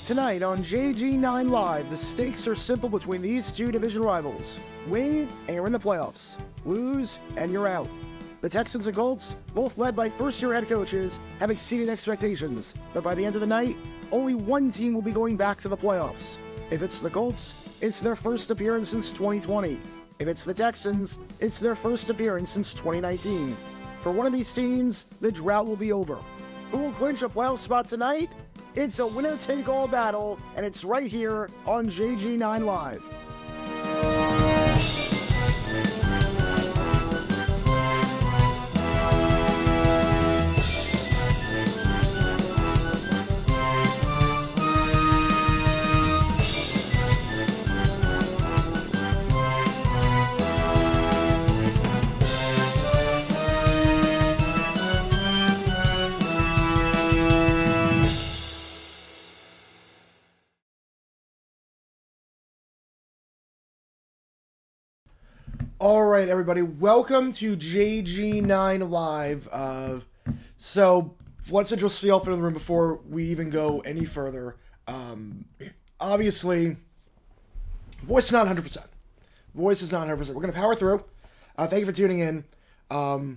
Tonight on JG9 Live, the stakes are simple between these two division rivals. Win and you're in the playoffs. Lose and you're out. The Texans and Colts, both led by first-year head coaches, have exceeded expectations. But by the end of the night, only one team will be going back to the playoffs. If it's the Colts, it's their first appearance since 2020. If it's the Texans, it's their first appearance since 2019. For one of these teams, the drought will be over. Who will clinch a playoff spot tonight? It's a winner-take-all battle, and it's right here on JG9 Live. All right, everybody, welcome to JG9 Live. So let's address the elephant in the room before we even go any further. Obviously, voice is not 100%. Voice is not 100%. We're going to power through. Thank you for tuning in. Oh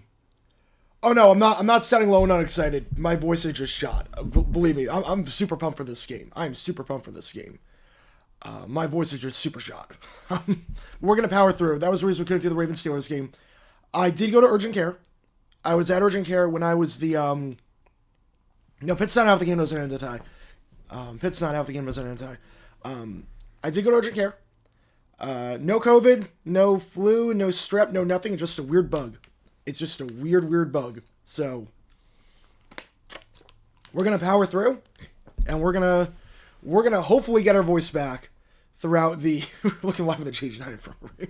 no, I'm not sounding low and unexcited. My voice is just shot. Believe me, I'm super pumped for this game. I am super pumped for this game. My voice is just super shot. We're going to power through. That was the reason we couldn't do the Ravens-Steelers game. I did go to urgent care. I was at urgent care when I was the... No, Pitt's not out of the game. It was an anti-tie. Pitt's not out of the game. It was an anti-tie. I did go to urgent care. No COVID, no flu, no strep, no nothing. Just a weird bug. It's just a weird bug. So, we're going to power through. And we're going to hopefully get our voice back throughout the... looking live at the JG9 infirmary.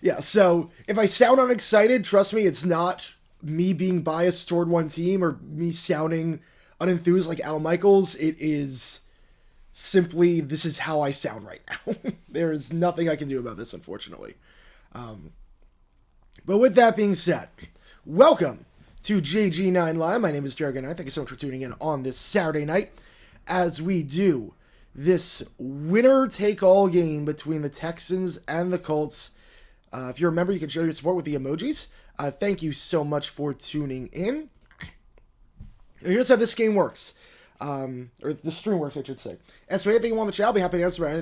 Yeah, so if I sound unexcited, trust me, it's not me being biased toward one team or me sounding unenthused like Al Michaels. It is simply, this is how I sound right now. There is nothing I can do about this, unfortunately. But with that being said, welcome to JG9 Live. My name is Jared Knight. Thank you so much for tuning in on this Saturday night as we do this winner-take-all game between the Texans and the Colts. If you're a member, you can show your support with the emojis. Thank you so much for tuning in. Here's how this game works. Or the stream works, I should say. As for anything you want on the channel, I'll be happy to answer about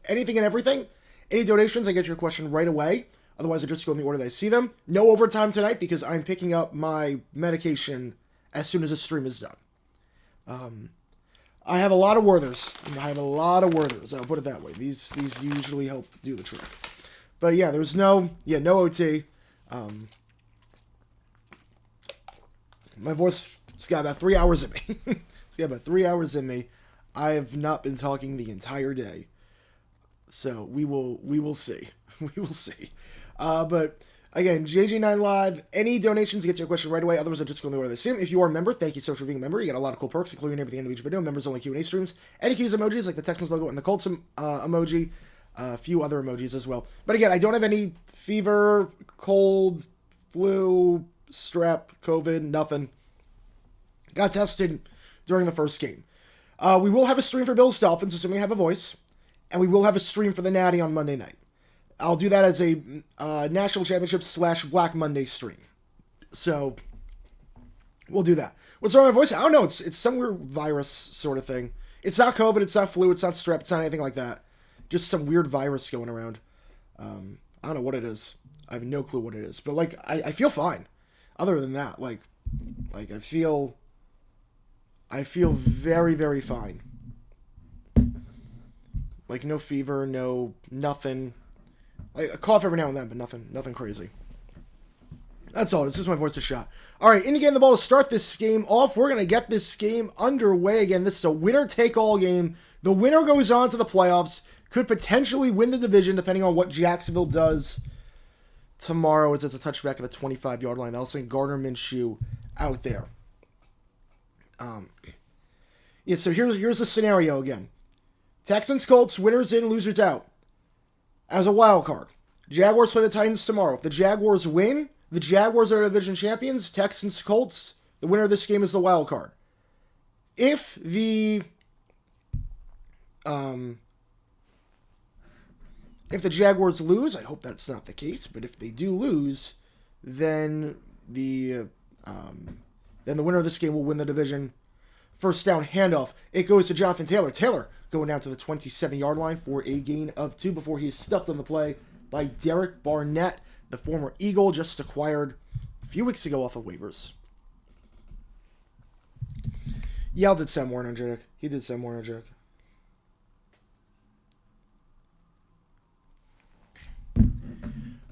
anything and everything. Any donations, I get your question right away. Otherwise, I just go in the order that I see them. No overtime tonight because I'm picking up my medication as soon as the stream is done. I have a lot of Werthers. I'll put it that way. These usually help do the trick. But yeah, there's no OT. My voice has got about 3 hours in me. I have not been talking the entire day. So we will see. We will see. But again, JG9 Live, any donations get to your question right away. Otherwise, I just go in the order they see them. If you are a member, thank you so much for being a member. You get a lot of cool perks, including at the end of each video. Members only Q&A streams. Any Q's emojis, like the Texans logo and the Colts emoji. A few other emojis as well. But again, I don't have any fever, cold, flu, strep, COVID, nothing. Got tested during the first game. We will have a stream for Bills Dolphins, assuming we have a voice. And we will have a stream for the Natty on Monday night. I'll do that as a National Championship / Black Monday stream. So, we'll do that. What's wrong with my voice? I don't know. It's some weird virus sort of thing. It's not COVID, it's not flu, it's not strep, it's not anything like that. Just some weird virus going around. I don't know what it is. I have no clue what it is. But, like, I feel fine. Other than that, like I feel very, very fine. Like, no fever, nothing. I cough every now and then, but nothing crazy. That's all. This is my voice a shot. All right, Indy getting the ball to start this game off. We're going to get this game underway. Again, this is a winner-take-all game. The winner goes on to the playoffs. Could potentially win the division, depending on what Jacksonville does tomorrow, as it's a touchback at the 25-yard line. That'll send Gardner Minshew out there. Yeah, so here's the scenario again. Texans, Colts, winners in, losers out. As a wild card. Jaguars play the Titans tomorrow. If the Jaguars win, the Jaguars are division champions. Texans, Colts, the winner of this game is the wild card. If the If the Jaguars lose, I hope that's not the case, but if they do lose, then the winner of this game will win the division. First down handoff. It goes to Jonathan Taylor. Taylor going down to the 27-yard line for a gain of 2 before he is stuffed on the play by Derek Barnett, the former Eagle just acquired a few weeks ago off of waivers. Yale did sound more energetic. He did sound more energetic.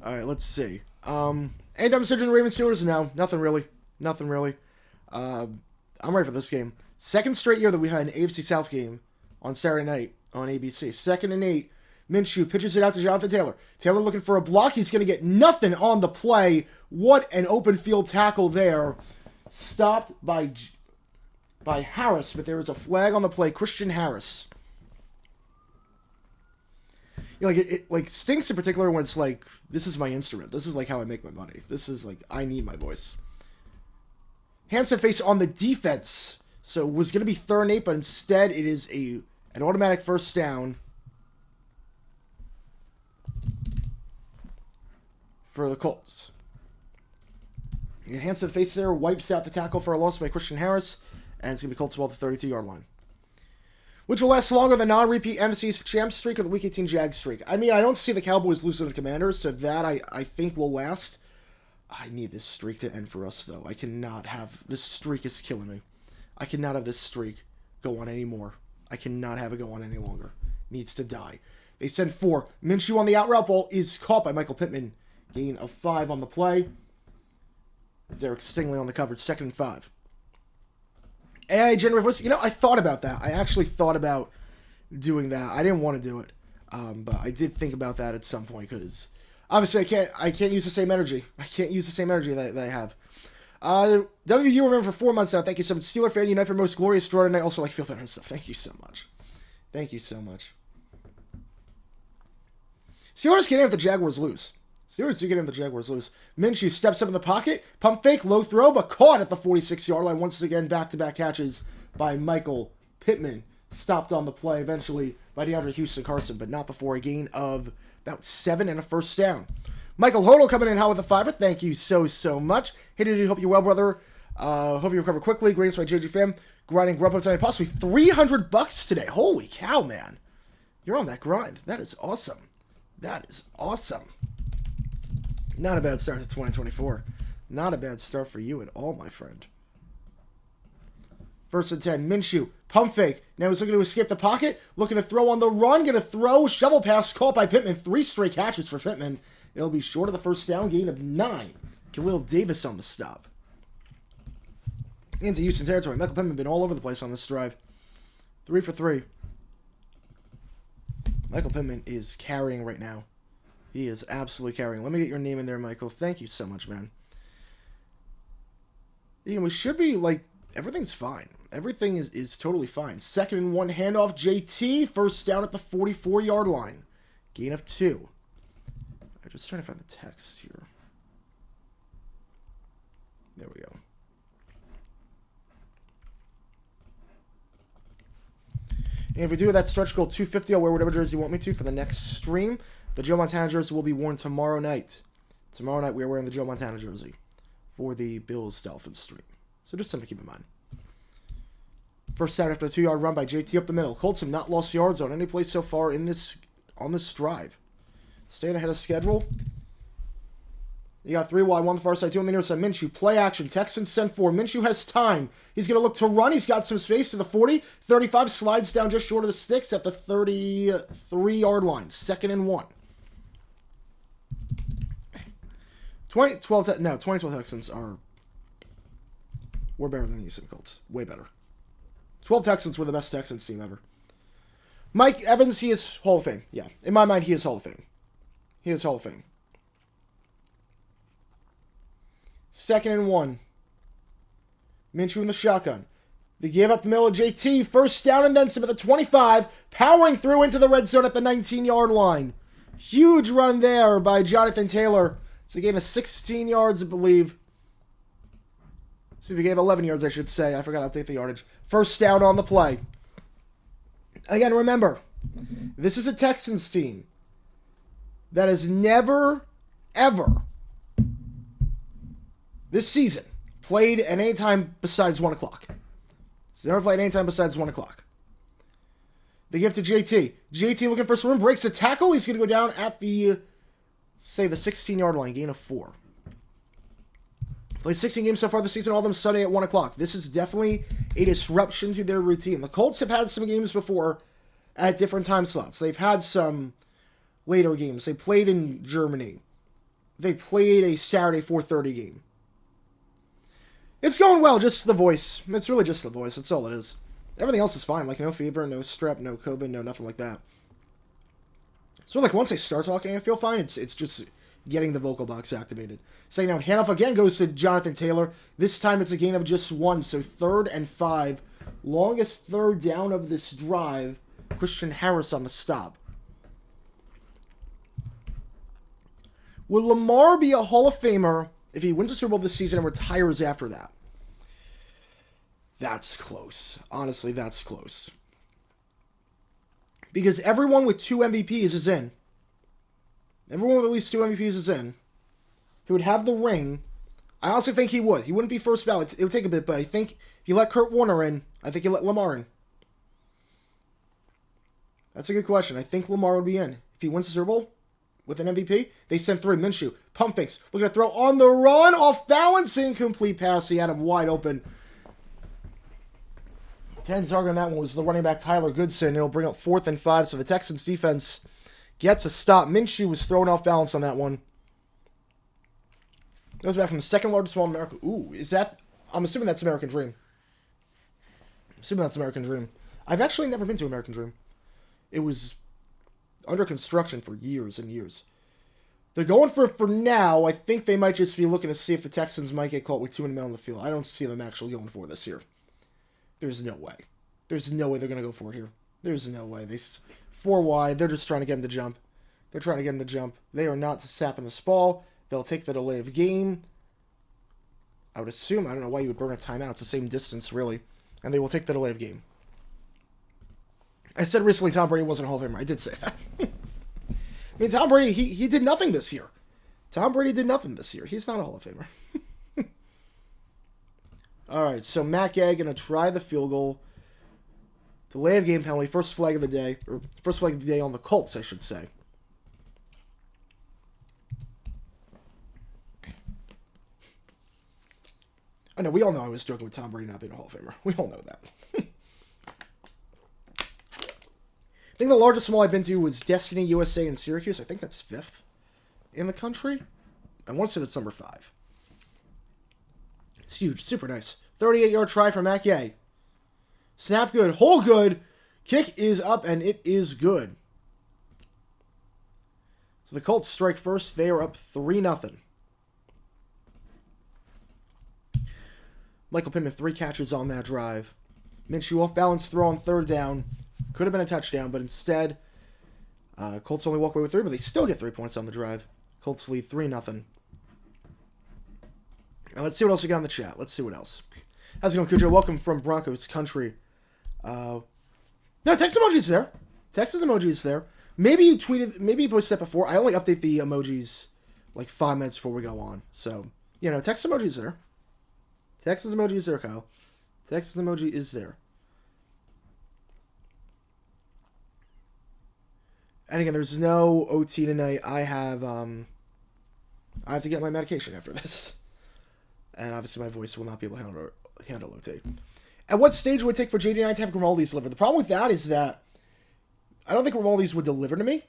All right, let's see. And I'm decision Ravens Steelers now. Nothing really. I'm ready for this game. Second straight year that we had an AFC South game on Saturday night on ABC. 2nd and 8. Minshew pitches it out to Jonathan Taylor. Taylor looking for a block. He's going to get nothing on the play. What an open field tackle there. Stopped by Harris, but there was a flag on the play. Christian Harris. You know, it like stinks in particular when it's like, this is my instrument. This is like how I make my money. This is like, I need my voice. Hands and face on the defense. So it was going to be 3rd and 8, but instead it is an automatic first down for the Colts. Hands to the face there, wipes out the tackle for a loss by Christian Harris, and it's going to be Colts ball at the 32-yard line. Which will last longer than non-repeat MC's champ streak or the Week 18 Jag streak. I mean, I don't see the Cowboys losing to the Commanders, so that I think will last. I need this streak to end for us, though. I cannot have... This streak is killing me. I cannot have this streak go on anymore. I cannot have it go on any longer. Needs to die. They send 4. Minshew on the out route ball is caught by Michael Pittman. Gain of 5 on the play. Derek Stingley on the coverage. 2nd and 5. AI generative voice. You know, I thought about that. I actually thought about doing that. I didn't want to do it. But I did think about that at some point because obviously I can't use the same energy. I can't use the same energy that I have. WU remember for 4 months now. Thank you so much. Steeler fan unite for most glorious draw tonight. Also like feel better and stuff. Thank you so much. Thank you so much. Steelers get in if the Jaguars lose. Steelers do get in if the Jaguars lose. Minshew steps up in the pocket. Pump fake, low throw, but caught at the 46-yard line. Once again, back-to-back catches by Michael Pittman. Stopped on the play eventually by DeAndre Houston Carson, but not before a gain of about 7 and a first down. Michael Hodel coming in hot with a 5. Thank you so much. Hey, dude, hope you're well, brother. Hope you recover quickly. Greetings, my JG fam. Grinding grub tonight. Possibly $300 today. Holy cow, man. You're on that grind. That is awesome. That is awesome. Not a bad start to 2024. Not a bad start for you at all, my friend. 1st and 10. Minshew. Pump fake. Now he's looking to escape the pocket. Looking to throw on the run. Going to throw. Shovel pass caught by Pittman. 3 straight catches for Pittman. It'll be short of the first down. Gain of 9. Khalil Davis on the stop. Into Houston territory. Michael Pittman been all over the place on this drive. 3 for 3. Michael Pittman is carrying right now. He is absolutely carrying. Let me get your name in there, Michael. Thank you so much, man. You know, we should be, like, everything's fine. Everything is totally fine. 2nd and 1 handoff. JT, first down at the 44-yard line. Gain of 2. I'm just trying to find the text here. There we go. And if we do that stretch goal 250, I'll wear whatever jersey you want me to for the next stream. The Joe Montana jersey will be worn tomorrow night. Tomorrow night we are wearing the Joe Montana jersey for the Bills-Dolphins stream. So just something to keep in mind. First down after the 2-yard run by JT up the middle. Colts have not lost yards on any play so far on this drive. Staying ahead of schedule. You got 3 wide, 1 on the far side, 2 on the near side. Minshew, play action. Texans send 4. Minshew has time. He's going to look to run. He's got some space to the 40. 35 slides down just short of the sticks at the 33-yard line. 2nd and 1. 2012 Texans were better than the Houston Colts. Way better. 12 Texans were the best Texans team ever. Mike Evans, he is Hall of Fame. Yeah, in my mind, he is Hall of Fame. He is Hall of Fame. 2nd and 1. Minshew in the shotgun. They give up the middle of JT. First down and then some at the 25. Powering through into the red zone at the 19-yard line. Huge run there by Jonathan Taylor. So he gave us 16 yards, I believe. So he gave 11 yards, I should say. I forgot to update the yardage. First down on the play. Again, remember, this is a Texans team that has never, ever, this season, played at any time besides 1 o'clock. It's never played any time besides 1 o'clock. They give to JT. JT looking for some room, breaks a tackle. He's going to go down at the 16-yard line, gain of 4. Played 16 games so far this season, all of them Sunday at 1 o'clock. This is definitely a disruption to their routine. The Colts have had some games before at different time slots. They've had some later games. They played in Germany. They played a Saturday 4:30 game. It's going well, just the voice. It's really just the voice. That's all it is. Everything else is fine. Like, no fever, no strep, no COVID, no nothing like that. So, like, once I start talking, I feel fine. It's just getting the vocal box activated. Second down, handoff again goes to Jonathan Taylor. This time it's a gain of just 1, so 3rd and 5. Longest third down of this drive. Christian Harris on the stop. Will Lamar be a Hall of Famer if he wins a Super Bowl this season and retires after that? That's close. Honestly, that's close. Because everyone with 2 MVPs is in. Everyone with at least 2 MVPs is in. He would have the ring. I honestly think he would. He wouldn't be first ballot. It would take a bit, but I think if you let Kurt Warner in, I think you let Lamar in. That's a good question. I think Lamar would be in. If he wins the Super Bowl with an MVP, they send 3. Minshew, pump fakes, looking to throw on the run, off balance, incomplete pass. He had him wide open. 10 target on that one was the running back Tyler Goodson. It'll bring up 4th and 5, so the Texans defense gets a stop. Minshew was thrown off balance on that one. Goes back from the second largest mall in America. Ooh, is that... I'm assuming that's American Dream. I've actually never been to American Dream. It was under construction for years and years. They're going for now. I think they might just be looking to see if the Texans might get caught with 2 in the middle of the field. I don't see them actually going for this here. There's no way. There's no way they're going to go for it here. There's no way. 4 wide. They're just trying to get him to jump. They are not sapping this ball. They'll take the delay of game. I would assume. I don't know why you would burn a timeout. It's the same distance, really. And they will take the delay of game. I said recently Tom Brady wasn't a Hall of Famer. I did say that. I mean, Tom Brady, he did nothing this year. He's not a Hall of Famer. All right, so Matt Gay going to try the field goal. Delay of game penalty. First flag of the day. Or first flag of the day on the Colts, I should say. I know, we all know I was joking with Tom Brady not being a Hall of Famer. We all know that. I think the largest mall I've been to was Destiny USA in Syracuse. I think that's 5th in the country. I want to say that's number 5. It's huge. Super nice. 38-yard try from Matt Gay. Snap good. Hole good. Kick is up, and it is good. So the Colts strike first. They are up 3-0. Michael Pittman, 3 catches on that drive. Minshew off balance throw on 3rd down. Could have been a touchdown, but instead, Colts only walk away with 3, but they still get 3 points on the drive. Colts lead 3-0. Now let's see what else we got in the chat. Let's see what else. How's it going, Cujo? Welcome from Broncos country. No, text emoji's there. Texas emoji's there. Maybe you posted that before. I only update the emojis like 5 minutes before we go on. So, text emoji's there. Texas emoji is there, Kyle. Texas emoji is there. And again, there's no OT tonight. I have to get my medication after this. And obviously my voice will not be able to handle OT. At what stage would it take for JD9 to have Grimaldi's delivered? The problem with that is that I don't think Grimaldi's would deliver to me.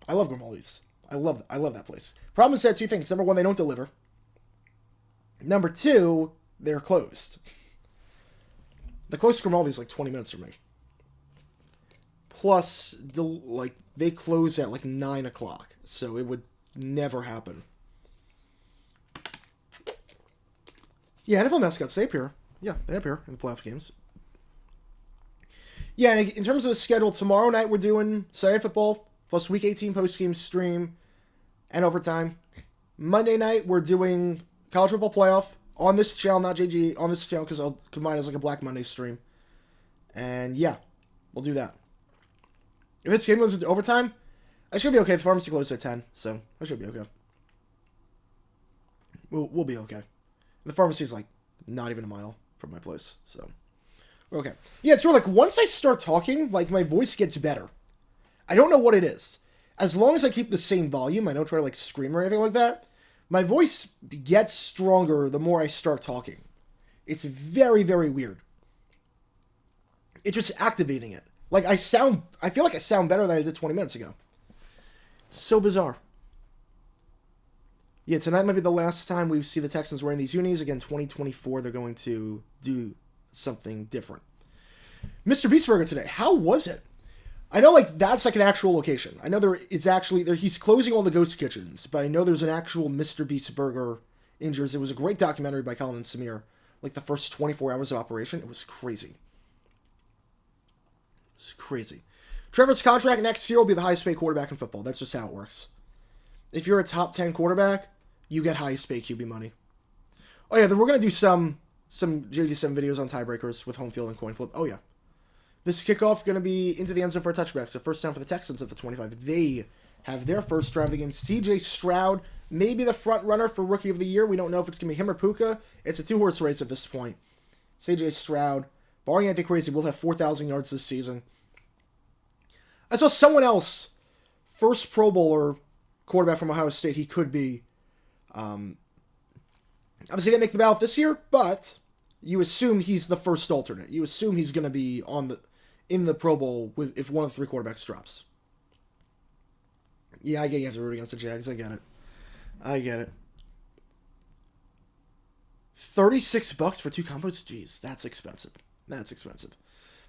I love Grimaldi's. I love that place. Problem is that 2 things. Number 1, they don't deliver. Number 2, they're closed. The closest Grimaldi's like 20 minutes from me. Plus, they close at like 9 o'clock. So it would never happen. Yeah, NFL mascots, they appear. Yeah, they appear in the playoff games. Yeah, and in terms of the schedule, tomorrow night we're doing Sunday Football, plus Week 18 post-game stream and overtime. Monday night we're doing College Football Playoff on this channel, not JG, on this channel, because I'll combine it as like a Black Monday stream. And yeah, we'll do that. If this game goes into overtime, I should be okay. The pharmacy closed at 10, so I should be okay. We'll be okay. The pharmacy's like not even a mile from my place, so we're okay. Yeah, it's really like once I start talking, like my voice gets better. I don't know what it is. As long as I keep the same volume, I don't try to like scream or anything like that, my voice gets stronger the more I start talking. It's very, very weird. It's just activating it. Like I feel like I sound better than I did 20 minutes ago. It's so bizarre. Yeah, tonight might be the last time we see the Texans wearing these unis. Again, 2024, they're going to do something different. Mr. Beast Burger today, how was it? I know, like, that's, like, an actual location. I know there is actually, he's closing all the ghost kitchens, but I know there's an actual Mr. Beast Burger in Jersey. It was a great documentary by Colin and Samir. Like, the first 24 hours of operation, it was crazy. It's crazy. Trevor's contract next year will be the highest paid quarterback in football. That's just how it works. If you're a top 10 quarterback, you get highest paid QB money. Oh yeah, then we're going to do some JG7 videos on tiebreakers with home field and coin flip. Oh yeah. This kickoff going to be into the end zone for a touchback. It's the first down for the Texans at the 25. They have their first drive of the game. CJ Stroud, maybe the front runner for Rookie of the Year. We don't know if it's going to be him or Puka. It's a two-horse race at this point. CJ Stroud, barring anything crazy, will have 4,000 yards this season. I saw someone else, first Pro Bowler quarterback from Ohio State, he could be. Obviously didn't make the ballot this year, but you assume he's the first alternate. You assume he's going to be in the Pro Bowl if one of the three quarterbacks drops. Yeah, I get you have to root against the Jags. I get it. $36 for two combos? Jeez, that's expensive.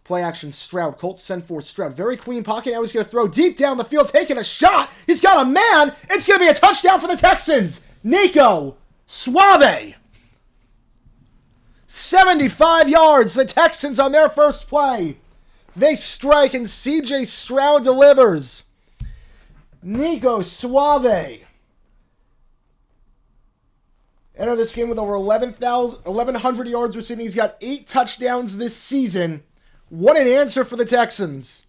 Play action, Stroud. Colts send for Stroud. Very clean pocket. Now he's going to throw deep down the field, taking a shot. He's got a man. It's going to be a touchdown for the Texans. Nico Suave. 75 yards. The Texans on their first play. They strike and CJ Stroud delivers. Nico Suave. Enter this game with over 1,100 yards receiving. He's got 8 touchdowns this season. What an answer for the Texans.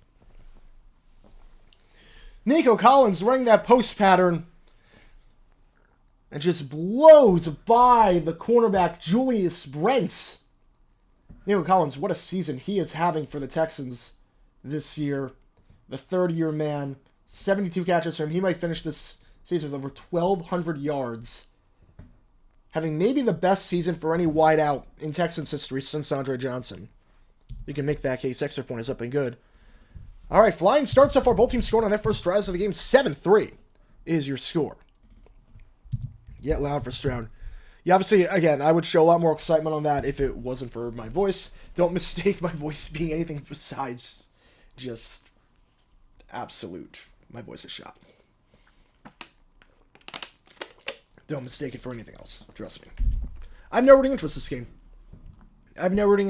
Nico Collins running that post pattern and just blows by the cornerback Julius Brents. Nico Collins, what a season he is having for the Texans this year. The third-year man, 72 catches for him. He might finish this season with over 1,200 yards. Having maybe the best season for any wideout in Texans history since Andre Johnson. You can make that case. Extra point is up and good. All right, flying start so far. Both teams scoring on their first drives of the game. 7-3 is your score. Get loud for Stroud. Yeah, obviously, again, I would show a lot more excitement on that if it wasn't for my voice. Don't mistake my voice being anything besides just absolute. My voice is shot. Don't mistake it for anything else. Trust me. I have no rooting interest in this game. I have no rooting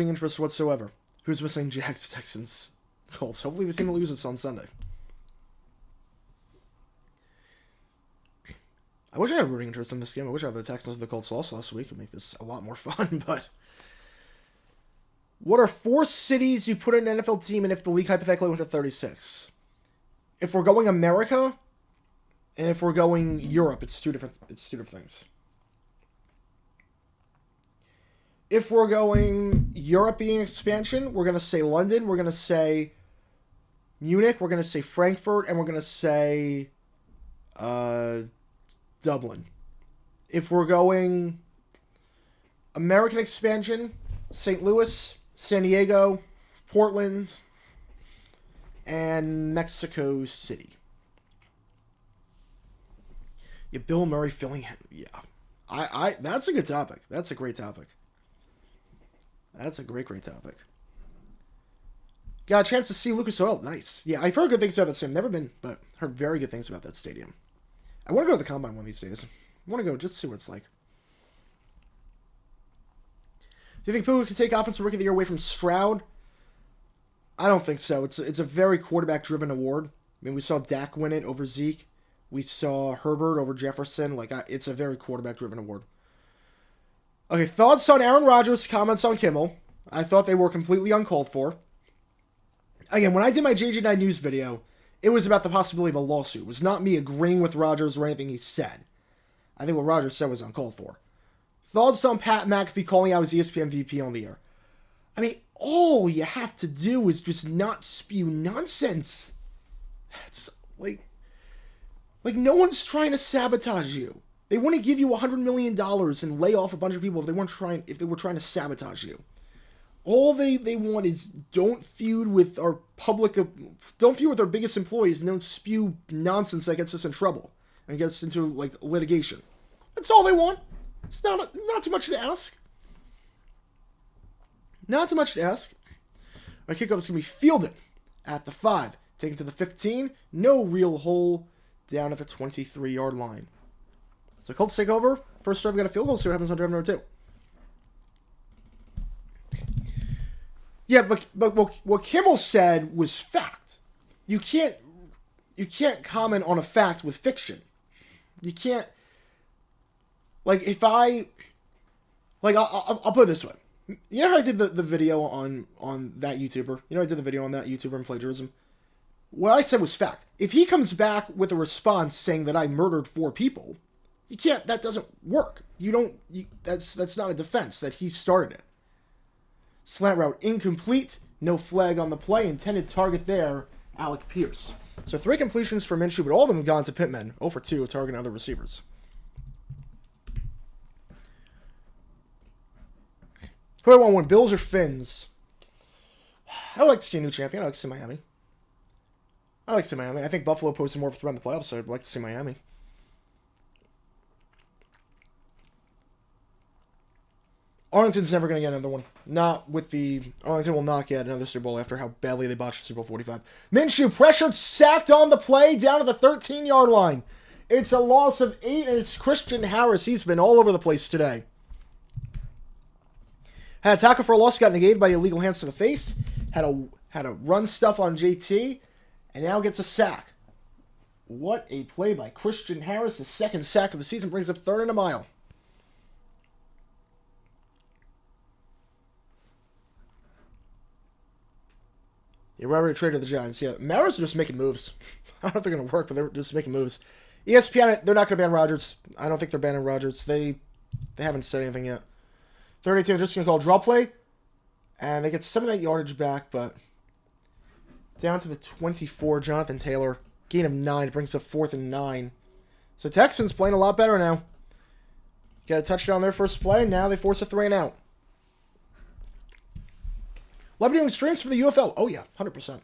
interest whatsoever. Who's missing? Jags, Texans, Colts. Hopefully the team will lose it on Sunday. I wish I had a rooting interest in this game. I wish I had the Texans and the Colts lost last week. It'd make this a lot more fun, but... What are 4 cities you put in an NFL team and if the league hypothetically went to 36? If we're going America, and if we're going Europe, it's two different things. If we're going European expansion, we're going to say London, we're going to say Munich, we're going to say Frankfurt, and we're going to say Dublin. If we're going American expansion, St. Louis, San Diego, Portland, and Mexico City. Yeah, Bill Murray filling him. Yeah. I that's a good topic. That's a great topic. That's a great topic. Got a chance to see Lucas Oil. Nice. Yeah, I've heard good things about that stadium. Never been, but heard very good things about that stadium. I want to go to the Combine one of these days. I want to go just see what it's like. Do you think Puka can take Offensive Rookie of the Year away from Stroud? I don't think so. It's a very quarterback-driven award. I mean, we saw Dak win it over Zeke. We saw Herbert over Jefferson. It's a very quarterback-driven award. Okay, thoughts on Aaron Rodgers' comments on Kimmel. I thought they were completely uncalled for. Again, when I did my JJ9 news video, it was about the possibility of a lawsuit. It was not me agreeing with Rodgers or anything he said. I think what Rodgers said was uncalled for. Thoughts on Pat McAfee calling out his ESPN VP on the air? I mean, all you have to do is just not spew nonsense. It's like no one's trying to sabotage you. They wouldn't give you $100 million and lay off a bunch of people if they were trying to sabotage you. All they want is don't feud with our biggest employees and don't spew nonsense that gets us in trouble and gets us into like litigation. That's all they want. It's not too much to ask. Not too much to ask. Our kickoff is going to be fielded at the 5, taken to the 15. No real hole down at the 23-yard line. So Colts take over. First drive, we got a field goal. See what happens on drive number 2. Yeah, but what Kimmel said was fact. You can't comment on a fact with fiction. You can't. Like, if I... Like, I'll put it this way. You know how I did the video on that YouTuber? You know I did the video on that YouTuber and plagiarism? What I said was fact. If he comes back with a response saying that I murdered 4 people, you can't... That doesn't work. That's not a defense, that he started it. Slant route incomplete. No flag on the play. Intended target there, Alec Pierce. So 3 completions for Minshew, but all of them have gone to Pittman. 0 for 2, targeting other receivers. Who do I want to win, Bills or Finns? I would like to see a new champion. I like to see Miami. I think Buffalo posted more of a threat in the playoffs, so I'd like to see Miami. Arlington's never going to get another one. Arlington will not get another Super Bowl after how badly they botched Super Bowl 45. Minshew pressured, sacked on the play, down to the 13-yard line. It's a loss of 8, and it's Christian Harris. He's been all over the place today. Had a tackle for a loss, got negated by illegal hands to the face. Had a run stuff on JT, and now gets a sack. What a play by Christian Harris. His 2nd sack of the season, brings up 3rd and a mile. Yeah, we're already traded the Giants. Yeah, Mariners are just making moves. I don't know if they're going to work, but they're just making moves. ESPN, they're not going to ban Rodgers. I don't think they're banning Rodgers. They haven't said anything yet. 32, they're just going to call draw play. And they get some of that yardage back, but down to the 24, Jonathan Taylor. Gain of 9, brings up 4th and 9. So Texans playing a lot better now. Got a touchdown on their first play, now they force a 3 and out. Love doing streams for the UFL. Oh yeah, 100%.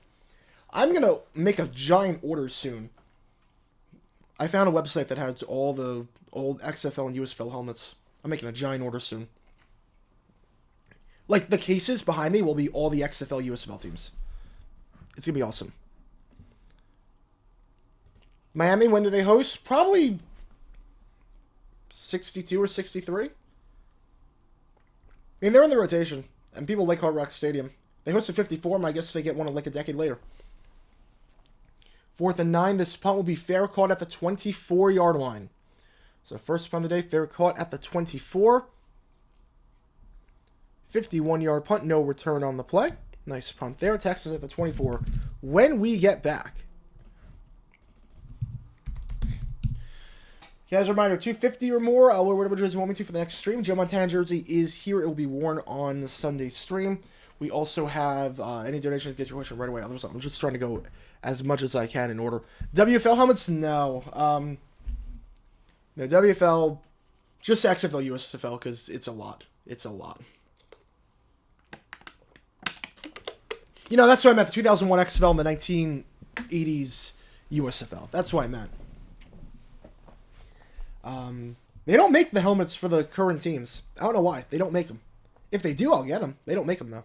I'm going to make a giant order soon. I found a website that has all the old XFL and USFL helmets. I'm making a giant order soon. Like, the cases behind me will be all the XFL, USFL teams. It's going to be awesome. Miami, when do they host? Probably 62 or 63. I mean, they're in the rotation, and people like Hard Rock Stadium. They hosted 54, and I guess they get one like a decade later. 4th and 9, this punt will be fair caught at the 24-yard line. So first punt of the day, fair caught at the 24. 51-yard punt, no return on the play. Nice punt there. Texas at the 24. When we get back. Okay, as a reminder, 250 or more, I'll wear whatever jersey you want me to for the next stream. Joe Montana jersey is here. It will be worn on the Sunday stream. We also have any donations, get your question right away. I'm just trying to go as much as I can in order. WFL helmets? No. No, WFL, just XFL, USFL, because it's a lot. It's a lot. You know, that's what I meant. The 2001 XFL and the 1980s USFL. That's what I meant. They don't make the helmets for the current teams. I don't know why. They don't make them. If they do, I'll get them. They don't make them, though.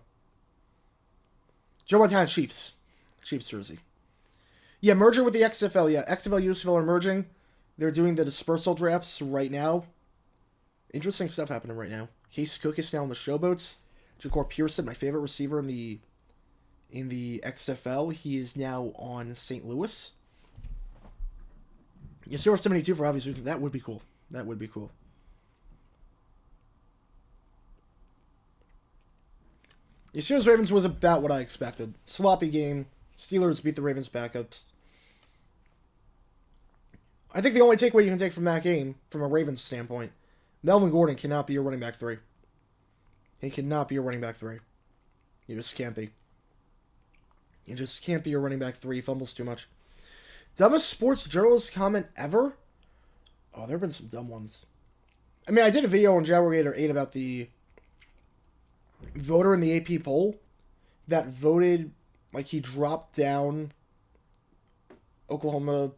Joe Montana Chiefs. Chiefs jersey. Yeah, merger with the XFL. Yeah, XFL, USFL are merging. They're doing the dispersal drafts right now. Interesting stuff happening right now. Case Cook is now on the Showboats. Ja'Cour Pearson, my favorite receiver in the XFL. He is now on St. Louis. Yeah, 0-72 for obvious reasons. That would be cool. That would be cool. The Steelers Ravens was about what I expected. Sloppy game. Steelers beat the Ravens backups. I think the only takeaway you can take from that game, from a Ravens standpoint, Melvin Gordon cannot be your running back 3. He cannot be your running back 3. You just can't be. You just can't be your running back 3. He fumbles too much. Dumbest sports journalist comment ever? Oh, there have been some dumb ones. I mean, I did a video on Jaguar 8 about the voter in the AP poll that voted, like, he dropped down Oklahoma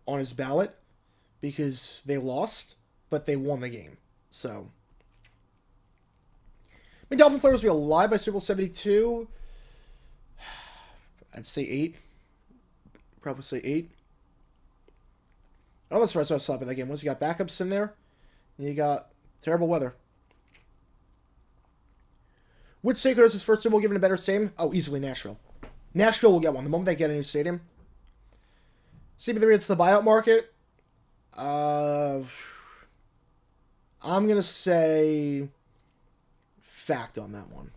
on his ballot because they lost, but they won the game. So, I mean, Dolphin players will be alive by Super Bowl 72. I'd say 8. Probably say 8. I'm not surprised I was stopping that game. Once you got backups in there, and you got terrible weather. Which state does his first Super Bowl given a better stadium? Oh, easily Nashville. Nashville will get one the moment they get a new stadium. CP3, it's the buyout market. I'm going to say fact on that one.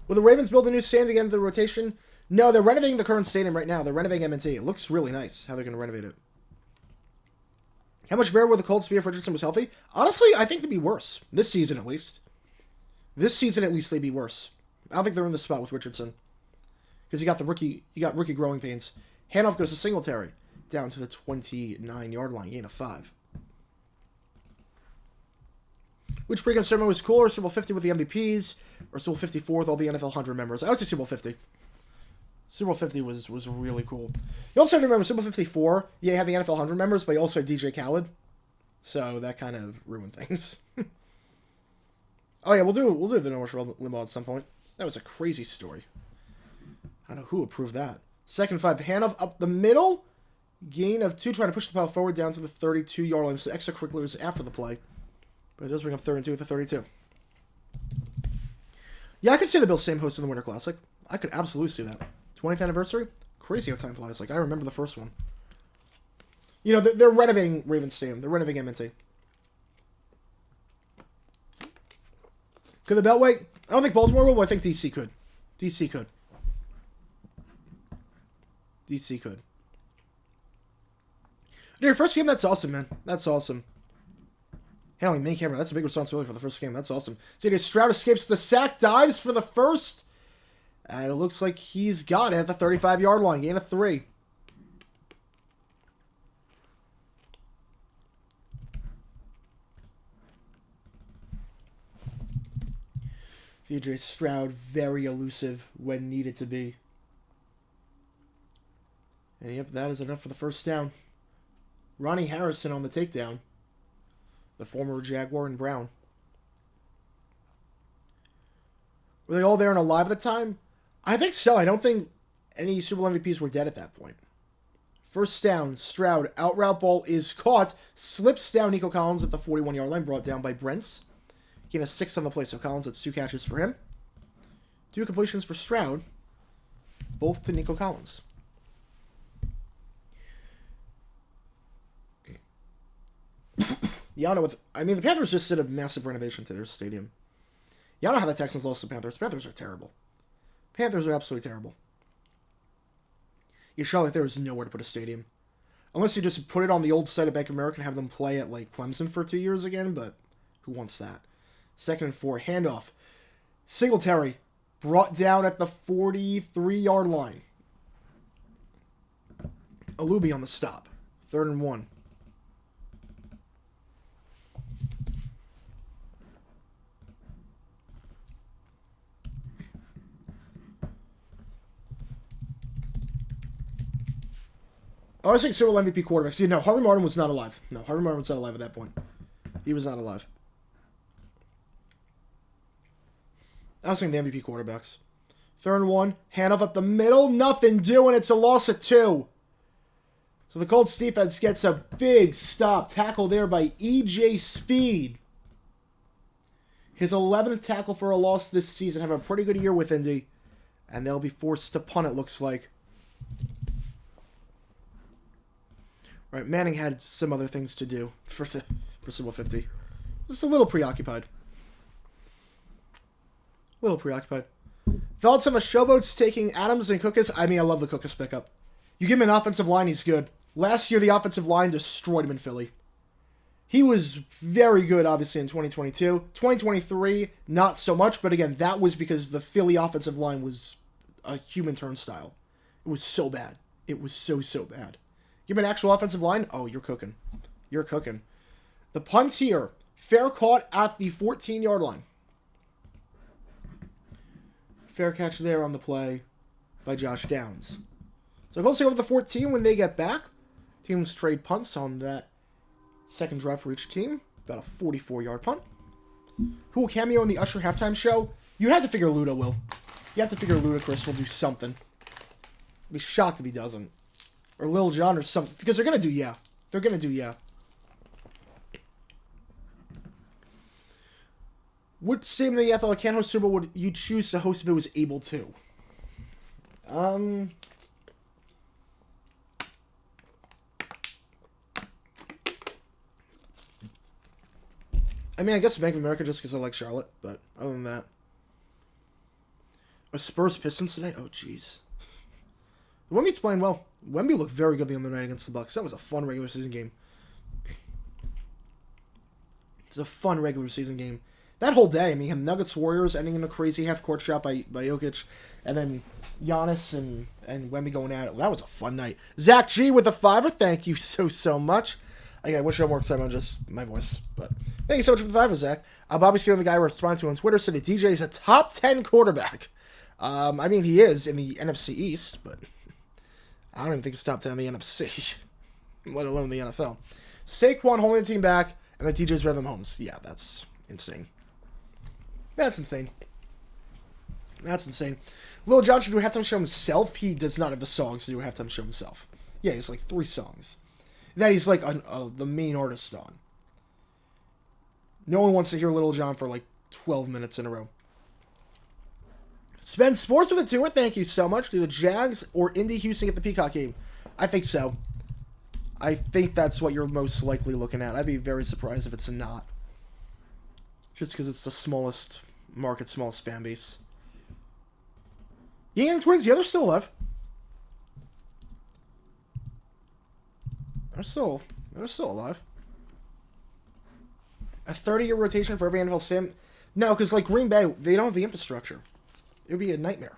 Will the Ravens build a new stadium to get into the rotation? No, they're renovating the current stadium right now. They're renovating M&T. It looks really nice how they're going to renovate it. How much better would the Colts be if Richardson was healthy? Honestly, I think they'd be worse. This season, at least. This season, at least, they'd be worse. I don't think they're in the spot with Richardson. Because you got rookie growing pains. Handoff goes to Singletary. Down to the 29-yard line. Gain of 5. Which pregame ceremony was cooler? Super Bowl 50 with the MVPs? Or Super Bowl 54 with all the NFL 100 members? I would say Super Bowl 50. Super Bowl 50 was really cool. You also have to remember Super Bowl 54. Yeah, you had the NFL 100 members, but you also had DJ Khaled. So that kind of ruined things. Oh yeah, we'll do the No Rush limo at some point. That was a crazy story. I don't know who approved that. Second 5, handoff up the middle. Gain of 2, trying to push the pile forward down to the 32-yard line. So extracurriculars after the play. But it does bring up 3rd and 2 at the 32. Yeah, I could see the Bills same host in the Winter Classic. I could absolutely see that. 20th anniversary? Crazy how time flies. Like, I remember the first one. You know, they're renovating Ravens Stadium. They're renovating M&T. Could the Beltway? I don't think Baltimore will, but I think DC could. DC could. DC could. Dude, your first game, that's awesome, man. That's awesome. Handling main camera, that's a big responsibility for the first game. That's awesome. So Stroud escapes the sack, dives for the first. And it looks like he's got it at the 35-yard line. Gain of 3. DJ Stroud, very elusive when needed to be. And yep, that is enough for the first down. Ronnie Harrison on the takedown. The former Jaguar and Brown. Were they all there and alive at the time? I think so. I don't think any Super Bowl MVPs were dead at that point. First down, Stroud. Out route ball is caught. Slips down Nico Collins at the 41-yard line. Brought down by Brents. Gain a 6 on the play, so Collins, that's 2 catches for him. 2 completions for Stroud. Both to Nico Collins. The Panthers just did a massive renovation to their stadium. Y'all know how the Texans lost to the Panthers. The Panthers are terrible. Panthers are absolutely terrible. You show that there is nowhere to put a stadium. Unless you just put it on the old site of Bank of America and have them play at, like, Clemson for 2 years again, but who wants that? 2nd and 4, handoff. Singletary brought down at the 43-yard line. Alubi on the stop. 3rd and 1. I was thinking Super Bowl MVP quarterbacks. See, no, Harvey Martin was not alive. No, Harvey Martin was not alive at that point. He was not alive. I was thinking the MVP quarterbacks. 3rd and 1. Handoff up the middle. Nothing doing. It's a loss of 2. So the Colts defense gets a big stop. Tackle there by E.J. Speed. His 11th tackle for a loss this season. Have a pretty good year with Indy. And they'll be forced to punt, it looks like. Right, Manning had some other things to do for Super Bowl 50. Just a little preoccupied. Thoughts on the Showboats taking Adams and Cookus? I mean, I love the Cookus pickup. You give him an offensive line, he's good. Last year, the offensive line destroyed him in Philly. He was very good, obviously, in 2022. 2023, not so much, but again, that was because the Philly offensive line was a human turnstile. It was so bad. It was so bad. Give him an actual offensive line, oh, you're cooking. You're cooking. The punt here, fair caught at the 14-yard line. Fair catch there on the play by Josh Downs. So Colts take over the 14 when they get back. Teams trade punts on that second drive for each team. About a 44-yard punt. Who will cameo in the Usher halftime show? You'd have to figure Luda will. You have to figure Ludacris will do something. I'd be shocked if he doesn't. Or Lil Jon or something. Because they're going to do yeah. They're going to do yeah. What stadium in the NFL that can't host Super Bowl would you choose to host if it was able to? I mean, I guess Bank of America just because I like Charlotte, but other than that. A Spurs Pistons tonight? Oh, jeez. Wemby's playing well. Wemby looked very good the other night against the Bucks. That was a fun regular season game. It's a fun regular season game. That whole day, I mean, him Nuggets Warriors ending in a crazy half-court shot by Jokic, and then Giannis and Wemby going at it. That was a fun night. Zach G with a $5. Thank you so much. Again, I wish I had more excitement on just my voice, but thank you so much for the $5, Zach. Bobby Steele, the guy I responded to on Twitter, said that DJ is a top 10 quarterback. I mean, he is in the NFC East, but I don't even think he's top 10 in the NFC, let alone the NFL. Saquon holding the team back, and the DJ's better than Mahomes. Yeah, that's insane. That's insane. That's insane. Lil Jon should do a halftime show himself. He does not have the songs to do a halftime show himself. Yeah, he's like 3 songs. That he's like the main artist on. No one wants to hear Lil Jon for like 12 minutes in a row. Spend Sports with a tour. Thank you so much. Do the Jags or Indy Houston get the Peacock game? I think so. I think that's what you're most likely looking at. I'd be very surprised if it's not. Just because it's the smallest market, smallest fan base. Yang Twins, yeah, they're still alive. They're still alive. A 30-year rotation for every NFL sim? No, because like Green Bay, they don't have the infrastructure. It would be a nightmare.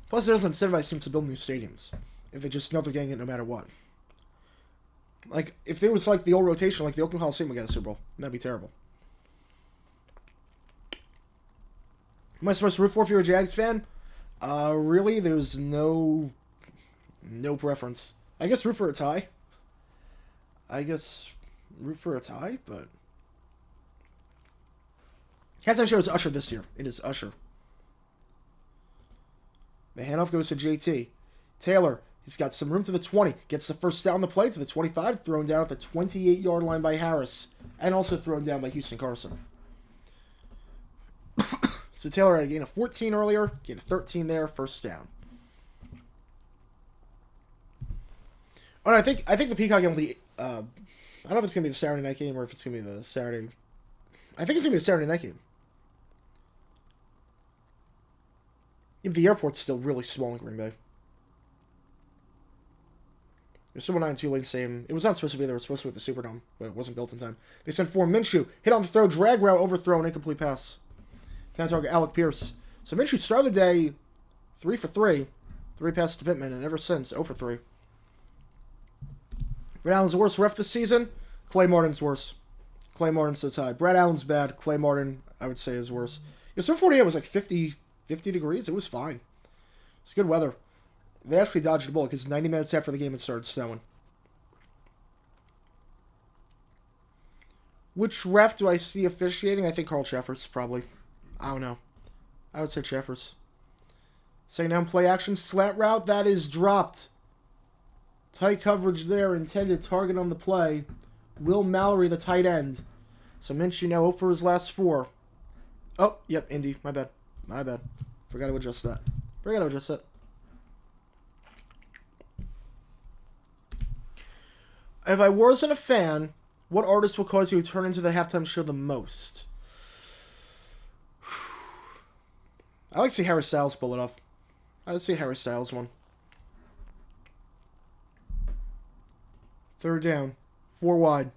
Plus, it doesn't incentivize teams to build new stadiums if they just know they're getting it no matter what. Like, if it was like the old rotation, like the Oakland Coliseum would get a Super Bowl, that'd be terrible. Am I supposed to root for if you're a Jags fan? Really, there's no preference. I guess root for a tie. But halftime show is Usher this year. It is Usher. The handoff goes to JT. Taylor, he's got some room to the 20. Gets the first down the play to the 25. Thrown down at the 28-yard line by Harris. And also thrown down by Houston Carson. So Taylor had a gain of 14 earlier. Gain of 13 there. First down. Oh, no, I think the Peacock game will be... I don't know if it's going to be the Saturday night game or if it's going to be the Saturday... I think it's going to be the Saturday night game. Even the airport's still really small in Green Bay. There's Super 9 2-lane same. It was not supposed to be there. It was supposed to be at the Superdome, but it wasn't built in time. They sent for Minshew. Hit on the throw, drag route, overthrown, incomplete pass. Down target, Alec Pierce. So Minshew started the day 3 for 3. 3 passes to Pittman, and ever since, 0 for 3. Brad Allen's the worst ref this season. Clay Martin's worse. Clay Martin says hi. Brad Allen's bad. Clay Martin, I would say, is worse. Yeah, so 48 was like 50 degrees. It was fine. It's good weather. They actually dodged the bullet because 90 minutes after the game it started snowing. Which ref do I see officiating? I think Carl Cheffers, probably. I don't know. I would say Cheffers. Second down play action. Slant route. That is dropped. Tight coverage there. Intended target on the play. Will Mallory, the tight end. So Minshew now 0 for his last 4. Oh, yep, Indy. My bad. Forgot to adjust that. If I wasn't a fan, What artist will cause you to turn into the halftime show the most? I like to see Harry Styles pull it off. I like to see Harry Styles one. Third down. 4 wide. And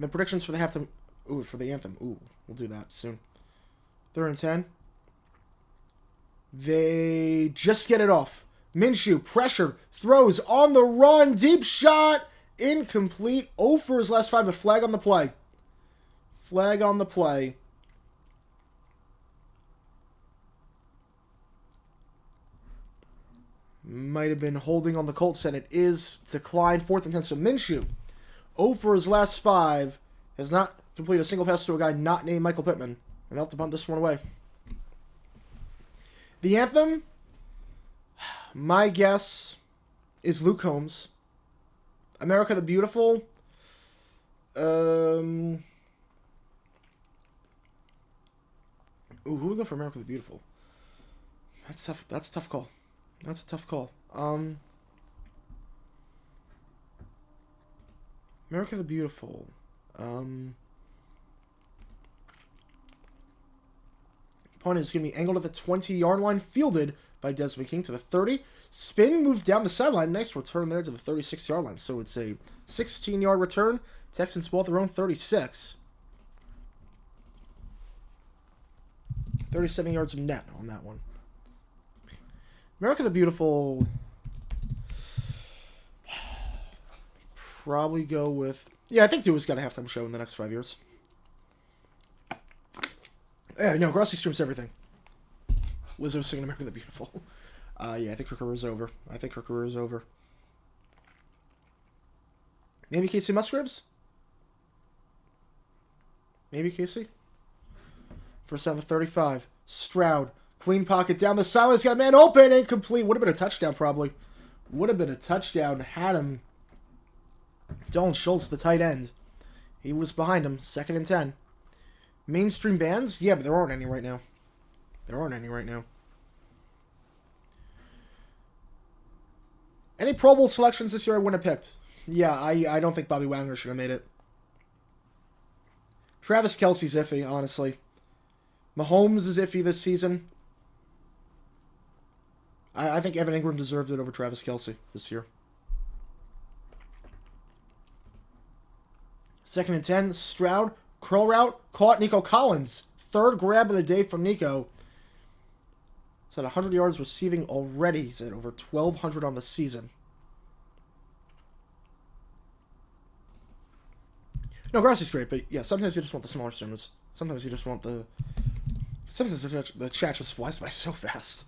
the predictions for the halftime... Ooh, for the anthem. Ooh, we'll do that soon. 3rd and 10. They just get it off. Minshew, pressure, throws on the run, deep shot, incomplete. 0 for his last 5, a flag on the play. Flag on the play. Might have been holding on the Colts, and it is declined. 4th and 10, so Minshew, 0 for his last 5, has not completed a single pass to a guy not named Michael Pittman, and they'll have to punt this one away. The anthem, my guess is Luke Combs. America the Beautiful. Ooh, who would go for America the Beautiful? That's tough. That's a tough call. That's a tough call. America the Beautiful. Opponent is going to be angled at the 20-yard line, fielded by Desmond King to the 30. Spin, move down the sideline. Nice return there to the 36-yard line. So it's a 16-yard return. Texans ball at their own 36. 37 yards of net on that one. America the Beautiful. Probably go with... Yeah, I think Dua's got a halftime show in the next 5 years. Yeah, no, Grossi streams everything. Lizzo singing America the Beautiful. Yeah, I think her career is over. Maybe Casey Musgraves? Maybe Casey? First down the 35. Stroud. Clean pocket down the sideline. He's got a man open. Incomplete. Would have been a touchdown, probably. Would have been a touchdown. Had him. Dylan Schultz, the tight end. He was behind him. 2nd and 10. Mainstream bands? Yeah, but there aren't any right now. Any Pro Bowl selections this year I wouldn't have picked? Yeah, I don't think Bobby Wagner should have made it. Travis Kelce's iffy, honestly. Mahomes is iffy this season. I think Evan Ingram deserved it over Travis Kelce this year. 2nd and 10, Stroud, curl route, caught Nico Collins. 3rd grab of the day from Nico. He's at 100 yards receiving already. He's at over 1,200 on the season. No, Grossi's great, but yeah, sometimes you just want the smaller streamers. Sometimes you just want the... Sometimes the chat just flies by so fast.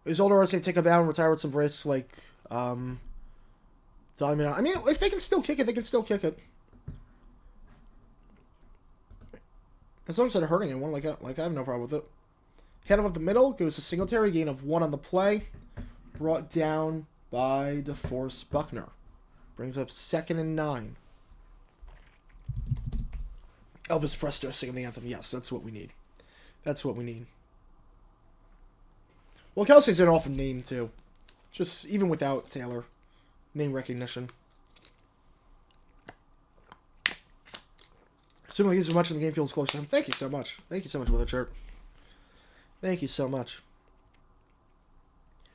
Is older RC take a bow and retire with some brace like Diamond? I mean, if they can still kick it, they can still kick it. As long as they're hurting anyone, like I have no problem with it. Head up the middle, goes to Singletary, gain of 1 on the play. Brought down by DeForest Buckner. Brings up 2nd and 9. Elvis Presto singing the anthem. Yes, that's what we need. Well, Kelsey's an awful name, too. Just, even without Taylor. Name recognition. Assuming he's much in the game feels close to him. Thank you so much. Weather Chirp. Thank you so much.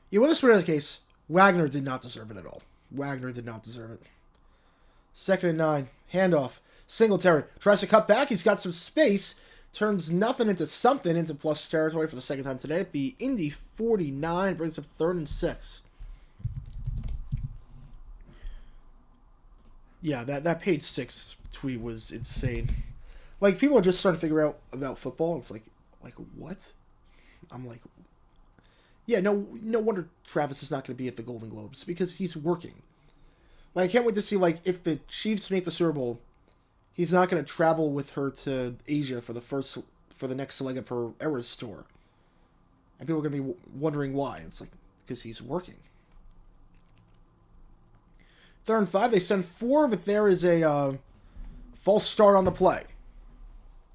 Yeah, with this particular case, Wagner did not deserve it at all. 2nd and 9. Handoff. Singletary. Tries to cut back. He's got some space. Turns nothing into something into plus territory for the 2nd time today. At the Indy 49. Brings up 3rd and 6. Yeah, that page 6 tweet was insane. Like, people are just starting to figure out about football. It's like what? I'm like, yeah, no wonder Travis is not going to be at the Golden Globes, because he's working. Like, I can't wait to see, like, if the Chiefs make the Super Bowl, he's not going to travel with her to Asia for the next leg of her Eras tour. And people are going to be wondering why. It's like, because he's working. 3rd and 5, they send 4, but there is a false start on the play.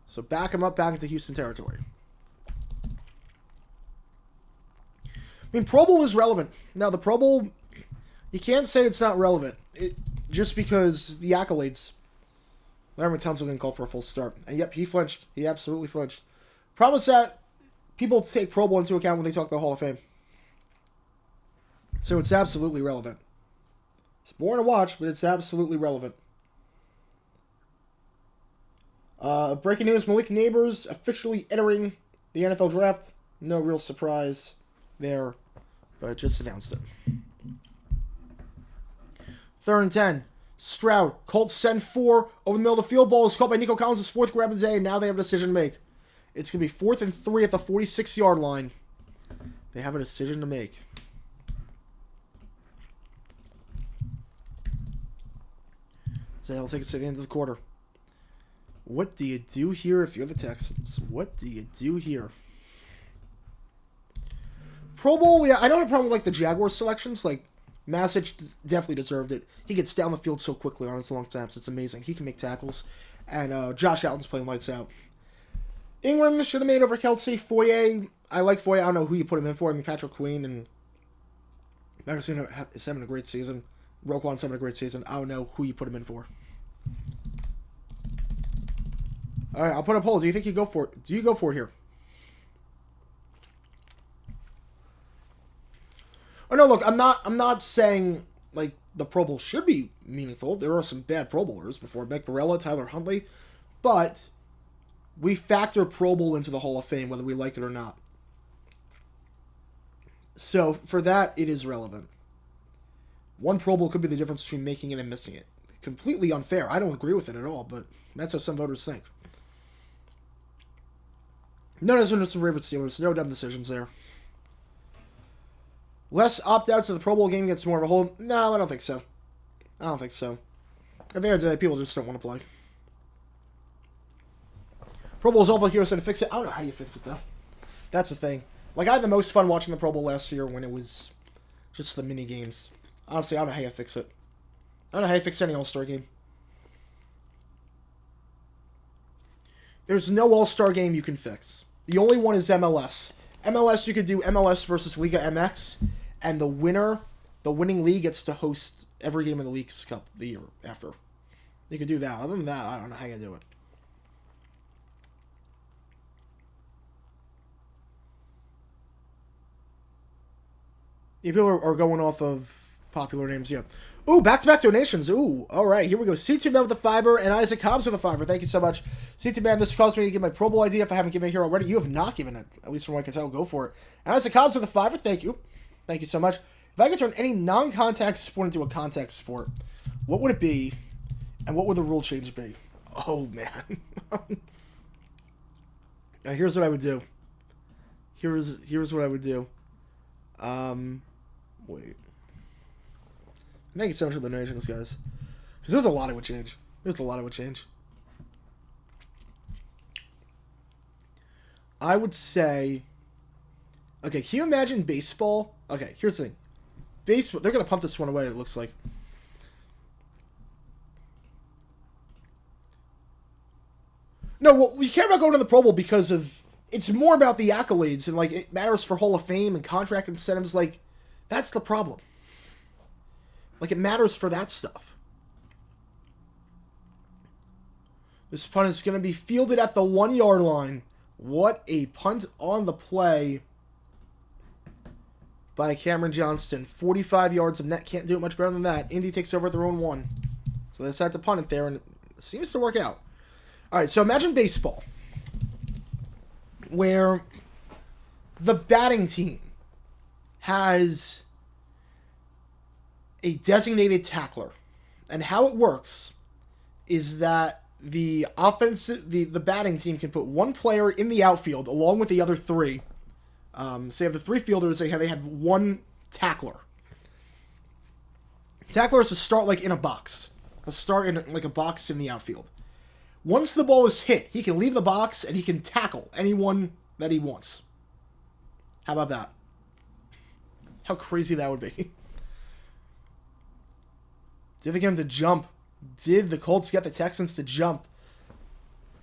So back him up back into Houston territory. I mean, Pro Bowl is relevant. Now, the Pro Bowl, You can't say it's not relevant. Just because the accolades. Larry Tunsil didn't call for a full start. And yep, he flinched. He absolutely flinched. Problem is that people take Pro Bowl into account when they talk about Hall of Fame. So it's absolutely relevant. It's boring to watch, but it's absolutely relevant. Breaking news, Malik Neighbors officially entering the NFL draft. No real surprise there, but just announced it. 3rd and 10. Stroud. Colts send 4 over the middle of the field. Ball is caught by Nico Collins' 4th grab of the day, and now they have a decision to make. It's going to be 4th and 3 at the 46-yard line. They have a decision to make. So they'll take us to the end of the quarter. What do you do here if you're the Texans? What do you do here? Pro Bowl, yeah, I don't have a problem with like the Jaguars selections. Like, Masic definitely deserved it. He gets down the field so quickly on his long snaps. It's amazing. He can make tackles. And Josh Allen's playing lights out. Ingram should have made over Kelsey. Foye, I like Foye. I don't know who you put him in for. I mean, Patrick Queen and Patterson is having a great season. Roquan's having a great season. I don't know who you put him in for. All right, I'll put a poll. Do you think you go for it? Do you go for it here? Oh no, look, I'm not saying like the Pro Bowl should be meaningful. There are some bad Pro Bowlers before Mike Barella, Tyler Huntley, but we factor Pro Bowl into the Hall of Fame whether we like it or not. So for that, it is relevant. One Pro Bowl could be the difference between making it and missing it. Completely unfair. I don't agree with it at all, but that's how some voters think. None of us are favorite Steelers. No dumb decisions there. Less opt-outs to the Pro Bowl game gets more of a hold. No, I don't think so. I don't think so. I think that people just don't want to play. Pro Bowl's awful here, so to fix it, I don't know how you fix it, though. That's the thing. Like, I had the most fun watching the Pro Bowl last year when it was just the mini games. Honestly, I don't know how you fix it. I don't know how you fix any All-Star game. There's no All-Star game you can fix. The only one is MLS. MLS, you could do MLS versus Liga MX, and the winning league gets to host every game in the League's Cup the year after. You could do that. Other than that, I don't know how you do it. Yeah, people are going off of popular names, yeah. Ooh, back-to-back donations. Ooh, all right, here we go. C2 Man with a $5 and Isaac Hobbs with a $5. Thank you so much. C2 Man, this caused me to give my Pro Bowl idea. If I haven't given it here already, you have not given it. At least from what I can tell, go for it. And Isaac Hobbs with a $5. Thank you. Thank you so much. If I could turn any non-contact sport into a contact sport, what would it be, and what would the rule change be? Oh, man. Now, here's what I would do. Here's what I would do. Wait. Thank you so much for the donations, guys. Because there's a lot it would change. I would say... Okay, can you imagine baseball? Okay, here's the thing. Baseball, they're going to pump this one away, it looks like. No, well, we care about going to the Pro Bowl because of... It's more about the accolades, and, like, it matters for Hall of Fame and contract incentives. Like, that's the problem. Like, it matters for that stuff. This punt is going to be fielded at the 1-yard line. What a punt on the play by Cameron Johnston. 45 yards of net. Can't do it much better than that. Indy takes over at their own 1. So they decide to punt it there, and it seems to work out. All right, so imagine baseball, where the batting team has a designated tackler. And how it works is that the batting team can put one player in the outfield along with the other 3. So you have the 3 fielders, they have one tackler. Tackler is to start like in a box. Start in like a box in the outfield. Once the ball is hit, he can leave the box and he can tackle anyone that he wants. How about that? How crazy that would be. Did they get him to jump? Did the Colts get the Texans to jump?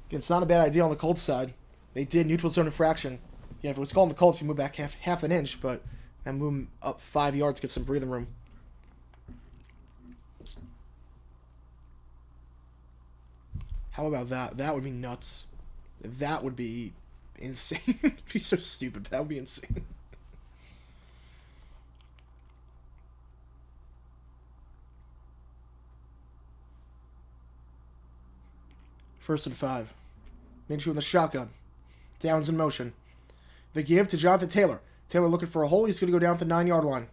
It's not a bad idea on the Colts side. They did. Neutral zone infraction. Yeah, if it was called the Colts, you move back half an inch, but then move them up 5 yards, get some breathing room. How about that? That would be nuts. That would be insane. It'd be so stupid, but that would be insane. First and 5. Minshew in the shotgun. Downs in motion. The give to Jonathan Taylor. Taylor looking for a hole. He's going to go down to the 9-yard line.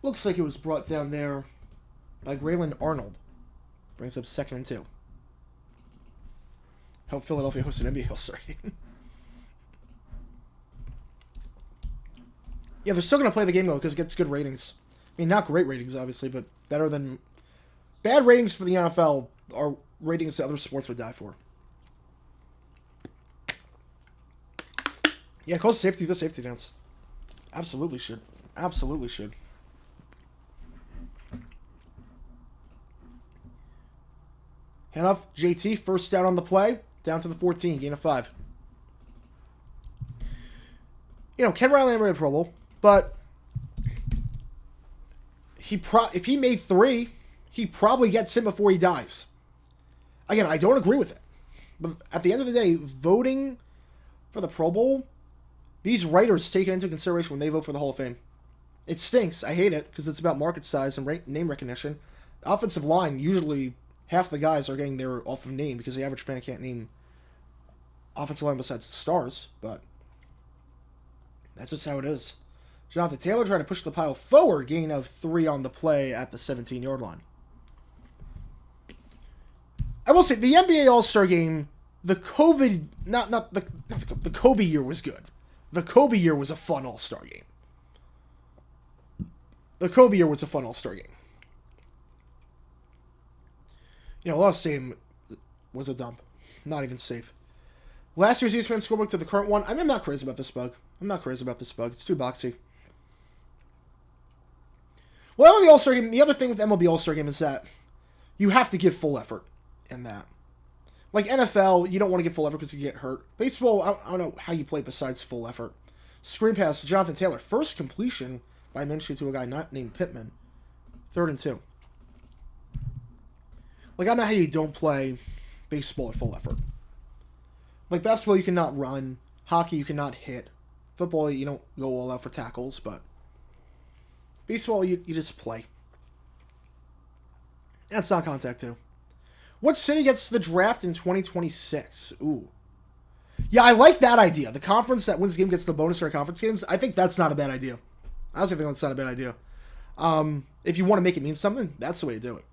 Looks like it was brought down there by Grayland Arnold. Brings up 2nd and 2. Help Philadelphia host an NBA All-Star game. Yeah, they're still going to play the game, though, because it gets good ratings. I mean, not great ratings, obviously, but better than... Bad ratings for the NFL are ratings that other sports would die for. Yeah, call safety the safety dance. Absolutely should. Absolutely should. Hand off JT, first down on the play, down to the 14, gain of 5. You know, Ken Riley made a Pro Bowl, but if he made 3, he probably gets it before he dies. Again, I don't agree with it. But at the end of the day, voting for the Pro Bowl, these writers take it into consideration when they vote for the Hall of Fame. It stinks. I hate it because it's about market size and name recognition. Offensive line, usually half the guys are getting there off of name because the average fan can't name offensive line besides the stars, but that's just how it is. Jonathan Taylor trying to push the pile forward, gain of 3 on the play at the 17-yard line. I will say, the NBA All-Star Game, the Kobe year was good. The Kobe year was a fun All-Star game. The Kobe year was a fun All-Star game. You know, last game was a dump. Not even safe. Last year's ESPN scorebook to the current one. I'm not crazy about this bug. It's too boxy. Well, MLB All-Star Game, the other thing with MLB All-Star Game is that you have to give full effort in that. Like NFL, you don't want to give full effort because you get hurt. Baseball, I don't know how you play besides full effort. Screen pass to Jonathan Taylor. First completion by Minshew to a guy not named Pittman. 3rd and 2. Like, I don't know how you don't play baseball at full effort. Like, basketball, you cannot run. Hockey, you cannot hit. Football, you don't go all out for tackles, but baseball, you just play. That's not contact, too. What city gets the draft in 2026? Ooh. Yeah, I like that idea. The conference that wins the game gets the bonus for conference games. I think that's not a bad idea. I honestly think that's not a bad idea. If you want to make it mean something, that's the way to do it.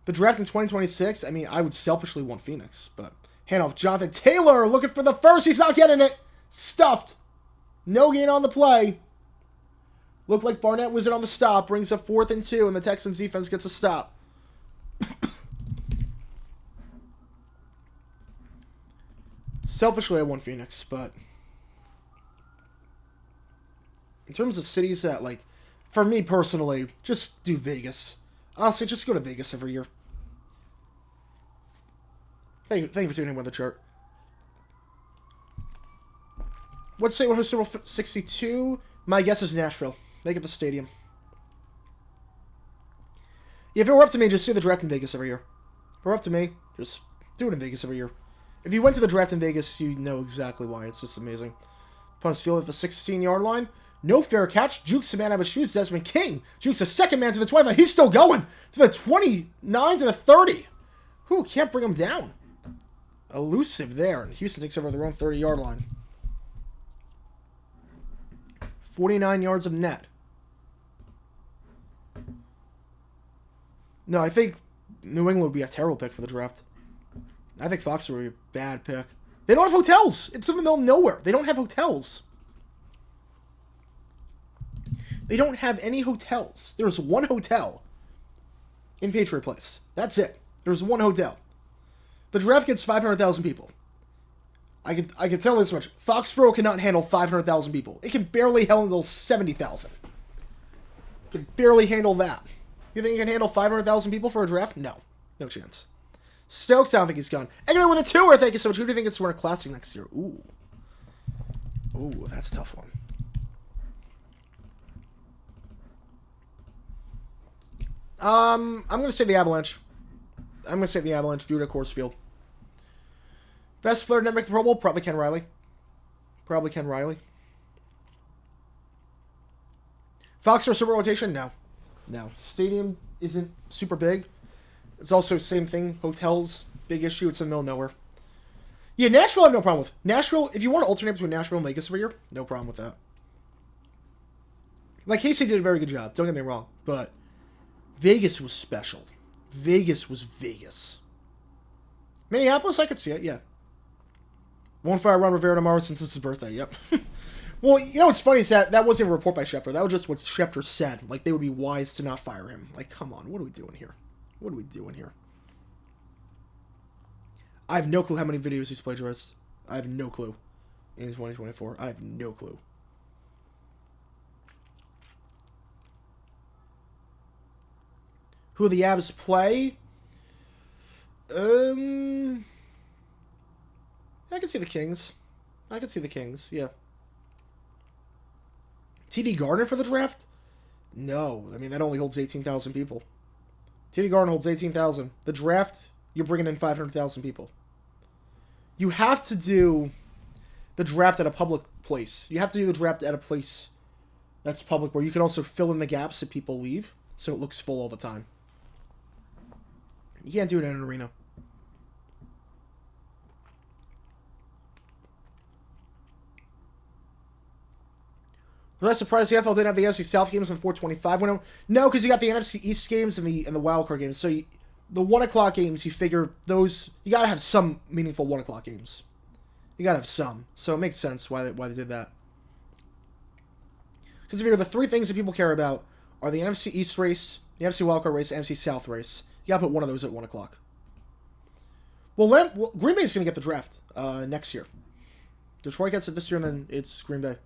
The draft in 2026, I mean, I would selfishly want Phoenix, but handoff. Jonathan Taylor looking for the first. He's not getting it. Stuffed. No gain on the play. Looked like Barnett was it on the stop. Brings up 4th and 2, and the Texans defense gets a stop. Selfishly, I want Phoenix, but in terms of cities that, like, for me personally, just do Vegas. Honestly, just go to Vegas every year. Thank you for tuning in with the chart. What state will host Super Bowl 62? My guess is Nashville. They get the stadium. Yeah, if it were up to me, just do the draft in Vegas every year. If it were up to me, just do it in Vegas every year. If you went to the draft in Vegas, you know exactly why. It's just amazing. Opponent's field at the 16-yard line. No fair catch. Jukes the man out of his shoes. Desmond King. Jukes a second man to the 25. He's still going. To the 29 to the 30. Who can't bring him down. Elusive there. And Houston takes over their own 30-yard line. 49 yards of net. No, I think New England would be a terrible pick for the draft. I think Fox would be a bad pick. They don't have hotels. It's in the middle of nowhere. They don't have hotels. They don't have any hotels. There's one hotel in Patriot Place. That's it. There's one hotel. The draft gets 500,000 people. I can tell you this much. Foxborough cannot handle 500,000 people. It can barely handle 70,000. It can barely handle that. You think it can handle 500,000 people for a draft? No. No chance. Stokes, I don't think he's gone. Egner with a 2-er, thank you so much. Who do you think gets to win a Classic next year? Ooh. Ooh, that's a tough one. I'm going to say the Avalanche. I'm gonna say the Avalanche due to Coors Field. Best player to never make the Pro Bowl? Probably Ken Riley. Probably Ken Riley. Foxborough Super Rotation? No. No. Stadium isn't super big. It's also same thing. Hotels, big issue. It's in the middle of nowhere. Yeah, Nashville I have no problem with. Nashville, if you want to alternate between Nashville and Vegas every year, no problem with that. Like, Casey did a very good job. Don't get me wrong. But Vegas was special. Vegas was Vegas. Minneapolis, I could see it, yeah. Won't fire Ron Rivera tomorrow since it's his birthday, yep. Well, you know what's funny is that wasn't a report by Schefter. That was just what Schefter said. Like, they would be wise to not fire him. Like, come on, what are we doing here? What are we doing here? I have no clue how many videos he's plagiarized. I have no clue. In 2024, I have no clue. Who the Avs play? I can see the Kings. I can see the Kings, yeah. TD Garden for the draft? No. I mean, that only holds 18,000 people. TD Garden holds 18,000. The draft, you're bringing in 500,000 people. You have to do the draft at a public place. You have to do the draft at a place that's public where you can also fill in the gaps if people leave, so it looks full all the time. You can't do it in an arena. Was I surprised the NFL didn't have the NFC South games on 425 window? No, because you got the NFC East games and the wild card games. So the 1 o'clock games, you figure those, you got to have some meaningful 1 o'clock games. You got to have some. So it makes sense why they did that. Because if you figure the three things that people care about are the NFC East race, the NFC wild card race, and NFC South race. You got to put one of those at 1 o'clock. Well, Green Bay's going to get the draft next year. Detroit gets it this year, and then it's Green Bay.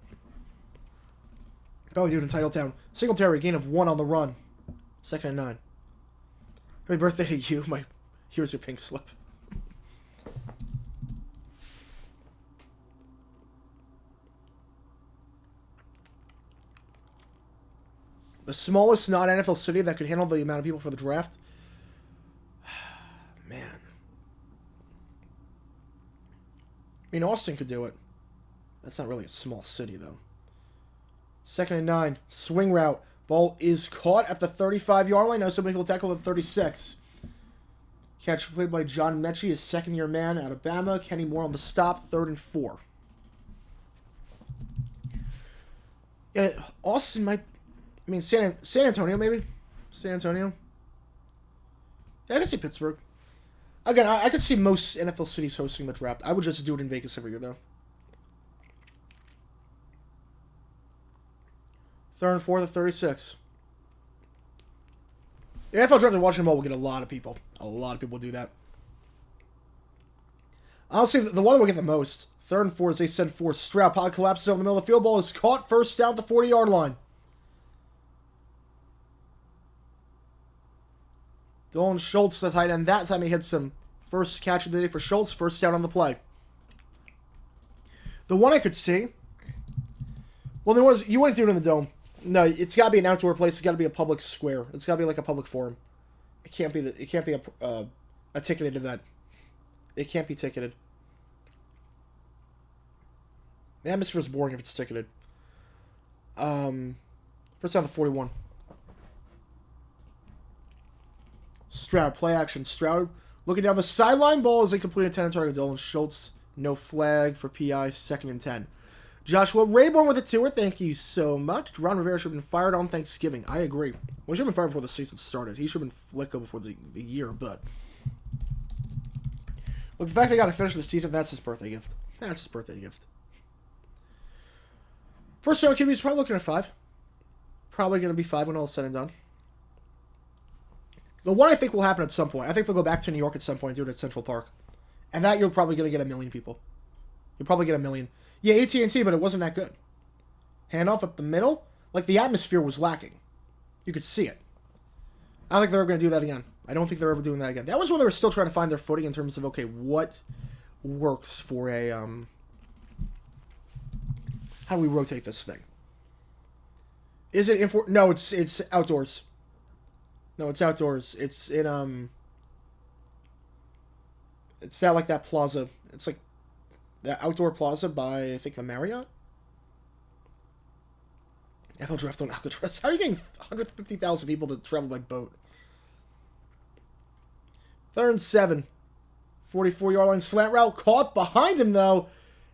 Probably do it in Titletown. Singletary, gain of 1 on the run. 2nd and 9. Happy birthday to you. Here's your pink slip. The smallest non-NFL city that could handle the amount of people for the draft? Man. I mean, Austin could do it. That's not really a small city, though. 2nd and 9. Swing route. Ball is caught at the 35-yard line. Now somebody will tackle at 36. Catch played by John Mechie, his second-year man, Alabama. Kenny Moore on the stop. 3rd and 4. Yeah, Austin might... I mean, San Antonio, maybe? San Antonio? Yeah, I can see Pittsburgh. Again, I could see most NFL cities hosting the draft. I would just do it in Vegas every year, though. 3rd and 4th at 36. The NFL draft in Washington Mall will get a lot of people. A lot of people do that. Honestly, the one that will get the most. 3rd and 4 as they send 4. Stroud pod collapses over the middle of the field. Ball is caught. First down at the 40-yard line. Dalton Schultz, the tight end. That time he hits some first catch of the day for Schultz. First down on the play. The one I could see. Well, there was. You wouldn't do it in the Dome. No, it's got to be an outdoor place. It's got to be a public square. It's got to be like a public forum. It can't be. It can't be a ticketed event. It can't be ticketed. The atmosphere is boring if it's ticketed. First down to 41. Stroud, play action. Stroud looking down the sideline. Ball is incomplete. Intended target. Dalton Schultz. No flag for PI. 2nd and 10. Joshua Rayborn with a 2er. Thank you so much. Ron Rivera should have been fired on Thanksgiving. I agree. Well, he should have been fired before the season started. He should have been let go before the year, but... Look, the fact they got to finish the season, that's his birthday gift. That's his birthday gift. First round QB is probably looking at 5. Probably going to be 5 when all is said and done. The one I think will happen at some point. I think they'll go back to New York at some point and do it at Central Park. And that you're probably going to get 1 million people. You'll probably get 1 million. Yeah, AT&T, but it wasn't that good. Handoff up the middle. Like, the atmosphere was lacking. You could see it. I don't think they're ever going to do that again. I don't think they're ever doing that again. That was when they were still trying to find their footing in terms of, okay, what works for a, how do we rotate this thing? Is it No, it's outdoors. No, it's outdoors. It's in, It's that like that plaza. It's like that outdoor plaza by, I think, the Marriott. NFL draft on Alcatraz. How are you getting 150,000 people to travel by boat? 3rd and 7. 44-yard line slant route. Caught behind him, though.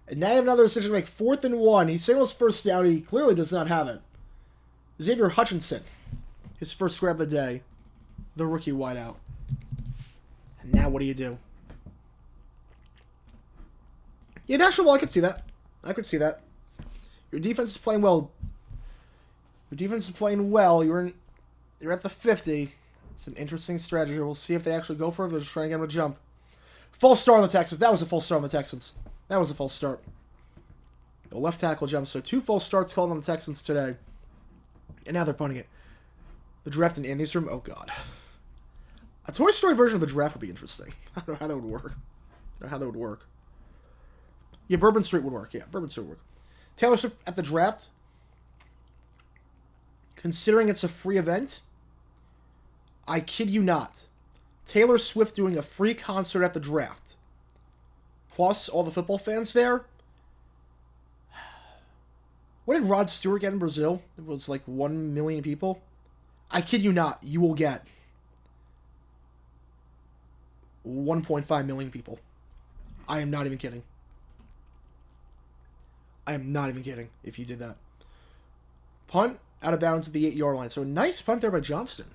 And now you have another decision to make. 4th and 1. He signals first down. He clearly does not have it. Xavier Hutchinson. His first grab of the day. The rookie wideout. And now what do you do? Yeah, National Ball, I could see that. I could see that. Your defense is playing well. Your defense is playing well. You're at the 50. It's an interesting strategy here. We'll see if they actually go for it. They're just trying to get him to jump. False start on the Texans. That was a false start on the Texans. That was a false start. The left tackle jump. So 2 false starts called on the Texans today. And now they're punting it. The draft in Andy's room. Oh, God. A Toy Story version of the draft would be interesting. I don't know how that would work. I don't know how that would work. Yeah, Bourbon Street would work. Yeah, Bourbon Street would work. Taylor Swift at the draft. Considering it's a free event, I kid you not. Taylor Swift doing a free concert at the draft. Plus all the football fans there. What did Rod Stewart get in Brazil? It was like 1 million people. I kid you not. You will get 1.5 million people. I am not even kidding. I am not even kidding if you did that. Punt out of bounds at the 8-yard line. So a nice punt there by Johnston.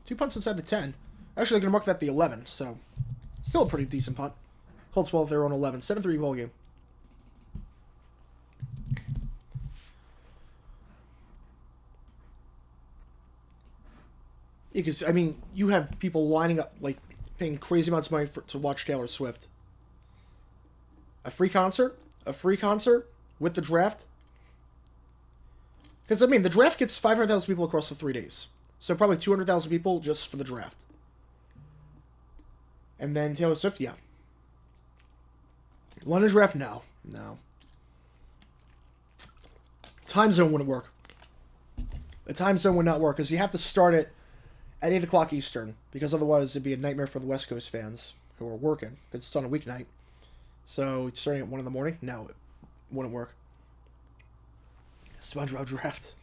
2 punts inside the 10. Actually, they're going to mark that the 11. So still a pretty decent punt. Colts ball there on 11. 7-3 ball game. Because, I mean, you have people lining up, like, paying crazy amounts of money to watch Taylor Swift. A free concert? A free concert with the draft? Because, I mean, the draft gets 500,000 people across the 3 days. So probably 200,000 people just for the draft. And then Taylor Swift, yeah. London draft? No. No. Time zone wouldn't work. The time zone would not work because you have to start it at 8 o'clock Eastern, because otherwise it'd be a nightmare for the West Coast fans who are working, because it's on a weeknight. So, starting at 1 in the morning? No, it wouldn't work. SpongeBob draft.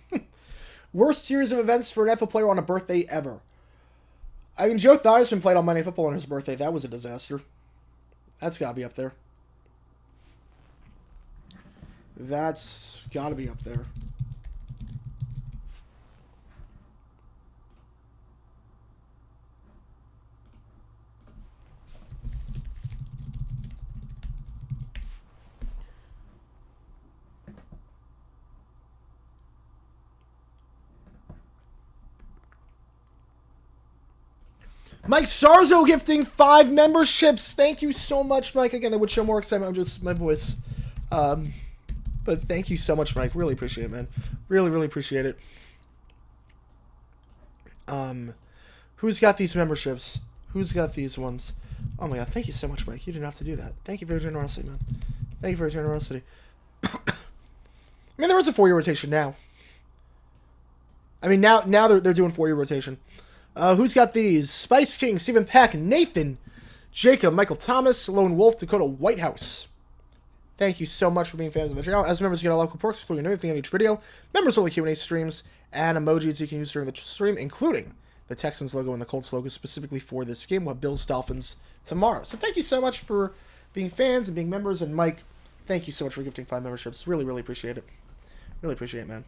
Worst series of events for an NFL player on a birthday ever. I mean, Joe Theismann played on Monday Night Football on his birthday. That was a disaster. That's got to be up there. That's got to be up there. Mike Sarzo gifting 5 memberships. Thank you so much, Mike. Again, I would show more excitement. I'm just my voice. But thank you so much, Mike. Really appreciate it, man. Really, really appreciate it. Who's got these memberships? Who's got these ones? Oh my God. Thank you so much, Mike. You didn't have to do that. Thank you for your generosity, man. Thank you for your generosity. I mean, there is a 4-year rotation now. I mean, now they're doing 4-year rotation. Who's got these? Spice King, Stephen Peck, Nathan, Jacob, Michael Thomas, Lone Wolf, Dakota Whitehouse. Thank you so much for being fans of the channel. As members, you get a lot of cool perks, including everything in each video, members-only Q&A streams, and emojis you can use during the stream, including the Texans logo and the Colts logo specifically for this game. We'll have Bills Dolphins tomorrow. So thank you so much for being fans and being members. And Mike, thank you so much for gifting 5 memberships. Really, really appreciate it. Really appreciate it, man.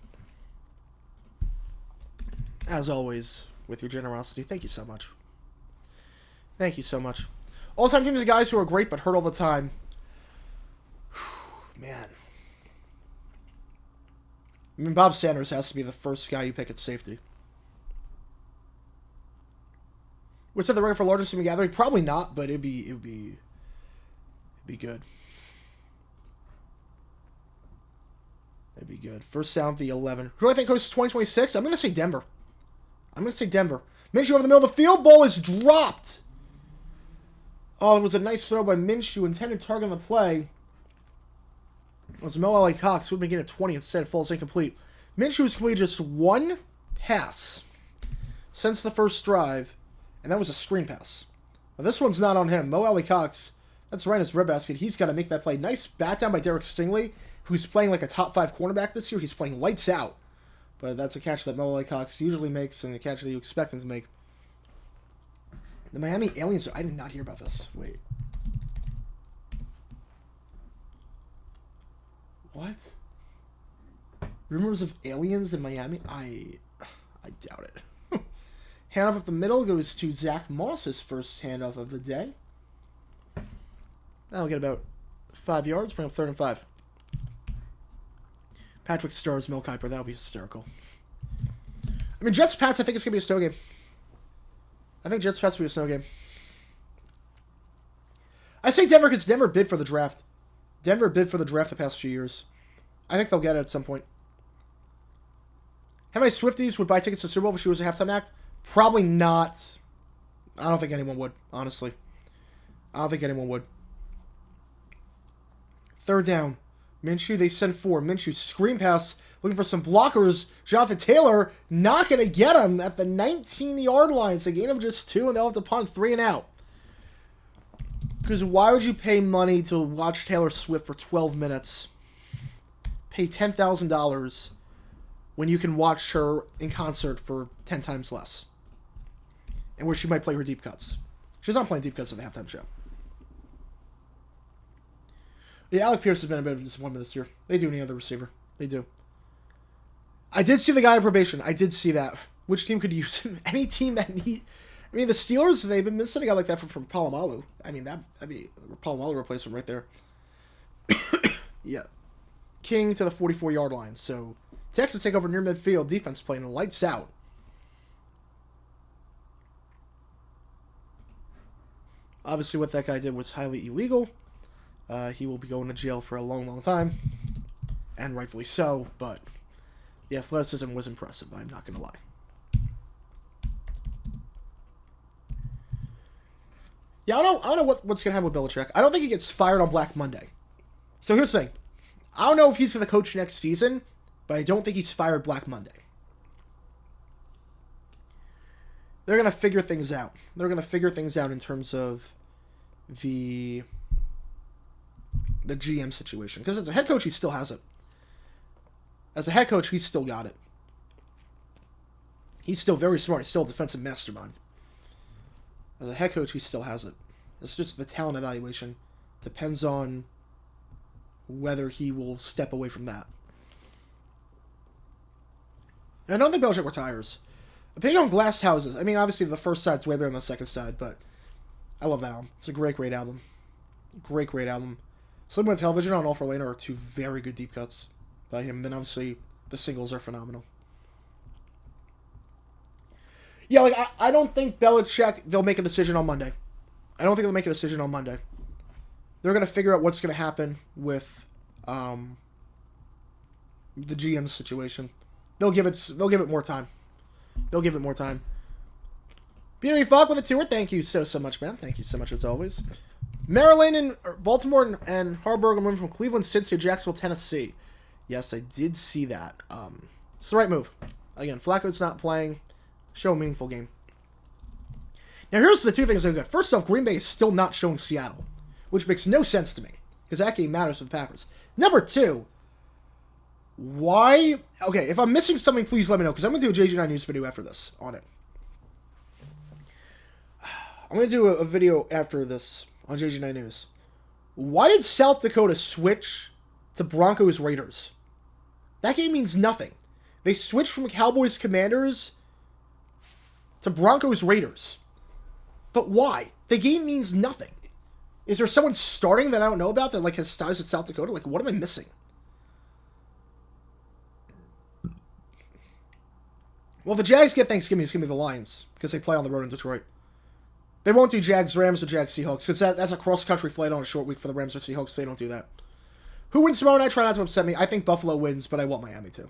As always, with your generosity, thank you so much. Thank you so much. All-time teams of guys who are great but hurt all the time. Whew, man. I mean, Bob Sanders has to be the first guy you pick at safety. Would set the record for largest team gathering? Probably not, but it'd be good. It'd be good. First down, the 11. Who do I think hosts 2026? I'm going to say Denver. Minshew over the middle of the field. Ball is dropped. Oh, it was a nice throw by Minshew. Intended target on the play. It was Mo Alley Cox, who would have been getting a 20 instead. Falls incomplete. Minshew was completed just 1 pass since the first drive, and that was a screen pass. Now, this one's not on him. Mo Alley Cox That's right, his red basket. He's got to make that play. Nice bat down by Derek Stingley, who's playing like a top 5 cornerback this year. He's playing lights out. But that's a catch that Mo Cox usually makes, and the catch that you expect him to make. The Miami Aliens, I did not hear about this. Wait. What? Rumors of aliens in Miami? I doubt it. Handoff up the middle goes to Zach Moss, his first handoff of the day. That'll get about 5 yards, bring up 3rd and 5. Patrick Starr's Mel Kiper, that'll be hysterical. I mean, Jets-Pats, I think it's going to be a snow game. I think Jets-Pats will be a snow game. I say Denver because Denver bid for the draft. Denver bid for the draft the past few years. I think they'll get it at some point. How many Swifties would buy tickets to Super Bowl if she was a halftime act? Probably not. I don't think anyone would, honestly. I don't think anyone would. 3rd down. Minshew, they send 4. Minshew, screen pass, looking for some blockers. Jonathan Taylor, not going to get him at the 19-yard line. It's a gain of just 2, and they'll have to punt 3 and out. Because why would you pay money to watch Taylor Swift for 12 minutes? Pay $10,000 when you can watch her in concert for 10 times less. And where she might play her deep cuts. She's not playing deep cuts at the halftime show. Yeah, Alec Pierce has been a bit of a disappointment this year. They do need another receiver. They do. I did see the guy on probation. I did see that. Which team could use him? Any team that need... I mean, the Steelers, they've been missing a guy like that from Palomalu. I mean, that'd be a Palomalu replacement right there. Yeah. King to the 44-yard line. So, Texans take over near midfield. Defense playing lights out. Obviously, what that guy did was highly illegal. He will be going to jail for a long, long time. And rightfully so, but the athleticism was impressive, I'm not going to lie. Yeah, I don't know what's going to happen with Belichick. I don't think he gets fired on Black Monday. So here's the thing. I don't know if he's going to coach next season, but I don't think he's fired Black Monday. They're going to figure things out. They're going to figure things out in terms of the GM situation. Because as a head coach, he still has it. As a head coach, he's still got it. He's still very smart. He's still a defensive mastermind. As a head coach, he still has it. It's just the talent evaluation. Depends on whether he will step away from that. And I don't think Belichick retires. Opinion on Glass Houses. I mean, obviously the first side's way better than the second side, but I love that album. It's a great, great album. Great, great album. Sleeping with Television on All for Later are 2 very good deep cuts by him. And then obviously the singles are phenomenal. Yeah, like, I don't think Belichick, they'll make a decision on Monday. I don't think they'll make a decision on Monday. They're going to figure out what's going to happen with the GM situation. They'll give it more time. They'll give it more time. Beauty Falk with a tour. Thank you so much, man. Thank you so much as always. Maryland and Baltimore and Harburg are moving from Cleveland, Cincy, Jacksonville, Tennessee. Yes, I did see that. It's the right move. Again, Flacco's not playing. Show a meaningful game. Now, here's the 2 things that are good. First off, Green Bay is still not showing Seattle, which makes no sense to me, because that game matters for the Packers. Number 2, why... Okay, if I'm missing something, please let me know, because I'm going to do a JG9 News video after this on it. I'm going to do a video after this on JG9 News. Why did South Dakota switch to Broncos Raiders? That game means nothing. They switched from Cowboys Commanders to Broncos Raiders. But why? The game means nothing. Is there someone starting that I don't know about that like has ties with South Dakota? Like, what am I missing? Well, the Jags get Thanksgiving. It's going to be the Lions because they play on the road in Detroit. They won't do Jags-Rams or Jags-Seahawks because that's a cross-country flight on a short week for the Rams or Seahawks. They don't do that. Who wins tomorrow night? Try not to upset me. I think Buffalo wins, but I want Miami to.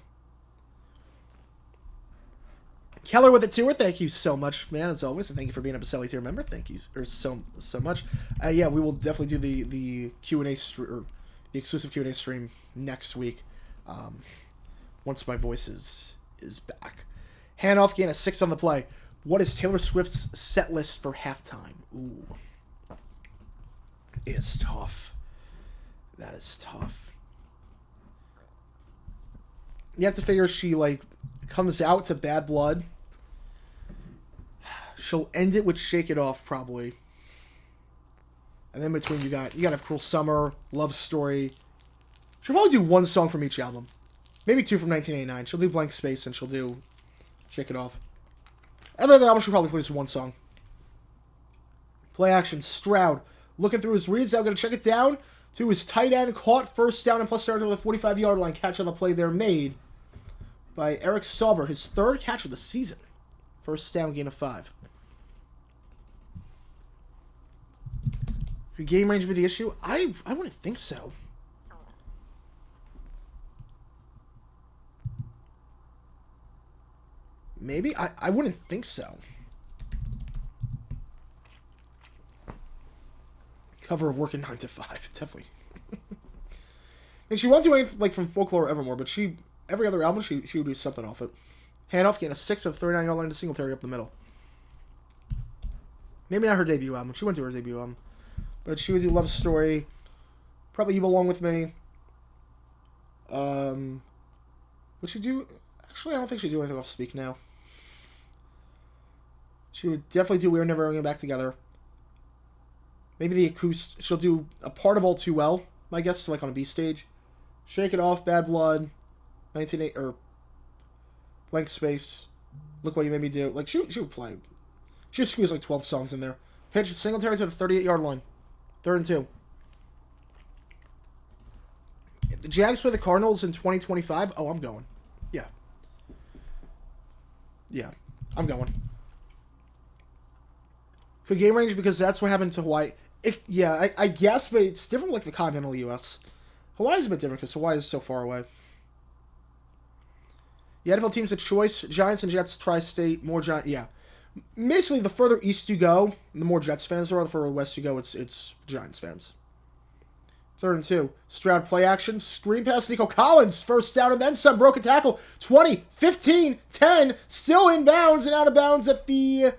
Keller with a tour. Thank you so much, man, as always. And thank you for being a Baselli tier member. Thank you so much. Yeah, we will definitely do the Q&A or the exclusive Q&A stream next week once my voice is back. Handoff, gain a 6 on the play. What is Taylor Swift's set list for halftime? Ooh. It is tough. That is tough. You have to figure she, like, comes out to Bad Blood. She'll end it with Shake It Off, probably. And then between you got a Cruel Summer, Love Story. She'll probably do one song from each album. Maybe two from 1989. She'll do Blank Space and she'll do Shake It Off. Other than that album, she'll probably play just one song. Play action. Stroud. Looking through his reads. Now going to check it down to his tight end. Caught first down and plus started with a 45-yard line. Catch on the play there made by Eric Sauber. His third catch of the season. First down, gain of 5. Your game range be the issue? I wouldn't think so. Maybe? I wouldn't think so. Cover of Working 9 to 5. Definitely. And she won't do anything like from Folklore or Evermore, but every other album, she would do something off it. Handoff, getting a 6 of 39-yard line to Singletary up the middle. Maybe not her debut album. She went to her debut album. But she would do Love Story. Probably You Belong With Me. Would she do... Actually, I don't think she'd do anything off Speak Now. She would definitely do We're Never Going Back Together. Maybe the acoustic... She'll do a part of All Too Well, I guess, like on a B stage. Shake It Off, Bad Blood, 1980... Or... Blank Space. Look What You Made Me Do. Like, she would play. She would squeeze like 12 songs in there. Pitch Singletary to the 38-yard line. 3rd and 2. The Jags play the Cardinals in 2025. Oh, I'm going. Yeah. Yeah, I'm going. Good game range because that's what happened to Hawaii. I guess, but it's different like the continental U.S. Hawaii's a bit different because Hawaii is so far away. The NFL teams of choice, Giants and Jets, Tri-State, more Giants. Yeah. Basically, the further east you go, the more Jets fans there are. The further west you go, it's Giants fans. 3rd and 2. Stroud play action. Screen pass Nico Collins. First down and then some. Broken tackle. 20, 15, 10. Still in bounds and out of bounds at the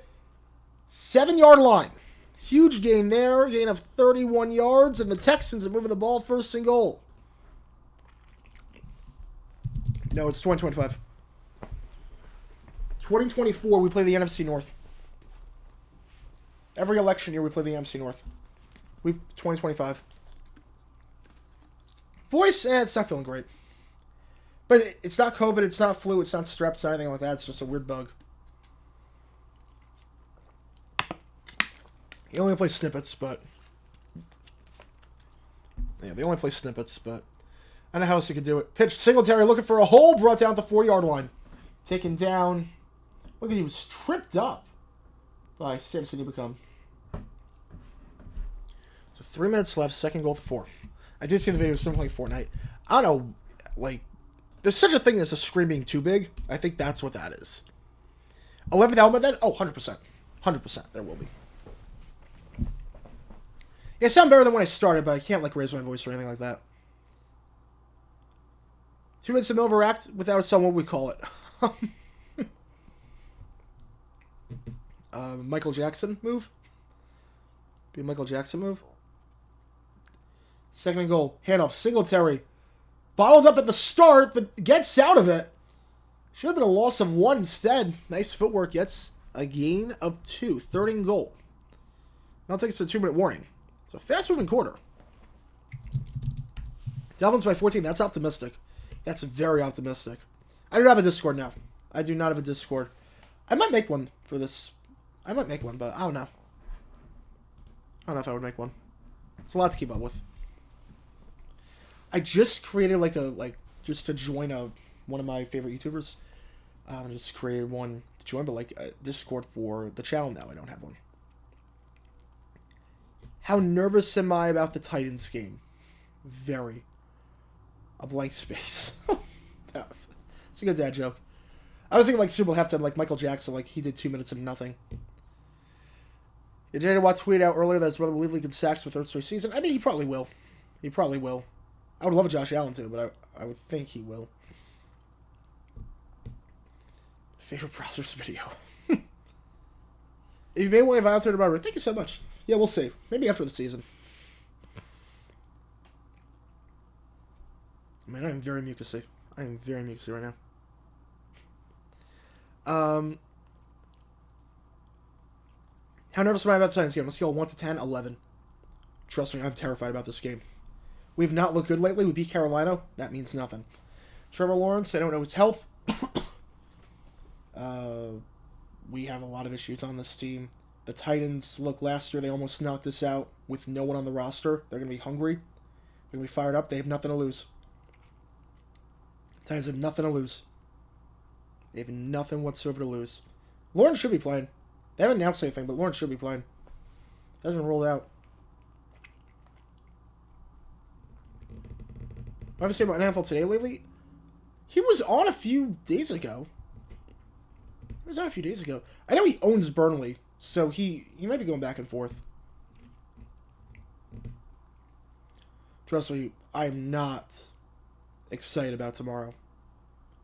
7-yard line. Huge gain there. Gain of 31 yards. And the Texans are moving the ball 1st and goal. No, it's 2025. 2024, we play the NFC North. Every election year, we play the NFC North. 2025. Voice, it's not feeling great. But it's not COVID, it's not flu, it's not strep, it's not anything like that. It's just a weird bug. They only play snippets, but... Yeah, they only play snippets, but... I don't know how else you could do it. Pitch, Singletary looking for a hole, brought down at the 4-yard line. Taken down... Look at he was tripped up by Samson Ibukam. So 3 minutes left, 2nd goal to 4. I did see the video of something like Fortnite. I don't know, like, there's such a thing as a screen being too big. I think that's what that is. 11th element then? Oh, 100%. 100%. There will be. Yeah, it sounded better than when I started, but I can't, like, raise my voice or anything like that. 2 minutes of overact without a song, what would we call it? Michael Jackson move? Be a Michael Jackson move? 2nd and goal. Handoff. Singletary. Bottled up at the start, but gets out of it. Should have been a loss of 1 instead. Nice footwork. Gets a gain of 2. 3rd and goal. Now take us to a 2-minute warning. It's a fast-moving quarter. Dolphins by 14. That's optimistic. That's very optimistic. I do not have a Discord now. I do not have a Discord. I might make one for this. I might make one, but I don't know. I don't know if I would make one. It's a lot to keep up with. I just created just to join one of my favorite YouTubers. I just created one to join, but like a Discord for the channel now. I don't have one. How nervous am I about the Titans game? Very. A blank space. It's a good dad joke. I was thinking like Super Bowl halftime, like Michael Jackson, like he did 2 minutes of nothing. Did J.J. Watt tweet out earlier that his brother will lead league in sacks for 3rd straight season? I mean, he probably will. He probably will. I would love a Josh Allen too, but I would think he will. Favorite browser's video. If you made one of Valentine about it, thank you so much. Yeah, we'll see. Maybe after the season. Man, I am very mucusy. I am very mucusy right now. How nervous am I about tonight's game? On a scale of 1 to 10, 11. Trust me, I'm terrified about this game. We've not looked good lately. We beat Carolina. That means nothing. Trevor Lawrence, I don't know his health. We have a lot of issues on this team. The Titans, look, last year they almost knocked us out with no one on the roster. They're going to be hungry. They're going to be fired up. They have nothing to lose. Titans have nothing to lose. They have nothing whatsoever to lose. Lawrence should be playing. They haven't announced anything, but Lawrence should be playing. Hasn't been rolled out. What have I said about NFL Today lately? He was on a few days ago. I know he owns Burnley, so he might be going back and forth. Trust me, I am not excited about tomorrow.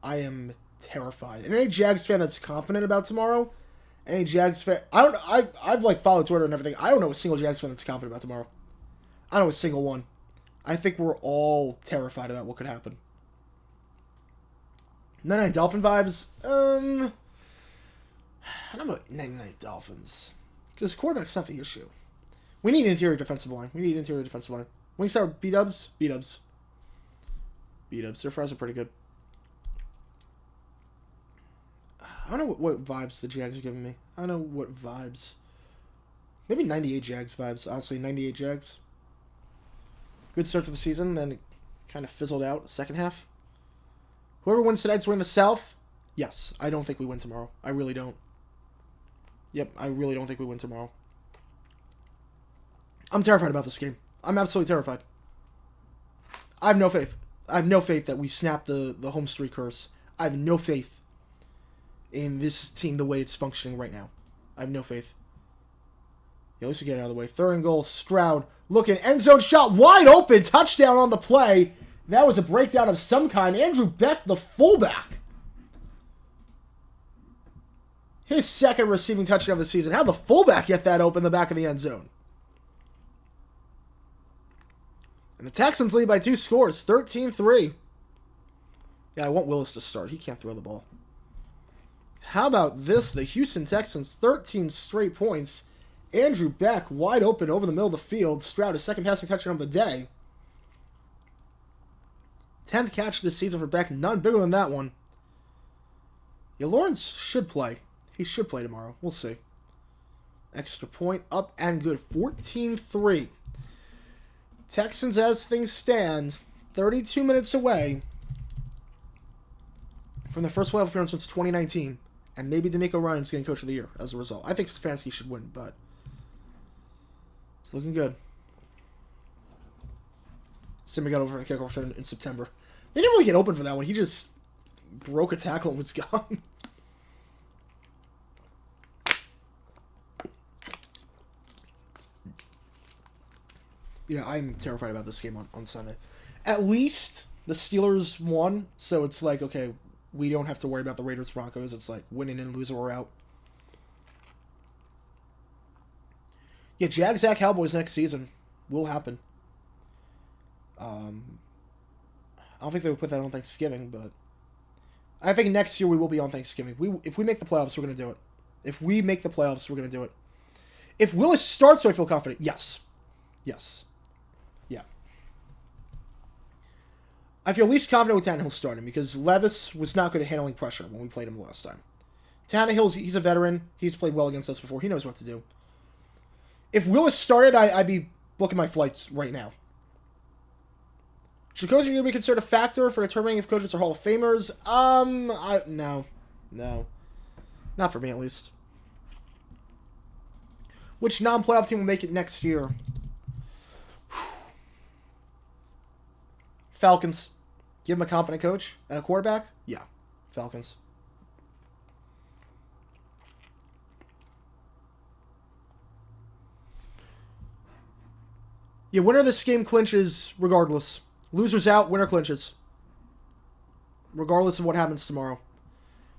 I am terrified. And any Jags fan that's confident about tomorrow, any Jags fan, I've like followed Twitter and everything. I don't know a single Jags fan that's confident about tomorrow. I don't know a single one. I think we're all terrified about what could happen. Night-night Dolphin vibes. I don't know night-night Dolphins. Because quarterback's not the issue. We need interior defensive line. Wingstop B-dubs? B-dubs. B-dubs. Their fries are pretty good. I don't know what vibes the Jags are giving me. I don't know what vibes. Maybe 98 Jags vibes. Honestly, 98 Jags. Good start to the season, then it kind of fizzled out second half. Whoever wins tonight's win the South. Yes, I don't think we win tomorrow. I really don't. Yep, I really don't think we win tomorrow. I'm terrified about this game. I'm absolutely terrified. I have no faith. I have no faith that we snap the home streak curse. I have no faith in this team the way it's functioning right now. I have no faith. Yeah, at least we get it out of the way. 3rd and goal. Stroud looking. End zone shot. Wide open. Touchdown on the play. That was a breakdown of some kind. Andrew Beck, the fullback. His second receiving touchdown of the season. How'd the fullback get that open in the back of the end zone? And the Texans lead by 2 scores. 13-3. Yeah, I want Willis to start. He can't throw the ball. How about this? The Houston Texans, 13 straight points. Andrew Beck wide open over the middle of the field. Stroud, his second passing touchdown of the day. 10th catch this season for Beck. None bigger than that one. Yeah, Lawrence should play. He should play tomorrow. We'll see. Extra point up and good. 14-3. Texans, as things stand, 32 minutes away from the first playoff appearance since 2019. And maybe D'Amico Ryan's getting Coach of the Year as a result. I think Stefanski should win, but it's looking good. Simmy got over for the kickoff in September. They didn't really get open for that one. He just broke a tackle and was gone. Yeah, I'm terrified about this game on Sunday. At least the Steelers won, so it's like, okay, we don't have to worry about the Raiders-Broncos. It's like winning and losing, we're out. Yeah, Jags at Cowboys next season will happen. I don't think they would put that on Thanksgiving, but I think next year we will be on Thanksgiving. If we make the playoffs, we're going to do it. If we make the playoffs, we're going to do it. If Willis starts, do I feel confident? Yes. Yes. Yeah. I feel least confident with Tannehill starting because Levis was not good at handling pressure when we played him the last time. Tannehill, he's a veteran. He's played well against us before. He knows what to do. If Willis started, I'd be booking my flights right now. Should coaching be considered a factor for determining if coaches are Hall of Famers? No. Not for me, at least. Which non-playoff team will make it next year? Falcons. Give them a competent coach and a quarterback? Yeah. Falcons. Yeah, winner of this game clinches regardless. Loser's out, winner clinches. Regardless of what happens tomorrow.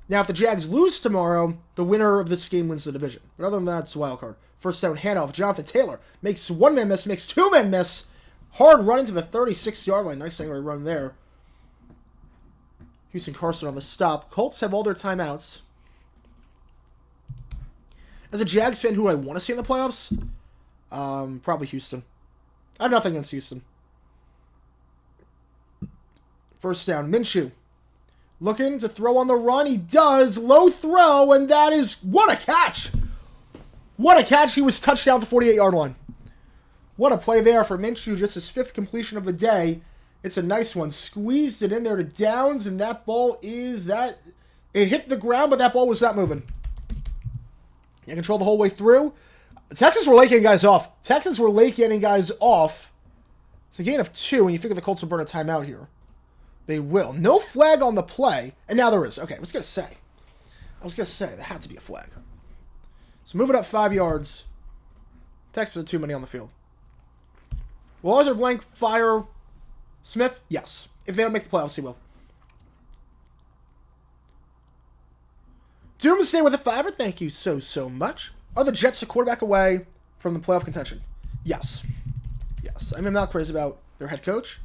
Now, if the Jags lose tomorrow, the winner of this game wins the division. But other than that, it's a wild card. First down handoff. Jonathan Taylor makes one man miss, makes two men miss. Hard run into the 36-yard line. Nice thing run there. Houston Carson on the stop. Colts have all their timeouts. As a Jags fan, who do I want to see in the playoffs? Probably Houston. I have nothing against Houston. First down, Minshew. Looking to throw on the run. He does. Low throw, and that is... What a catch! What a catch. He was touchdown at the 48-yard line. What a play there for Minshew. Just his 5th completion of the day. It's a nice one. Squeezed it in there to Downs, and that ball is that... It hit the ground, but that ball was not moving. You control the whole way through. The Texans were late getting guys off. It's a gain of 2, and you figure the Colts will burn a timeout here. They will. No flag on the play, and now there is. Okay, I was going to say, there had to be a flag. So move it up 5 yards. Texans are too many on the field. Will Arthur Blank fire Smith? Yes. If they don't make the playoffs, he will. Doomsday with a 5. Thank you so much. Are the Jets a quarterback away from the playoff contention? Yes. Yes. I mean, I'm not crazy about their head coach,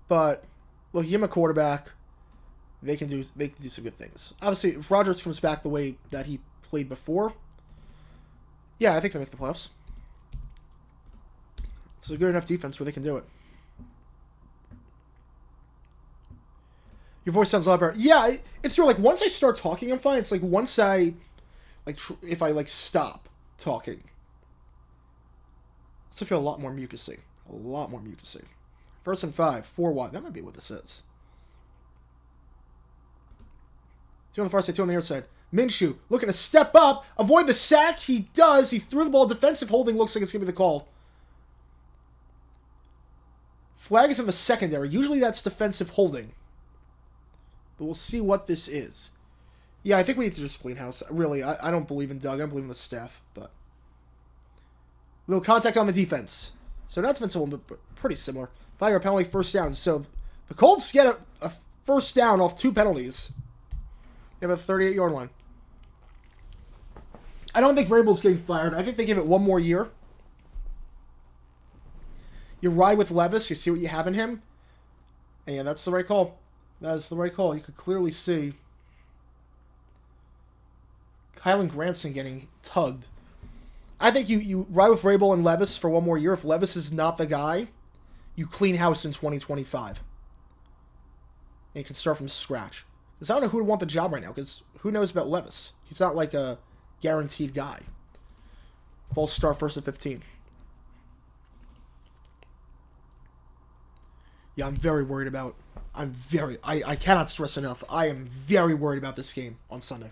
but look, give him a quarterback. They can do some good things. Obviously, if Rodgers comes back the way that he played before, yeah, I think they make the playoffs. It's a good enough defense where they can do it. Your voice sounds a lot better. Yeah, it's sort of like once I start talking, I'm fine. It's like once I, if I stop talking, I feel a lot more mucusy. A lot more mucusy. 1st and 5, 4 wide. That might be what this is. 2 on the far side, 2 on the other side. Minshew looking to step up, avoid the sack. He does. He threw the ball. Defensive holding looks like it's going to be the call. Flag is in the secondary. Usually that's defensive holding. But we'll see what this is. Yeah, I think we need to just clean house. Really, I don't believe in Doug. I don't believe in the staff. But little contact on the defense. So not defensive, but pretty similar. 5-yard penalty, 1st down. So the Colts get a 1st down off 2 penalties. They have a 38-yard line. I don't think Vrabel's getting fired. I think they give it 1 more year. You ride with Levis. You see what you have in him. And yeah, that's the right call. That is the right call. You could clearly see Kylan Granson getting tugged. I think you ride with Vrabel and Levis for 1 more year. If Levis is not the guy, you clean house in 2025. And you can start from scratch. Because I don't know who would want the job right now, because who knows about Levis? He's not like a guaranteed guy. False start, 1st and 15. Yeah, I'm very worried about... I cannot stress enough. I am very worried about this game on Sunday.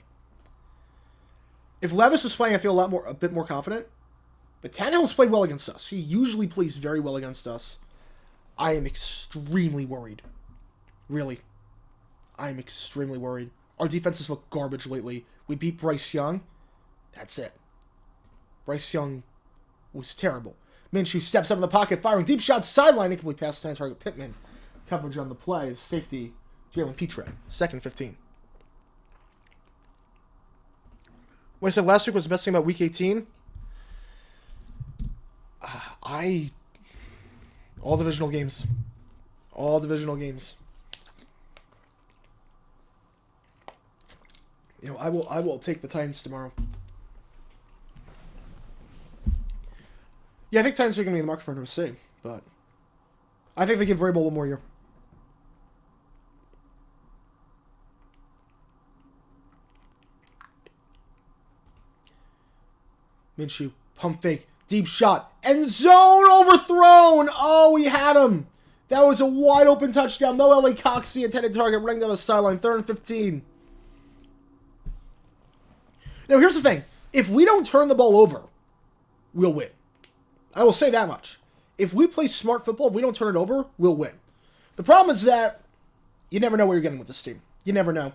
If Levis was playing, I feel a bit more confident. But Tannehill's played well against us. He usually plays very well against us. I am extremely worried. Really. I am extremely worried. Our defenses look garbage lately. We beat Bryce Young. That's it. Bryce Young was terrible. Minshew steps up in the pocket, firing deep shots, sideline, incomplete pass to target Pittman. Coverage on the play. Safety, Jalen Petre. 2nd 15. What I said last week was the best thing about Week 18. All divisional games. All divisional games. You know, I will take the Titans tomorrow. Yeah, I think Titans are going to be in the market for number C, but I think they give Vrabel 1 more year. Minshew, pump fake, deep shot, end zone overthrown. Oh, he had him. That was a wide open touchdown. No LA Cox, the intended target, running down the sideline. 3rd and 15. Now, here's the thing. If we don't turn the ball over, we'll win. I will say that much. If we play smart football, if we don't turn it over, we'll win. The problem is that you never know what you're getting with this team. You never know.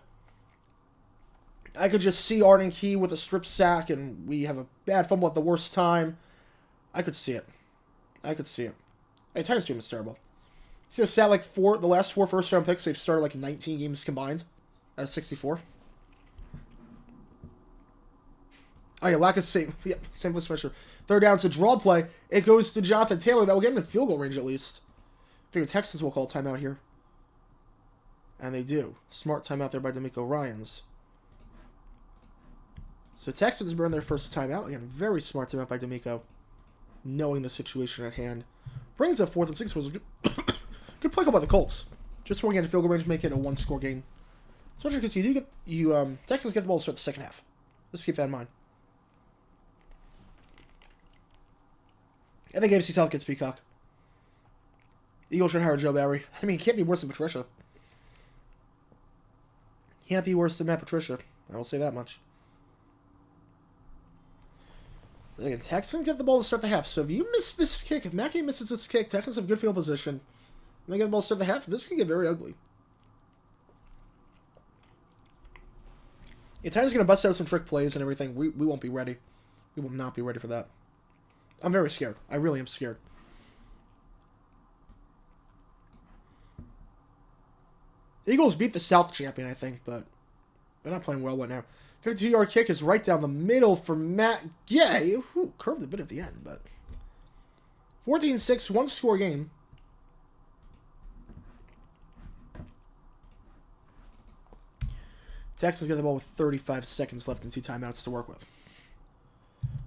I could just see Arden Key with a strip sack, and we have a bad fumble at the worst time. I could see it. I could see it. Hey, Titans team is terrible. See the stat, the last 4 first-round picks, they've started 19 games combined out of 64. Oh, yeah, lack of same place pressure. 3rd down, it's a draw play. It goes to Jonathan Taylor. That will get him in field goal range at least. I figure Texans will call timeout here. And they do. Smart timeout there by D'Amico Ryans. So Texans burn their first timeout. Again, very smart timeout by D'Amico. Knowing the situation at hand. Brings up 4th and 6. Was a good, good play call by the Colts. Just want to get a field goal range, make it a one-score game. Especially because Texans get the ball to start the second half. Let's keep that in mind. I think AFC South gets Peacock. Eagles should hire Joe Barry. I mean, he can't be worse than Patricia. Can't be worse than Matt Patricia. I will say that much. Again, Texans get the ball to start the half. So if you miss this kick, if Mackey misses this kick, Texans have good field position. And they get the ball to start the half. This can get very ugly. Yeah, Titans going to bust out some trick plays and everything. We won't be ready. We will not be ready for that. I'm very scared. I really am scared. Eagles beat the South champion, I think, but they're not playing well right now. 52-yard kick is right down the middle for Matt Gay. Ooh, curved a bit at the end, but 14-6, one-score game. Texans get the ball with 35 seconds left and 2 timeouts to work with.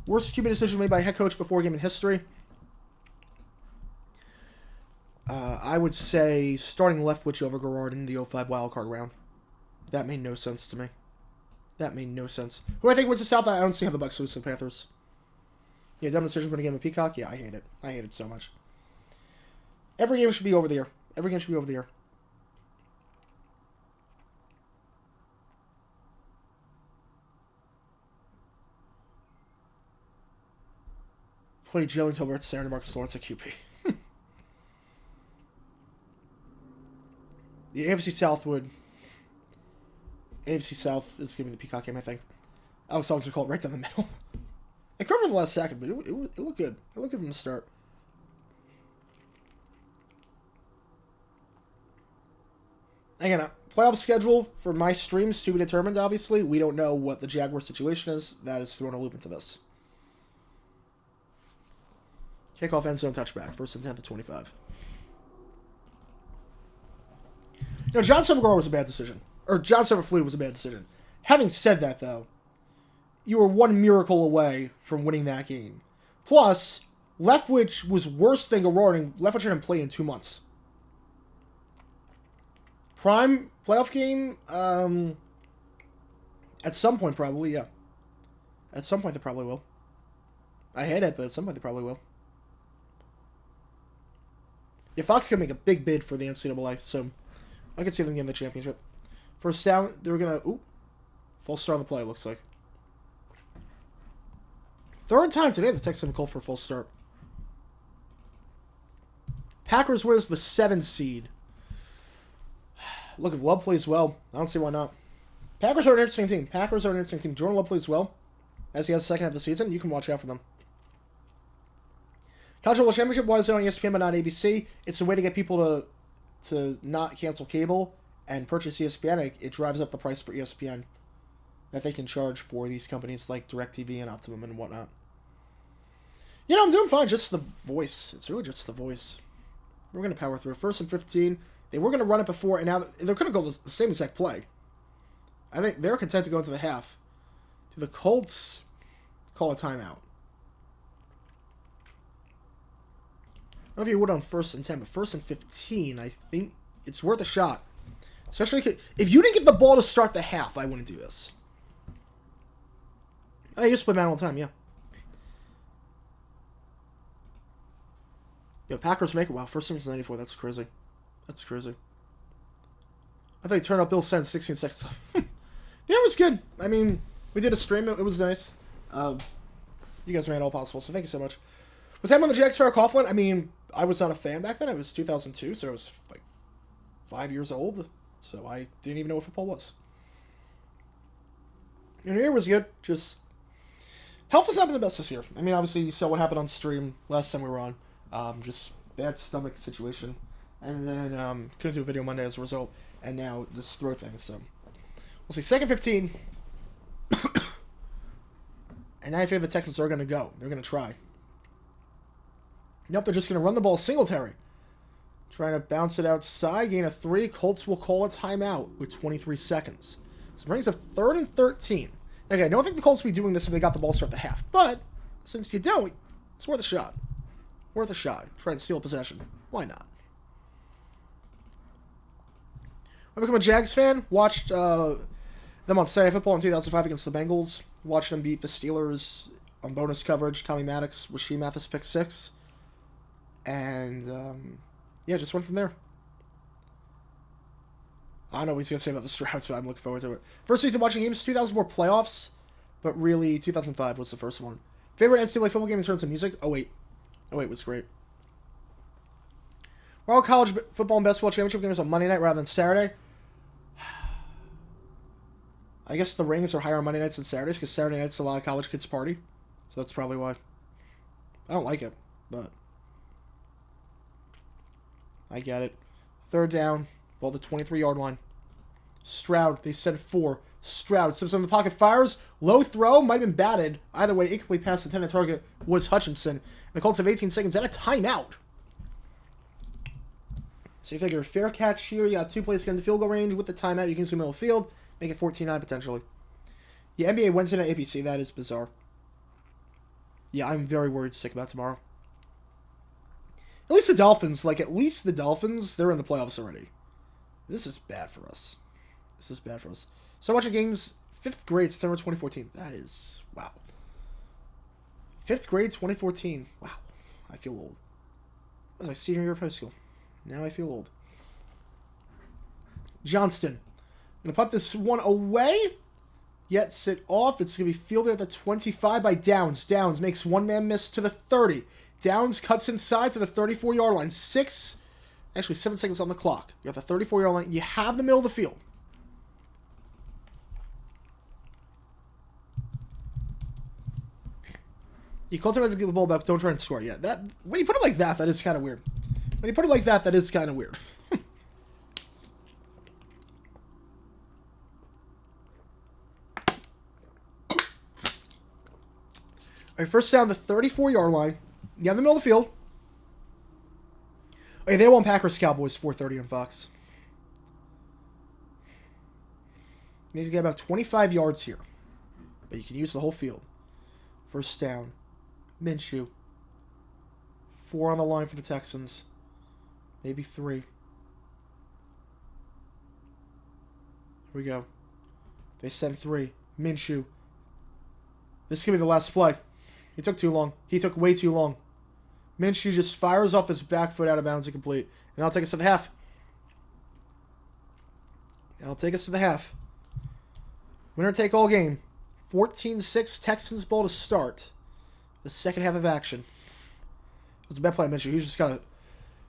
Worst QB decision made by head coach before game in history. I would say starting Leftwich over Garrard in the 05 wildcard round. That made no sense to me. That made no sense. Who I think was the South? I don't see how the Bucs lose to the Panthers. Yeah, dumb decision when a game of Peacock. Yeah, I hate it. I hate it so much. Every game should be over the air. Every game should be over the air. Play Jalen Tolbert, Sarah, and Marcus Lawrence at QP. The AFC South would... AFC South is giving the Peacock game, I think. Alex Alexander called right down the middle. It covered in the last second, but it looked good. It looked good from the start. Again, playoff schedule for my streams to be determined, obviously. We don't know what the Jaguar situation is. That is thrown a loop into this. Kickoff end zone touchback. 1st and 10 to 25. You know, John Silvergard was a bad decision. Or John Silverfleet was a bad decision. Having said that, though, you were one miracle away from winning that game. Plus, Leftwich was worse than Garrard, and Leftwich hadn't played in 2 months. Prime playoff game? At some point, probably, yeah. At some point, they probably will. I hate it, but at some point, they probably will. Yeah, Fox can make a big bid for the NCAA, so I could see them getting the championship. First down, they were going to... Ooh. False start on the play, it looks like. 3rd time today, the Texans have called for a false start. Packers wins the 7th seed. Look, if Love plays well, I don't see why not. Packers are an interesting team. Jordan Love plays well, as he has the second half of the season. You can watch out for them. College Football Championship was on ESPN, but not ABC. It's a way to get people to not cancel cable and purchase ESPN. It drives up the price for ESPN that they can charge for these companies like DirecTV and Optimum and whatnot. You know, I'm doing fine. Just the voice. It's really just the voice. We're going to power through. 1st and 15. They were going to run it before, and now they're going to go the same exact play. I think they're content to go into the half. Do the Colts call a timeout? I don't know if you would on 1st and 10, but 1st and 15, I think it's worth a shot. Especially if you didn't get the ball to start the half, I wouldn't do this. I used to play man all the time, yeah. Yo, Packers make it. Wow, first team is 94. That's crazy. That's crazy. I thought you turned up Bill Sens 16 seconds left. Yeah, it was good. I mean, we did a stream. It was nice. You guys made it all possible, so thank you so much. Was that on the Jags Farrah Coughlin? I mean, I was not a fan back then. It was 2002, so I was like 5 years old. So I didn't even know what football was. And here was good. Just health has not been the best this year. I mean, obviously you saw what happened on stream last time we were on. Just bad stomach situation, and then couldn't do a video Monday as a result. And now this throat thing. So we'll see. 2nd 15. And now I figure the Texans are going to go. They're going to try. Nope, they're just going to run the ball Singletary. Trying to bounce it outside. Gain of 3. Colts will call a timeout with 23 seconds. So brings up 3rd and 13. Okay, I don't think the Colts will be doing this if they got the ball start the half. But since you don't, it's worth a shot. Worth a shot. Trying to steal possession. Why not? I become a Jags fan. Watched them on Saturday Football in 2005 against the Bengals. Watched them beat the Steelers on bonus coverage. Tommy Maddox, Rasheed Mathis pick 6. And, yeah, just went from there. I don't know what he's going to say about the Strouds, but I'm looking forward to it. First reason watching games, 2004 playoffs, but really 2005 was the first one. Favorite NCAA football game in terms of music? Oh, wait was great. Were all college football and basketball championship games on Monday night rather than Saturday? I guess the ratings are higher on Monday nights than Saturdays because Saturday nights a lot of college kids party. So that's probably why. I don't like it, but I get it. 3rd down, ball the 23-yard line. Stroud, they said 4. Stroud steps in the pocket, fires. Low throw, might have been batted. Either way, incomplete pass intended target was Hutchinson. The Colts have 18 seconds and a timeout. So you figure fair catch here. You got 2 plays against the field goal range. With the timeout, you can zoom middle field. Make it 14-9 potentially. Yeah, NBA Wednesday night ABC. That is bizarre. Yeah, I'm very worried sick about tomorrow. At least the Dolphins, they're in the playoffs already. This is bad for us. So watching games, 5th grade, September 2014. That is, wow. 5th grade, 2014. Wow. I feel old. That was my senior year of high school. Now I feel old. Johnston. I'm going to put this one away. Yet sit off. It's going to be fielded at the 25 by Downs. Downs makes one man miss to the 30. Downs cuts inside to the 34-yard line. 7 seconds on the clock. You got the 34-yard line. You have the middle of the field. You call to give the ball back. Don't try and score. Yeah, that when you put it like that, that is kind of weird. All right, first down the 34-yard line. You have the middle of the field. Okay, they won Packers Cowboys 4:30 on Fox. He needs to get about 25 yards here, but you can use the whole field. First down. Minshew. 4 on the line for the Texans. Maybe 3. Here we go. They send 3. Minshew. This is going to be the last play. He took too long. He took way too long. Minshew just fires off his back foot out of bounds incomplete. And that'll take us to the half. Winner take all game. 14-6 Texans ball to start the second half of action. It was a bad play, Minshew.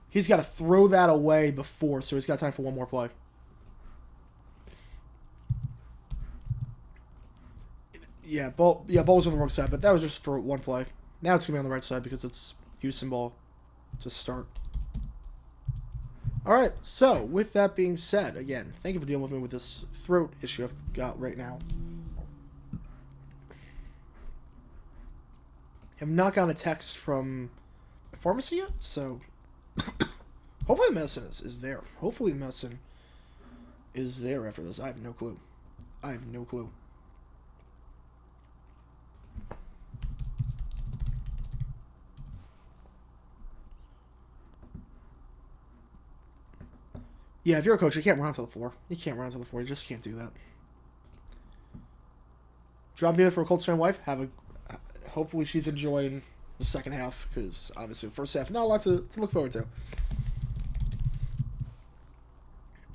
He's got to throw that away before, so he's got time for one more play. Yeah, ball was on the wrong side, but that was just for one play. Now it's going to be on the right side because it's Houston ball to start. All right, so with that being said, again, thank you for dealing with me with this throat issue I've got right now. I've not gotten a text from a pharmacy yet, so hopefully the medicine is there. Hopefully the medicine is there after this. I have no clue. Yeah, if you're a coach, you can't run to the floor. You just can't do that. Drop me for a Colts fan wife. Hopefully she's enjoying the second half, because obviously the first half, not a lot to look forward to.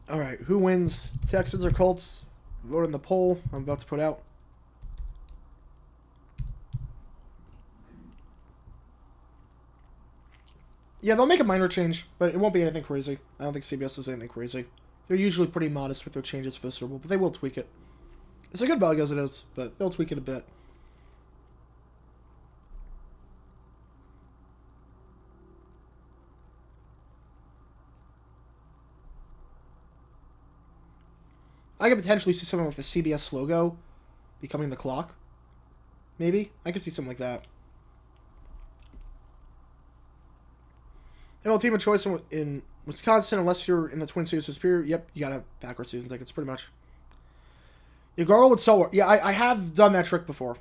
All right, who wins? Texans or Colts? Vote in the poll I'm about to put out. Yeah, they'll make a minor change, but it won't be anything crazy. I don't think CBS does anything crazy. They're usually pretty modest with their changes for the Super Bowl, but they will tweak it. It's a good bug as it is, but they'll tweak it a bit. I could potentially see something like the CBS logo becoming the clock. Maybe. I could see something like that. ML team of choice in Wisconsin, unless you're in the Twin Cities or Superior, yep, you gotta have backwards season tickets, pretty much. You gargle with solar. Yeah, I have done that trick before.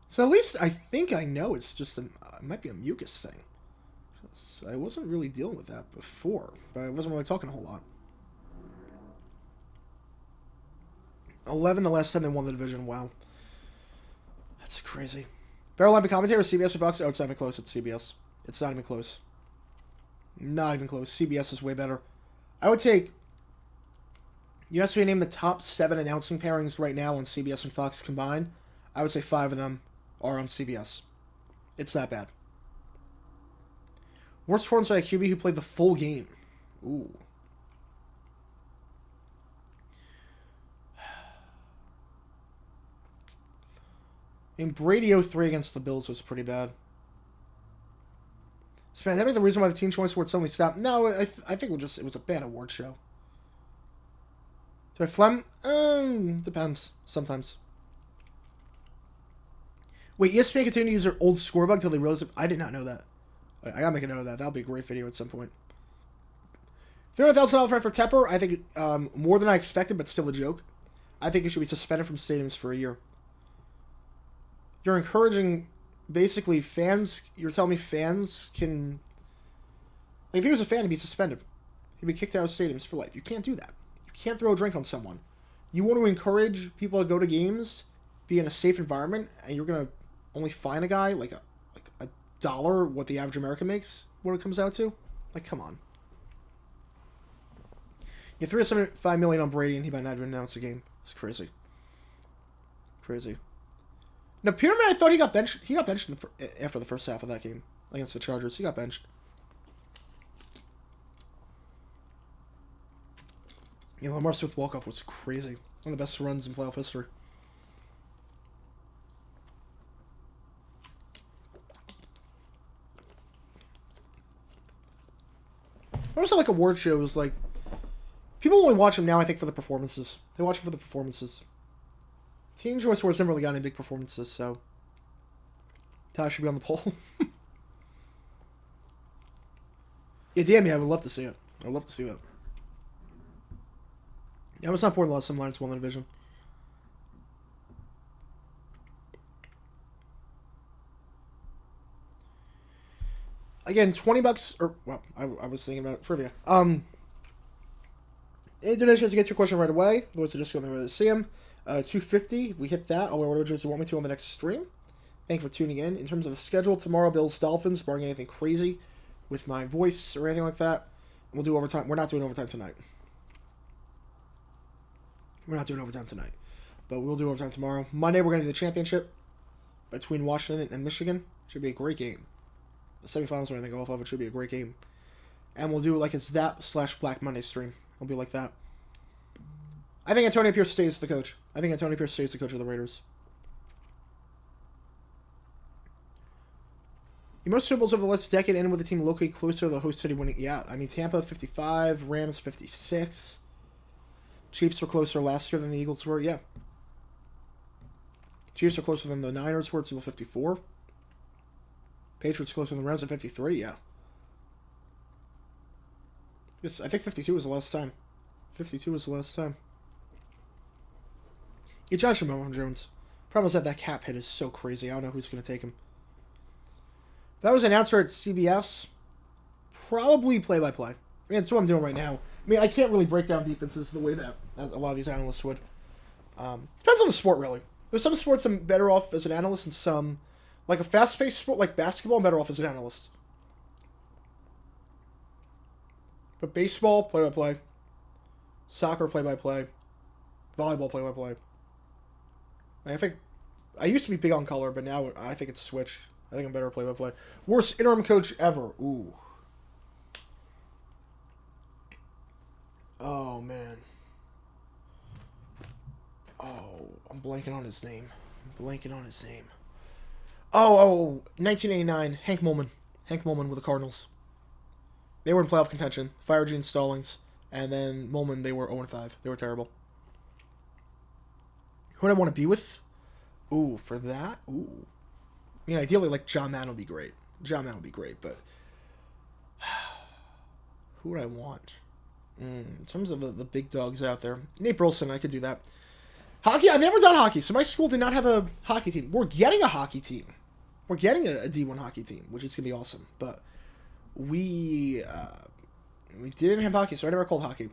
So at least I think I know it's just it might be a mucus thing. 'Cause I wasn't really dealing with that before, but I wasn't really talking a whole lot. 11 the last time they won the division. Wow. That's crazy. Better Olympic commentator, CBS or Fox? Oh, it's not even close. It's CBS. It's not even close. Not even close. CBS is way better. I would take... You asked me to name the top 7 announcing pairings right now on CBS and Fox combined. I would say 5 of them are on CBS. It's that bad. Worst performance by a QB who played the full game. Ooh. I mean, Brady 03 against the Bills was pretty bad. Is the pandemic the reason why the Teen Choice Award suddenly stopped? No, I think it was a bad award show. Do I phlegm? Depends. Sometimes. Wait, ESPN continued to use their old score bug until they realized it? I did not know that. I gotta make a note of that. That'll be a great video at some point. $300,000 fine for Tepper. I think more than I expected, but still a joke. I think it should be suspended from stadiums for a year. You're encouraging, basically, fans... You're telling me fans can... Like, if he was a fan, he'd be suspended. He'd be kicked out of stadiums for life. You can't do that. You can't throw a drink on someone. You want to encourage people to go to games, be in a safe environment, and you're going to only fine a guy like a dollar what the average American makes, what it comes out to? Like, come on. You threw $75 million on Brady, and he might not even announce the game. It's crazy. Crazy. Now, Peterman, I thought he got benched. He got benched after the first half of that game against the Chargers. He got benched. Yeah, Lamar Smith walk-off was crazy. One of the best runs in playoff history. I always like award shows, like... People only watch them now, I think, for the performances. They watch them for the performances. Teen Choice Awards never really got any big performances, so... Ty should be on the poll. Yeah, damn, yeah, I would love to see it. I would love to see that. Yeah, I was not bored the last time Lions won the division. Again, $20, or, well, I was thinking about trivia. Any donations to get your question right away. Those are just going to see them. $250, if we hit that, I'll wear whatever jersey you want me to on the next stream. Thank you for tuning in. In terms of the schedule, tomorrow, Bills, Dolphins, barring anything crazy with my voice or anything like that. We'll do overtime. We're not doing overtime tonight. But we'll do overtime tomorrow. Monday, we're going to do the championship between Washington and Michigan. Should be a great game. The semifinals or anything go off of it. Should be a great game. And we'll do it like it's that/Black Monday stream. It'll be like that. I think Antonio Pierce stays the coach. I think Antonio Pierce stays the coach of the Raiders. The most Super Bowls over the last decade ended with the team locally closer to the host city winning. Yeah, I mean, Tampa 55, Rams 56. Chiefs were closer last year than the Eagles were. Yeah. Chiefs are closer than the Niners were at Super Bowl 54. Patriots closer than the Rams at 53. Yeah. Yes, I think 52 was the last time. 52 was the last time. Yeah, Josh Jones. Problem is that cap hit is so crazy. I don't know who's going to take him. If that was an announcer at CBS, probably play-by-play. I mean, that's what I'm doing right now. I mean, I can't really break down defenses the way that a lot of these analysts would. Depends on the sport, really. There's some sports I'm better off as an analyst, and some, like a fast-paced sport like basketball, I'm better off as an analyst. But baseball, play-by-play. Soccer, play-by-play. Volleyball, play-by-play. I think I used to be big on color, but now I think it's switched. I think I'm better at play-by-play. Worst interim coach ever. Ooh. Oh, man. Oh, I'm blanking on his name. Oh, 1989. Hank Molman. Hank Molman with the Cardinals. They were in playoff contention. Fired Gene Stallings. And then Molman, they were 0-5. They were terrible. Who would I want to be with? Ooh, for that? Ooh. I mean, ideally, like, John Madden would be great. John, that would be great, but who would I want? In terms of the big dogs out there, Nate Burleson, I could do that. Hockey, I've never done hockey, so my school did not have a hockey team. We're getting a hockey team. We're getting a D1 hockey team, which is going to be awesome. But we didn't have hockey, so I never called hockey.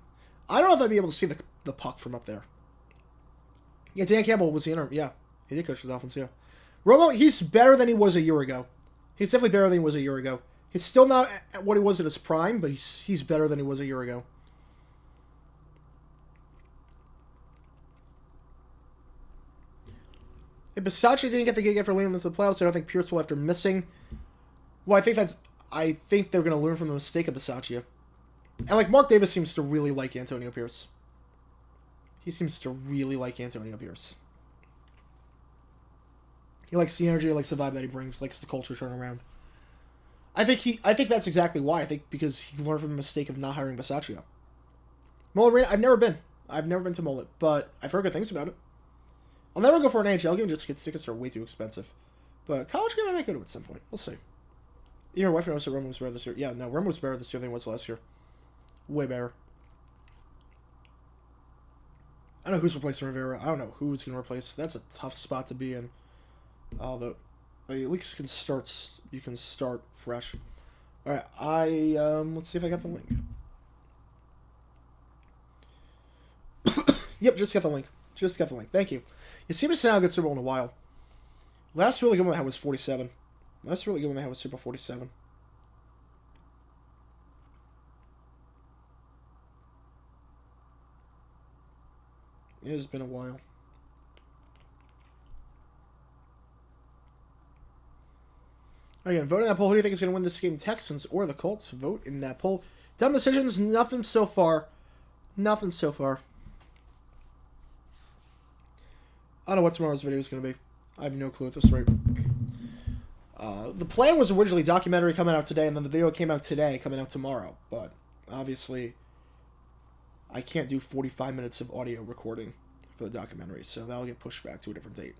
I don't know if I'd be able to see the puck from up there. Yeah, Dan Campbell was the interim. Yeah, he did coach the Dolphins, yeah. Romo, he's better than he was a year ago. He's definitely better than he was a year ago. He's still not at what he was at his prime, but he's better than he was a year ago. If Bisaccia didn't get the gig after leading into the playoffs, I don't think Pierce will after missing. Well, I think they're going to learn from the mistake of Bisaccia. And, like, Mark Davis seems to really like Antonio Pierce. He seems to really like Antonio Pierce. He likes the energy, he likes the vibe that he brings, likes the culture turnaround. I think that's exactly why. I think because he learned from the mistake of not hiring Bisaccia. Mullet Arena, I've never been to Mullet, but I've heard good things about it. I'll never go for an NHL game just because tickets are way too expensive. But college game I might go to at some point. We'll see. Your wife knows that Romo was better this year. Yeah, no, Romo was better this year than he was last year. Way better. I don't know who's replacing Rivera. I don't know who's going to replace. That's a tough spot to be in. Although, at least you can start fresh. All right, let's see if I got the link. Yep, just got the link. Just got the link. Thank you. You seem to sound a good Super Bowl in a while. Last really good one I had was 47. Last really good one I had was Super 47. It has been a while. Again, vote in that poll. Who do you think is going to win this game, Texans or the Colts? Vote in that poll. Dumb decisions, nothing so far. Nothing so far. I don't know what tomorrow's video is going to be. I have no clue at this rate. The plan was originally documentary coming out today, and then the video came out today, coming out tomorrow. But, obviously, I can't do 45 minutes of audio recording for the documentary, so that'll get pushed back to a different date.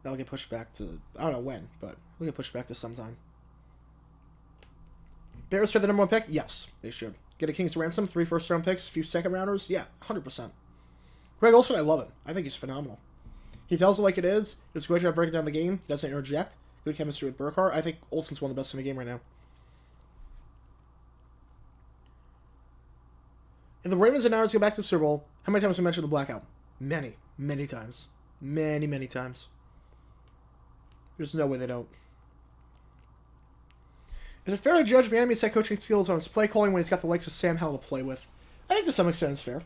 That'll get pushed back to, I don't know when, but it'll get pushed back to sometime. Bears for the number 1 pick? Yes, they should. Get a king's ransom, 3 first-round picks, a few second-rounders? Yeah, 100%. Greg Olsen, I love him. I think he's phenomenal. He tells it like it is. He does a great job breaking down the game. He doesn't interject. Good chemistry with Burkhardt. I think Olsen's one of the best in the game right now. If the Ravens and Niners go back to the Super Bowl, how many times have we mentioned the blackout? Many. Many times. Many, many times. There's no way they don't. Is it fair to judge Vandermeer's head coaching skills on his play calling when he's got the likes of Sam Howell to play with? I think to some extent it's fair.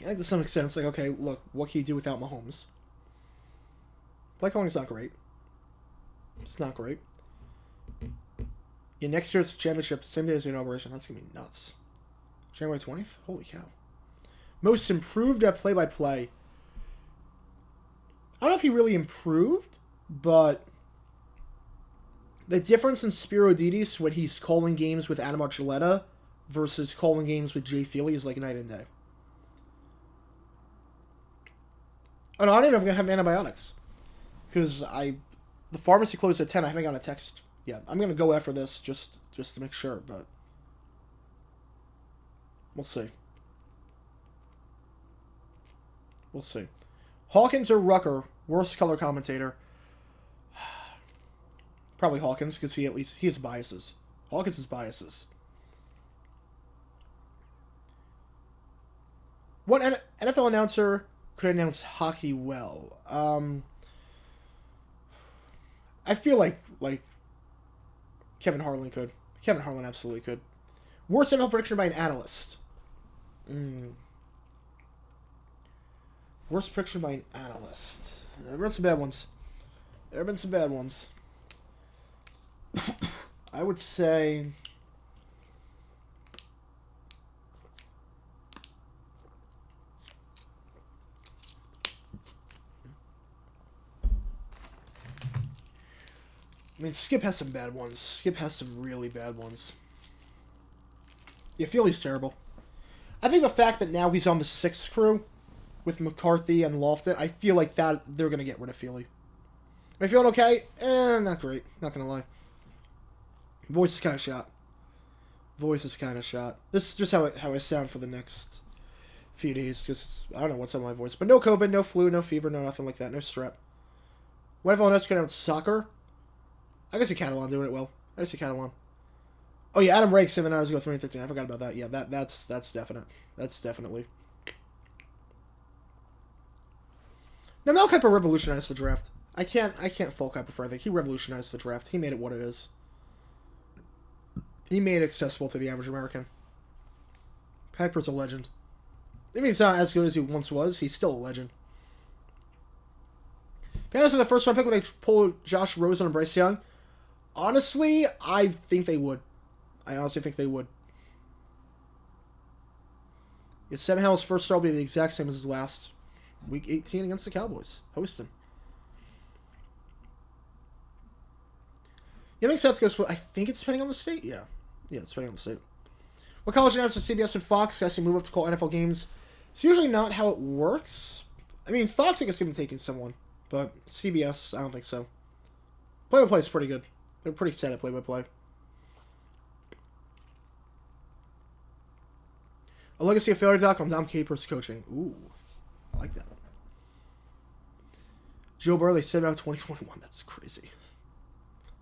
I think to some extent it's like, okay, look, what can you do without Mahomes? Play calling is not great. It's not great. Yeah, next year's championship, same day as the inauguration. That's going to be nuts. January 20th? Holy cow. Most improved at play-by-play. I don't know if he really improved, but the difference in Spiro Didis when he's calling games with Adam Archuleta versus calling games with Jay Feely is like night and day. Oh no, I didn't know if I'm going to have antibiotics. Because the pharmacy closed at 10. I haven't gotten a text yet. I'm going to go after this just to make sure, but we'll see. We'll see. Hawkins or Rucker, worst color commentator. Probably Hawkins, because he has biases. Hawkins has biases. What NFL announcer could announce hockey well? I feel like Kevin Harlan could. Kevin Harlan absolutely could. Worst NFL prediction by an analyst. Worst prediction by an analyst. There have been some bad ones. There have been some bad ones. I would say Skip has some bad ones. Skip has some really bad ones. Yeah, Feely's terrible. I think the fact that now he's on the 6th crew with McCarthy and Lofton, I feel like that they're going to get rid of Feely. Am I feeling okay? Not great. Not going to lie. Voice is kind of shot. Voice is kind of shot. This is just how I sound for the next few days. Because I don't know what's on my voice. But no COVID, no flu, no fever, no nothing like that. No strep. What if everyone else can have soccer? I can see Catalan doing it well. I can see Catalan. Oh yeah, Adam Rakes in the hours ago 3-13. I forgot about that. Yeah, that's definite. That's definitely. Now Mel Kiper revolutionized the draft. I can't fault Kiper for anything. He revolutionized the draft. He made it what it is. He made it accessible to the average American. Kiper's a legend. Even he's not as good as he once was, he's still a legend. Panthers are the first round pick when they pull Josh Rosen and Bryce Young. Honestly, I think they would. I honestly think they would. If Sam Howell's first start will be the exact same as his last. Week 18 against the Cowboys. Hosting. You think South goes? I think it's depending on the state. Yeah, it's depending on the state. What college announcers CBS and Fox guys can move up to call NFL games? It's usually not how it works. I mean, Fox I guess even taking someone, but CBS I don't think so. Play-by-play is pretty good. They're pretty set at play-by-play. A legacy of failure doc on Dom Capers coaching. Ooh, I like that. Joe Burley said about 2021. That's crazy.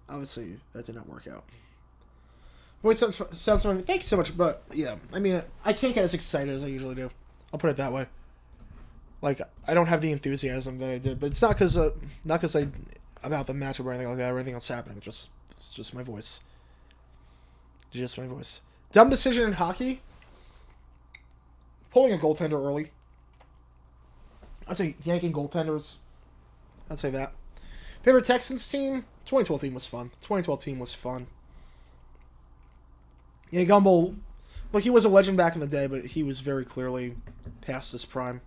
Obviously, that did not work out. Voice sounds funny. Thank you so much, but yeah, I mean, I can't get as excited as I usually do. I'll put it that way. Like, I don't have the enthusiasm that I did, but it's not because I about the matchup or anything like that or anything else happening. It's just my voice. Just my voice. Dumb decision in hockey. Pulling a goaltender early. I'd say yanking goaltenders. I'd say that. Favorite Texans team? 2012 team was fun. 2012 team was fun. Yeah, Gumbel, look, he was a legend back in the day, but he was very clearly past his prime.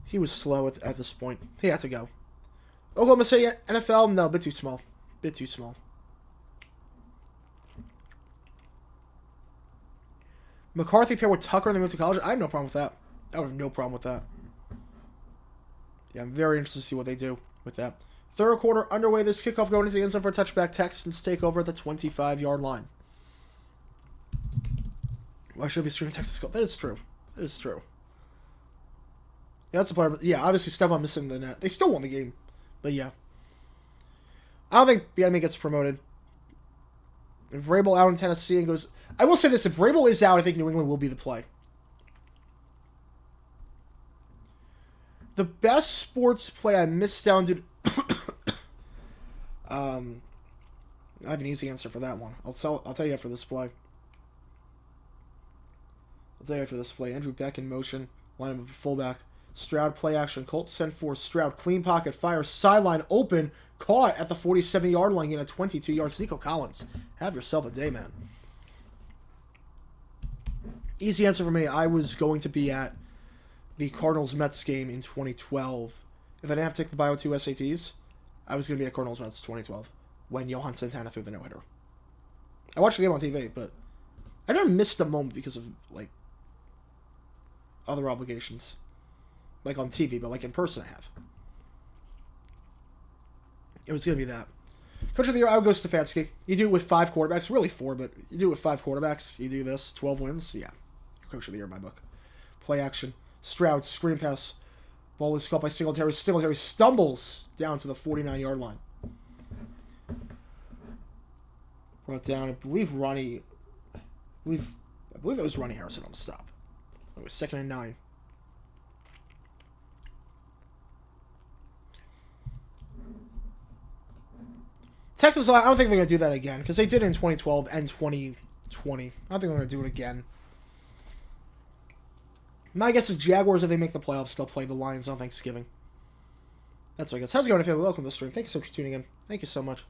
He was slow at this point. He had to go. Oklahoma City NFL? No, a bit too small. Bit too small. McCarthy paired with Tucker and they moved to college? I have no problem with that. I would have no problem with that. Yeah, I'm very interested to see what they do with that. Third quarter underway. This kickoff going into the end zone for a touchback. Texans take over at the 25-yard line. Why should I be streaming Texas Colts? That is true. That is true. Yeah, that's the part. Yeah, obviously Stephon missing the net. They still won the game. But yeah. I don't think Bieniemy gets promoted. If Vrabel out in Tennessee and goes... I will say this. If Vrabel is out, I think New England will be the play. The best sports play I missed down to... I have an easy answer for that one. I'll tell you after this play. Andrew Beck in motion. Line up fullback. Stroud play action. Colts send for Stroud. Clean pocket. Fire. Sideline open. Caught at the 47-yard line. Getting a 22-yard. Nico Collins. Have yourself a day, man. Easy answer for me. I was going to be at the Cardinals-Mets game in 2012. If I didn't have to take the Bio 2 SATs, I was going to be at Cardinals-Mets 2012 when Johan Santana threw the no-hitter. I watched the game on TV, but I never missed a moment because of, like, other obligations. Like on TV, but like in person I have. It was going to be that. Coach of the Year, I would go Stefanski. You do it with 5 quarterbacks. Really 4, but you do it with 5 quarterbacks. You do this, 12 wins. Yeah. Coach of the Year in my book. Play action. Stroud, screen pass. Ball is caught by Singletary. Singletary stumbles down to the 49-yard line. Brought down, I believe it was Ronnie Harrison on the stop. It was 2nd and 9. Texas, I don't think they're going to do that again, because they did it in 2012 and 2020. I don't think they're going to do it again. My guess is Jaguars, if they make the playoffs, they'll play the Lions on Thanksgiving. That's what I guess. How's it going, family? Welcome to the stream. Thank you so much for tuning in. Thank you so much.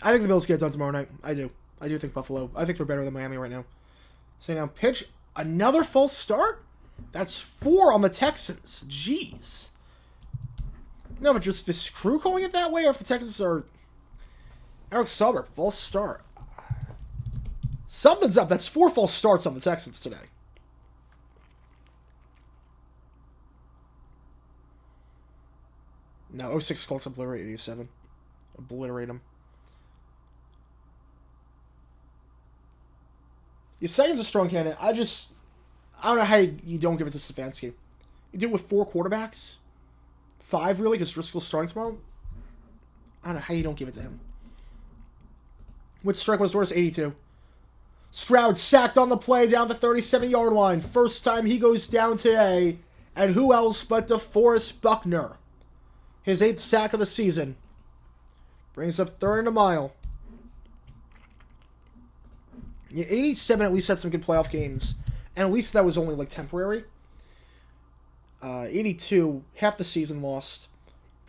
I think the Bills get it done tomorrow night. I do. I do think Buffalo. I think they're better than Miami right now. So now, pitch another false start? That's 4 on the Texans. Jeez. No, but just this crew calling it that way, or if the Texans are... Eric Sauber, false start. Something's up. That's 4 false starts on the Texans today. No, 06 Colts obliterate 87. Obliterate them. Your second's a strong candidate. I don't know how you don't give it to Stefanski. You do it with 4 quarterbacks? 5, really, because Driscoll's starting tomorrow? I don't know how you don't give it to him. Which strike was worse? 82. Stroud sacked on the play down the 37-yard line. First time he goes down today. And who else but DeForest Buckner? His 8th sack of the season. Brings up 3rd and a mile. Yeah, 87 at least had some good playoff games. And at least that was only like temporary. 82, half the season lost.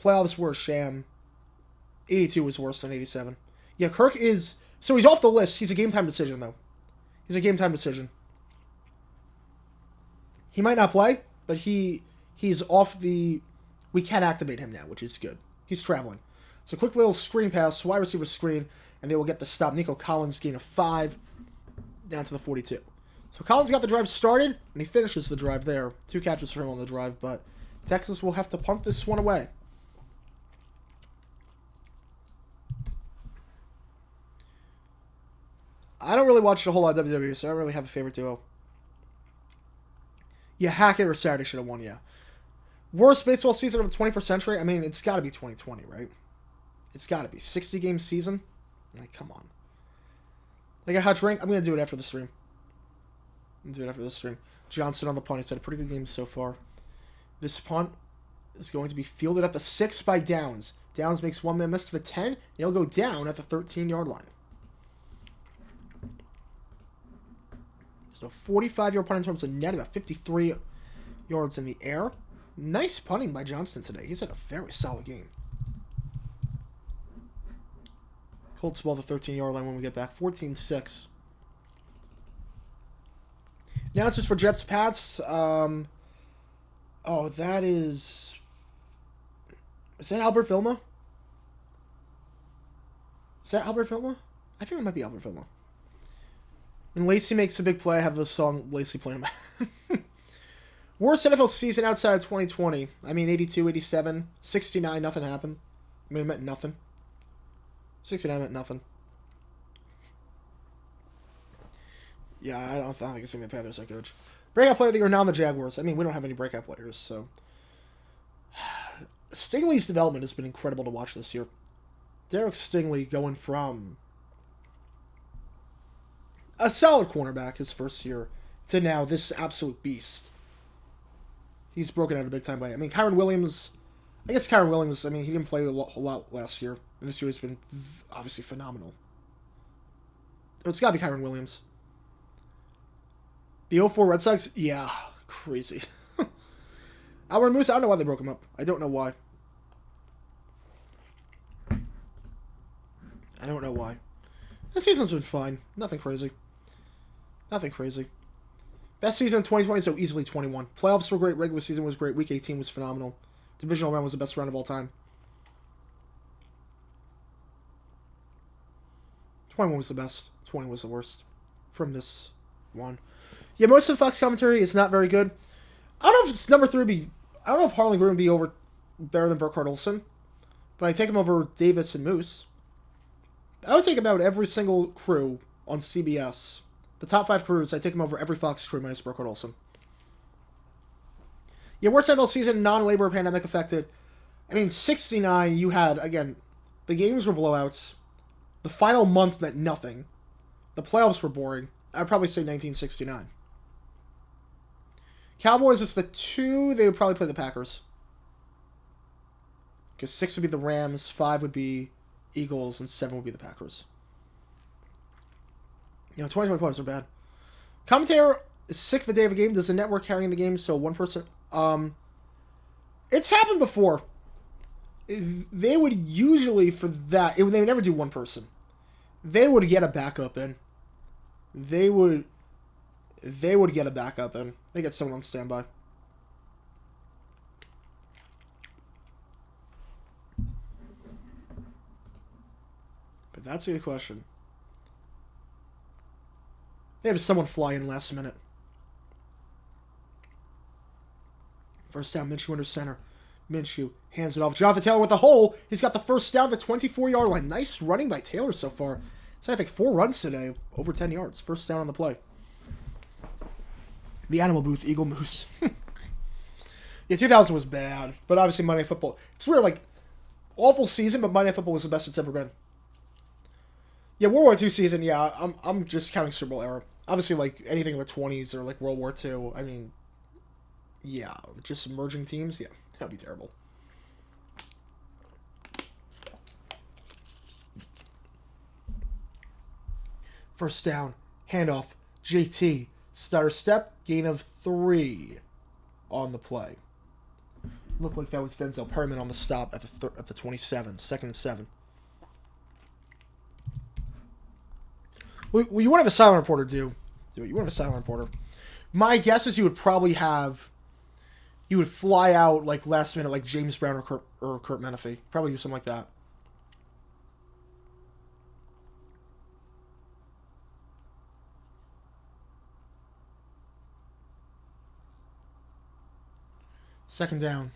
Playoffs were a sham. 82 was worse than 87. Yeah, Kirk is... So he's off the list. He's a game-time decision, though. He's a game-time decision. He might not play, but he's off the... We can't activate him now, which is good. He's traveling. So quick little screen pass, wide receiver screen, and they will get the stop. Nico Collins gain of 5 down to the 42. So Collins got the drive started, and he finishes the drive there. 2 catches for him on the drive, but Texas will have to punt this one away. I don't really watch a whole lot of WWE, so I don't really have a favorite duo. Yeah, Hackett or Saturday should have won, yeah. Worst baseball season of the 21st century? I mean, it's got to be 2020, right? It's got to be. 60-game season? Like, come on. Like a hot drink? I'm going to do it after the stream. Johnson on the punt. He's had a pretty good game so far. This punt is going to be fielded at the 6 by Downs. Downs makes one man miss to the 10. And he'll go down at the 13-yard line. So 45-yard punt in terms of net, about 53 yards in the air. Nice punting by Johnston today. He's had a very solid game. Colts ball the 13-yard line when we get back. 14-6. Announcers for Jets Pats. Oh, that is... Is that Albert Vilma? I think it might be Albert Vilma. When Lacey makes a big play, I have the song Lacey playing. Worst NFL season outside of 2020. I mean, 82, 87, 69, nothing happened. I mean, it meant nothing. 69 meant nothing. Yeah, I don't think it's going to be the Panthers that good. Breakout player of the year now in the Jaguars. I mean, we don't have any breakout players, so... Stingley's development has been incredible to watch this year. Derek Stingley going from a solid cornerback his first year to now this absolute beast. He's broken out a big time by it. I mean, Kyron Williams, I mean, he didn't play a lot last year. And this year has been obviously phenomenal. It's got to be Kyron Williams. The 04 Red Sox? Yeah, crazy. Albert Moose, I don't know why they broke him up. I don't know why. This season's been fine. Nothing crazy. Best season in 2020, so easily 21. Playoffs were great. Regular season was great. Week 18 was phenomenal. Divisional round was the best round of all time. 21 was the best. 20 was the worst. From this one. Yeah, most of the Fox commentary is not very good. I don't know if it's number 3 would be... I don't know if Harlan Green would be better than Burkhart Olsen. But I take him over Davis and Moose. I would take about every single crew on CBS. The top 5 crews, I take him over every Fox crew minus Burkhart Olsen. Yeah, worst NFL season, non-labor pandemic affected. I mean, 69, you had, again, the games were blowouts. The final month meant nothing. The playoffs were boring. I'd probably say 1969. Cowboys is the 2, they would probably play the Packers. Because 6 would be the Rams, 5 would be Eagles, and 7 would be the Packers. 2020 players are bad. Commentator is sick the day of a game. Does the network carrying the game so one person... It's happened before. They would usually, for that... they would never do one person. They would get a backup in. They would get a backup in. They get someone on standby. But that's a good question. They have someone fly in last minute. First down, Minshew under center. Minshew hands it off. Jonathan Taylor with a hole. He's got the first down, the 24-yard line. Nice running by Taylor so far. So I think 4 runs today, over 10 yards. First down on the play. The Animal Booth, Eagle Moose. Yeah, 2000 was bad, but obviously Monday Night Football. It's weird, like, awful season, but Monday Night Football was the best it's ever been. Yeah, World War II season, yeah, I'm just counting Super Bowl era. Obviously, like, anything in the 20s or, like, World War II, I mean, yeah, just merging teams, yeah, that'd be terrible. First down, handoff, JT, stutter step, gain of 3 on the play. Looked like that was Denzel Perryman on the stop at the 27, 2nd and 7. Well, you wouldn't have a silent reporter, do it. You wouldn't have a silent reporter. My guess is you would probably have, you would fly out like last minute, like James Brown or Kurt Menefee. Probably do something like that. Second down.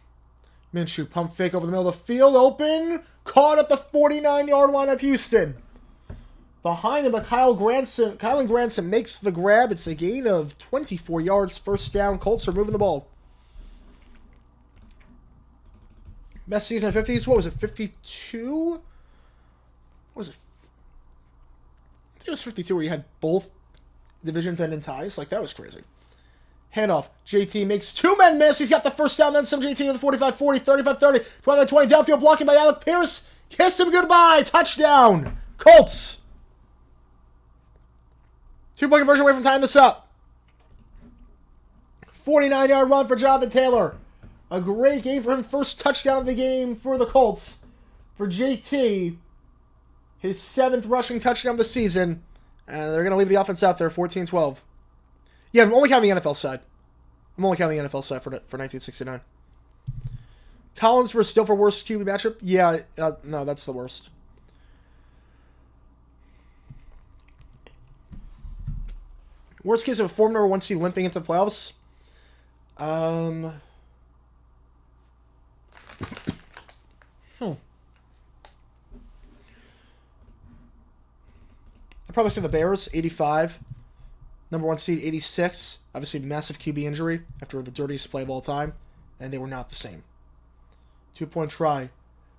Minshew, pump fake over the middle of the field, open, caught at the 49-yard line of Houston. Behind him, but Kylan Granson makes the grab. It's a gain of 24 yards, first down. Colts are moving the ball. Best season of 50s, what was it, 52? What was it? I think it was 52 where you had both divisions ending ties. Like, that was crazy. Handoff. JT makes 2 men miss. He's got the first down, then some. JT to the 45-40, 35-30, 29-20. Downfield blocking by Alec Pierce. Kiss him goodbye. Touchdown. Colts. 2-point conversion away from tying this up. 49-yard run for Jonathan Taylor. A great game for him. First touchdown of the game for the Colts. For JT, his 7th rushing touchdown of the season. And they're going to leave the offense out there, 14-12. Yeah, I'm only counting the NFL side. I'm only counting the NFL side for 1969. Collins for still for worst QB matchup? Yeah, no, that's the worst. Worst case of a former number 1 seed limping into the playoffs? I'd probably say the Bears, 85. Number 1 seed, 86. Obviously, massive QB injury after the dirtiest play of all time. And they were not the same. 2-point try.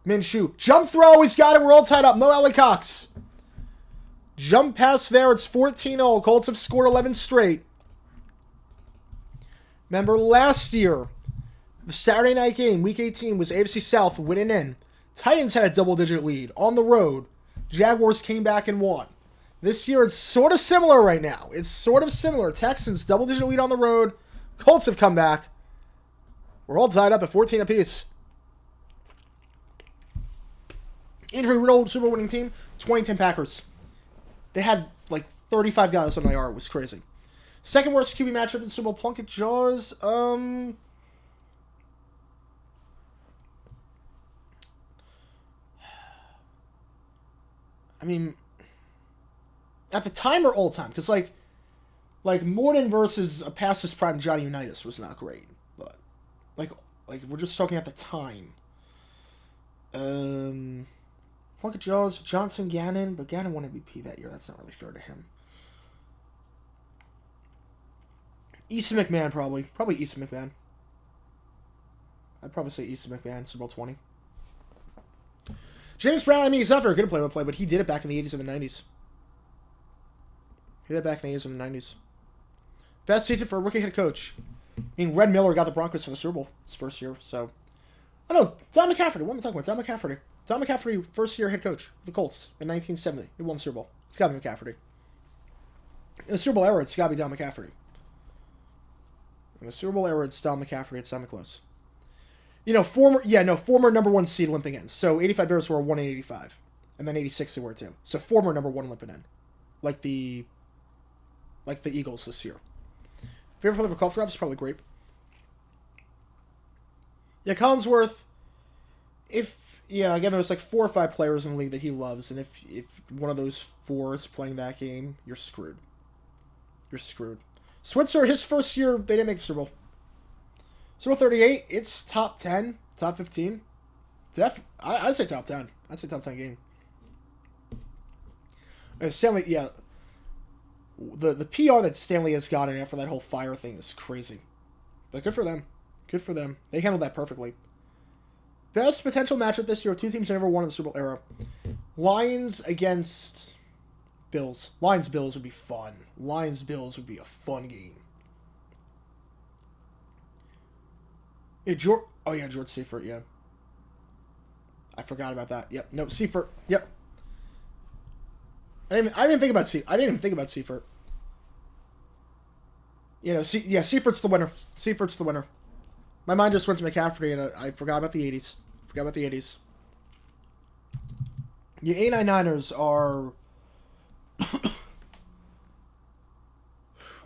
Minshew. Jump throw. He's got it. We're all tied up. Mo Alley Cox. Jump pass there. It's 14-0. Colts have scored 11 straight. Remember last year, the Saturday night game, Week 18, was AFC South winning in. Titans had a double-digit lead on the road. Jaguars came back and won. This year, it's sort of similar right now. It's sort of similar. Texans, double-digit lead on the road. Colts have come back. We're all tied up at 14 apiece. Injury-riddled Super Bowl winning team, 2010 Packers. They had, like, 35 guys on IR. It was crazy. Second worst QB matchup in Super Bowl, Plunkett Jaws. I mean, at the time or all time? Because, like Morden versus a past his prime Johnny Unitas was not great. But, like if we're just talking at the time. Plunkett Jaws, Johnson, Gannon. But Gannon won MVP that year. That's not really fair to him. Easton McMahon, probably. Probably Easton McMahon. I'd probably say Easton McMahon, Super Bowl 20. James Brown, I mean, he's not very good at play-by-play, but he did it back in the 80s and the 90s. He did it back in the 80s and the 90s. Best season for a rookie head coach. I mean, Red Miller got the Broncos to the Super Bowl his first year, so. Oh, no, Don McCaffrey. What am I talking about? Don McCaffrey. Don McCaffrey, first-year head coach of the Colts in 1970. He won the Super Bowl. It's got to be McCaffrey. In the Super Bowl era, it's got to be Don McCaffrey. In the Super Bowl era, it's Don McCaffrey. It's not close. You know, former number 1 seed limping in. So 85 Bears were 1 in 85. And then 86 they were too. So former number 1 limping in. Like the Eagles this year. Favorite flavor cough drops? Probably grape. Yeah, Collinsworth, again, there's like 4 or 5 players in the league that he loves, and if one of those 4 is playing that game, you're screwed. You're screwed. Switzer, his first year, they didn't make the Super Bowl. Super Bowl 38, it's top 10. Top 15? I'd say top 10. I'd say top 10 game. Stanley, yeah. The PR that Stanley has gotten after that whole fire thing is crazy. But good for them. Good for them. They handled that perfectly. Best potential matchup this year. Two teams that never won in the Super Bowl era. Lions against Bills. Lions-Bills would be fun. Lions-Bills would be a fun game. Yeah, George Seifert, yeah. I forgot about that. Yep. No, Seifert. Yep. I didn't think about Seifert. You know, Seifert's the winner. Seifert's the winner. My mind just went to McCaffrey, and I forgot about the 80s. The 89ers are... I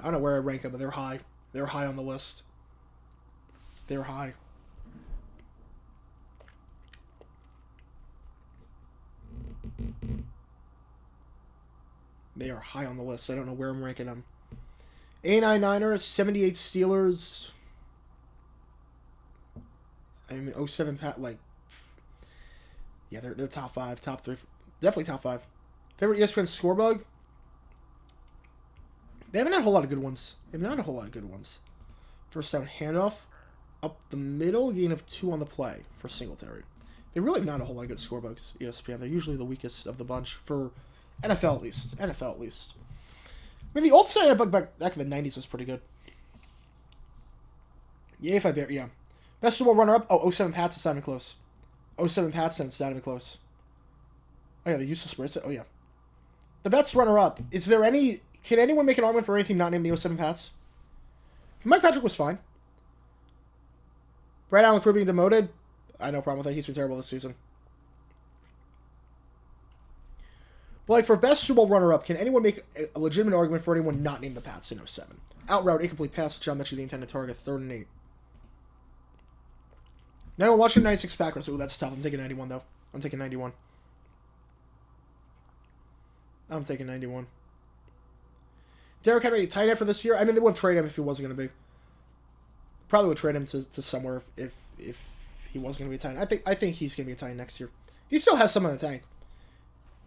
don't know where I rank them, but they're high. They're high on the list. They're high. They are high on the list. I don't know where I'm ranking them. 89 Niners, 78 Steelers. I mean, 07 Pat, like... Yeah, they're top 5, top 3. Definitely top 5. Favorite ESPN scorebug? They haven't had a whole lot of good ones. First down handoff. Up the middle, gain of 2 on the play for Singletary. They really have not a whole lot of good scorebugs, ESPN. They're usually the weakest of the bunch for NFL at least. I mean, the old side bug back in the 90s was pretty good. Yeah, if I bear, yeah. Best Super Bowl runner-up? Oh, 07 Pats is not even close. 07 Pats is not even close. Oh, yeah, the use of spreads. Oh, yeah. The best runner-up. Is there any... Can anyone make an argument for any team not named the 07 Pats? Mike Patrick was fine. Brad Allen Crew being demoted? I have no problem with that. He's been terrible this season. But, like, for best Super Bowl runner-up, can anyone make a legitimate argument for anyone not named the Pats in 07? Out-route, incomplete pass, John Mechie, the intended target, 3rd and 8. Now, Washington 96 Packers. Ooh, that's tough. I'm taking 91, though. I'm taking 91. Derrick Henry, tight end for this year? I mean, they would trade him if he wasn't going to be. Probably would trade him to somewhere if he wasn't going to be a tight end. I think he's going to be a tight end next year. He still has some in the tank.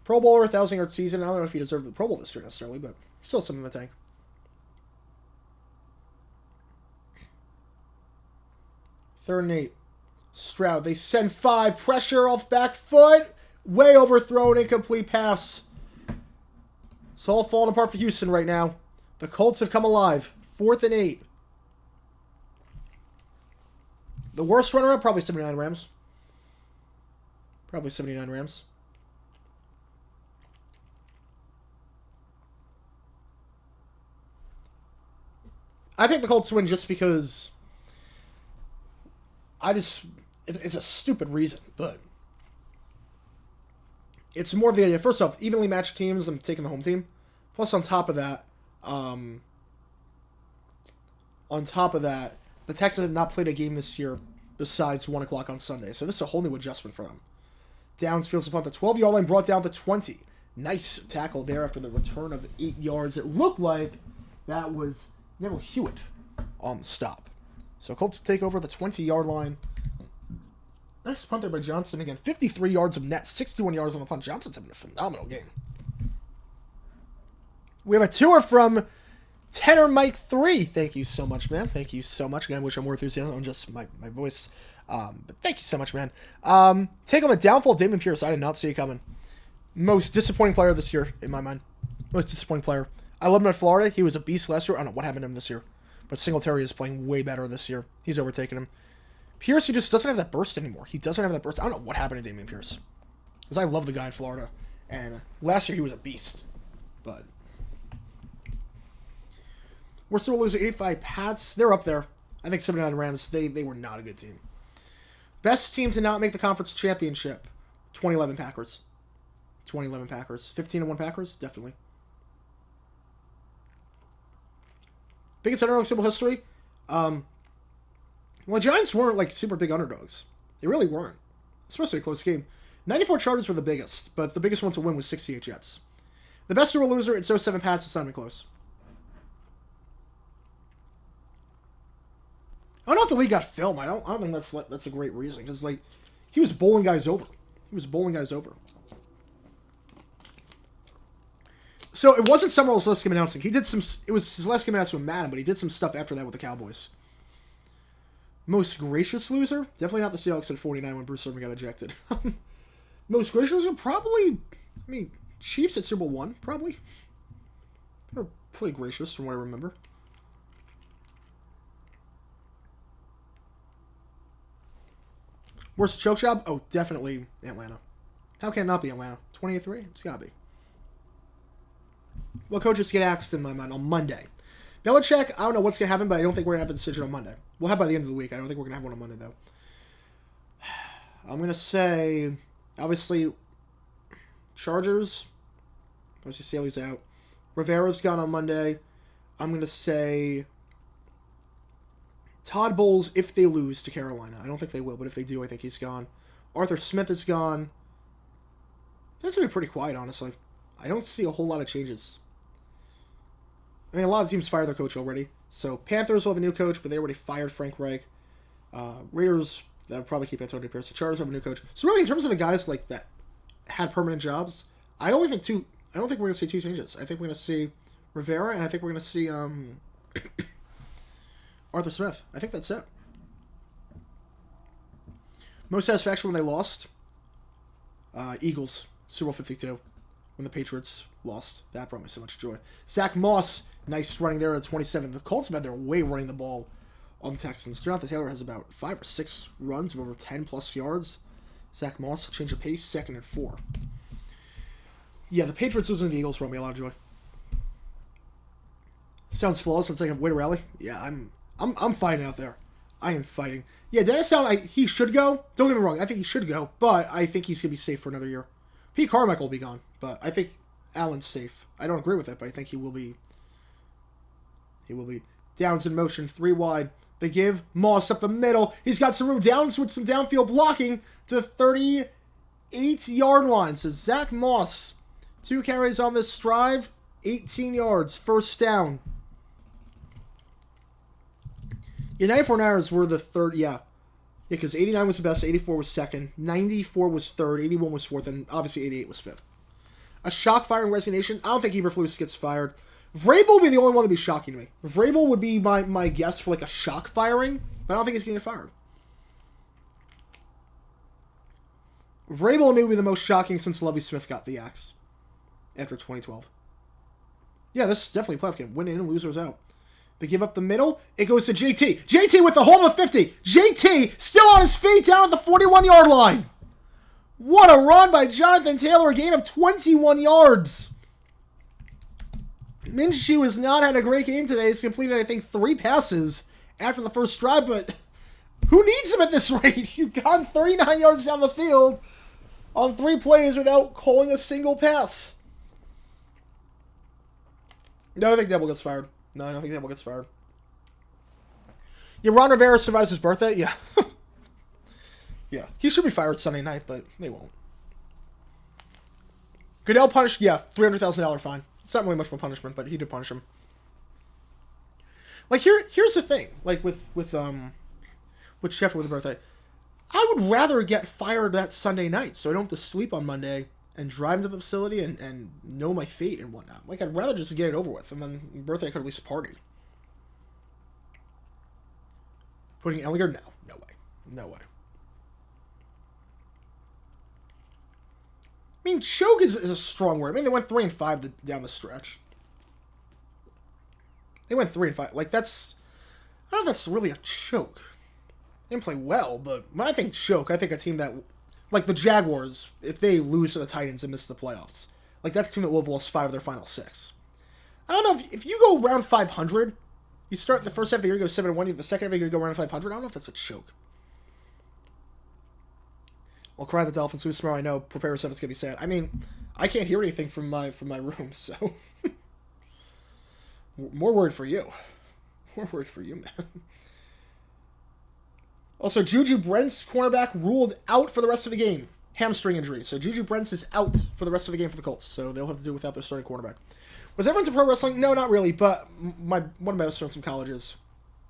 Pro Bowler, 1,000-yard season. I don't know if he deserved the Pro Bowl this year necessarily, but still some in the tank. Third and 8. Stroud. They send 5. Pressure off back foot. Way overthrown. Incomplete pass. It's all falling apart for Houston right now. The Colts have come alive. 4th and 8. The worst runner-up? Probably 79 Rams. I picked the Colts to win just because it's a stupid reason, but it's more of the idea. First off, evenly matched teams, I'm taking the home team. Plus, on top of that, the Texans have not played a game this year besides 1 o'clock on Sunday, so this is a whole new adjustment for them. Downs fields upon the 12-yard line, brought down to 20. Nice tackle there after the return of 8 yards. It looked like that was Neville Hewitt on the stop. So Colts take over the 20-yard line. Nice punt there by Johnson again. 53 yards of net, 61 yards on the punt. Johnson's having a phenomenal game. We have a tour from Tenor Mike 3. Thank you so much, man. Thank you so much. Again, I wish I'm more enthusiastic on just my voice. But thank you so much, man. Take on the downfall of Damon Pierce. I did not see it coming. Most disappointing player this year, in my mind. Most disappointing player. I love him at Florida. He was a beast last year. I don't know what happened to him this year. But Singletary is playing way better this year. He's overtaken him. Pierce, he just doesn't have that burst anymore. I don't know what happened to Damian Pierce. Because I love the guy in Florida. And last year he was a beast. But we're still losing 85 Pats. They're up there. I think 79 Rams, they were not a good team. Best team to not make the conference championship. 2011 Packers. 15-1 Packers? Definitely. Biggest underdog symbol history? Well, the Giants weren't, like, super big underdogs. They really weren't. It's supposed to be a close game. 94 Chargers were the biggest, but the biggest one to win was 68 Jets. The best or loser, it's 07 Pats. It's not even close. don't know if the league got film. I don't think that's a great reason because like he was bowling guys over. So it wasn't Summerall's last game announcing. He did some. It was his last game announcing with Madden, but he did some stuff after that with the Cowboys. Most gracious loser? Definitely not the Seahawks at 49 when Bruce Irvin got ejected. Most gracious loser? Probably, Chiefs at Super Bowl 1, probably. They're pretty gracious from what I remember. Worst choke job? Oh, definitely Atlanta. How can it not be Atlanta? 28-3? It's gotta be. Well, coaches get axed in my mind on Monday. Belichick, I don't know what's going to happen, but I don't think we're going to have a decision on Monday. We'll have by the end of the week. I don't think we're going to have one on Monday, though. I'm going to say, obviously, Chargers. Obviously, Staley's out. Rivera's gone on Monday. I'm going to say Todd Bowles if they lose to Carolina. I don't think they will, but if they do, I think he's gone. Arthur Smith is gone. That's going to be pretty quiet, honestly. I don't see a whole lot of changes. I mean, a lot of teams fired their coach already. So, Panthers will have a new coach, but they already fired Frank Reich. Raiders, they'll probably keep Antonio Pierce. The Chargers have a new coach. So, really, in terms of the guys like that had permanent jobs, I don't think we're going to see two changes. I think we're going to see Rivera, and I think we're going to see Arthur Smith. I think that's it. Most satisfaction when they lost? Eagles, Super Bowl 52. When the Patriots lost. That brought me so much joy. Zach Moss, nice running there at 27. The Colts have had their way running the ball on the Texans. Jonathan Taylor has about 5 or 6 runs of over 10-plus yards. Zach Moss, change of pace, 2nd and 4. Yeah, the Patriots losing to the Eagles brought me a lot of joy. Sounds flawless. Let's take a way to rally. Yeah, I'm fighting out there. I am fighting. Yeah, Dennis Allen, he should go. Don't get me wrong. I think he should go, but I think he's going to be safe for another year. Pete Carmichael will be gone, but I think Allen's safe. I don't agree with it, but I think he will be. He will be. Downs in motion, 3 wide. They give Moss up the middle. He's got some room. Downs with some downfield blocking to the 38-yard line. So Zach Moss, 2 carries on this drive, 18 yards, first down. Yeah, 94ers were the third, yeah, because 89 was the best, 84 was second, 94 was third, 81 was fourth, and obviously 88 was fifth. A shock firing resignation. I don't think Eberflus gets fired. Vrabel would be the only one that'd be shocking to me. Vrabel would be my guess for like a shock firing, but I don't think he's going to get fired. Vrabel to me would be the most shocking since Lovie Smith got the axe after 2012. Yeah, this is definitely a playoff game. Win in, losers out. They give up the middle. It goes to JT. JT with the hole of 50. JT still on his feet down at the 41-yard line. What a run by Jonathan Taylor. A gain of 21 yards. Minshew has not had a great game today. He's completed, I think, 3 passes after the first drive, but who needs him at this rate? You've gone 39 yards down the field on 3 plays without calling a single pass. No, I don't think Devil gets fired. No, I don't think Devil gets fired. Yeah, Ron Rivera survives his birthday? Yeah. Yeah. He should be fired Sunday night, but they won't. Goodell punished, yeah, $300,000 fine. It's not really much of a punishment, but he did punish him. Like, here's the thing. Like, with Schefter with the birthday. I would rather get fired that Sunday night so I don't have to sleep on Monday and drive to the facility and know my fate and whatnot. Like, I'd rather just get it over with, and then birthday I could at least party. Putting Ellinger? No. No way. No way. I mean, choke is a strong word. I mean, they went 3-5 down the stretch. They went 3-5. Like, that's... I don't know if that's really a choke. They didn't play well, but when I think choke, I think a team that... Like the Jaguars, if they lose to the Titans and miss the playoffs. Like, that's a team that will have lost 5 of their final 6. I don't know, if you go around 500, you start the first half of the year, you go 7-1, the second half of the year, you go around 500, I don't know if that's a choke. Well, cry the Dolphins, who's tomorrow, I know, prepare yourself, it's going to be sad. I mean, I can't hear anything from my room, so... More worried for you. More worried for you, man. Also, Juju Brents, cornerback, ruled out for the rest of the game. Hamstring injury. So Juju Brents is out for the rest of the game for the Colts. So they'll have to do without their starting quarterback. Was everyone to pro wrestling? No, not really. But one of my best friends from college is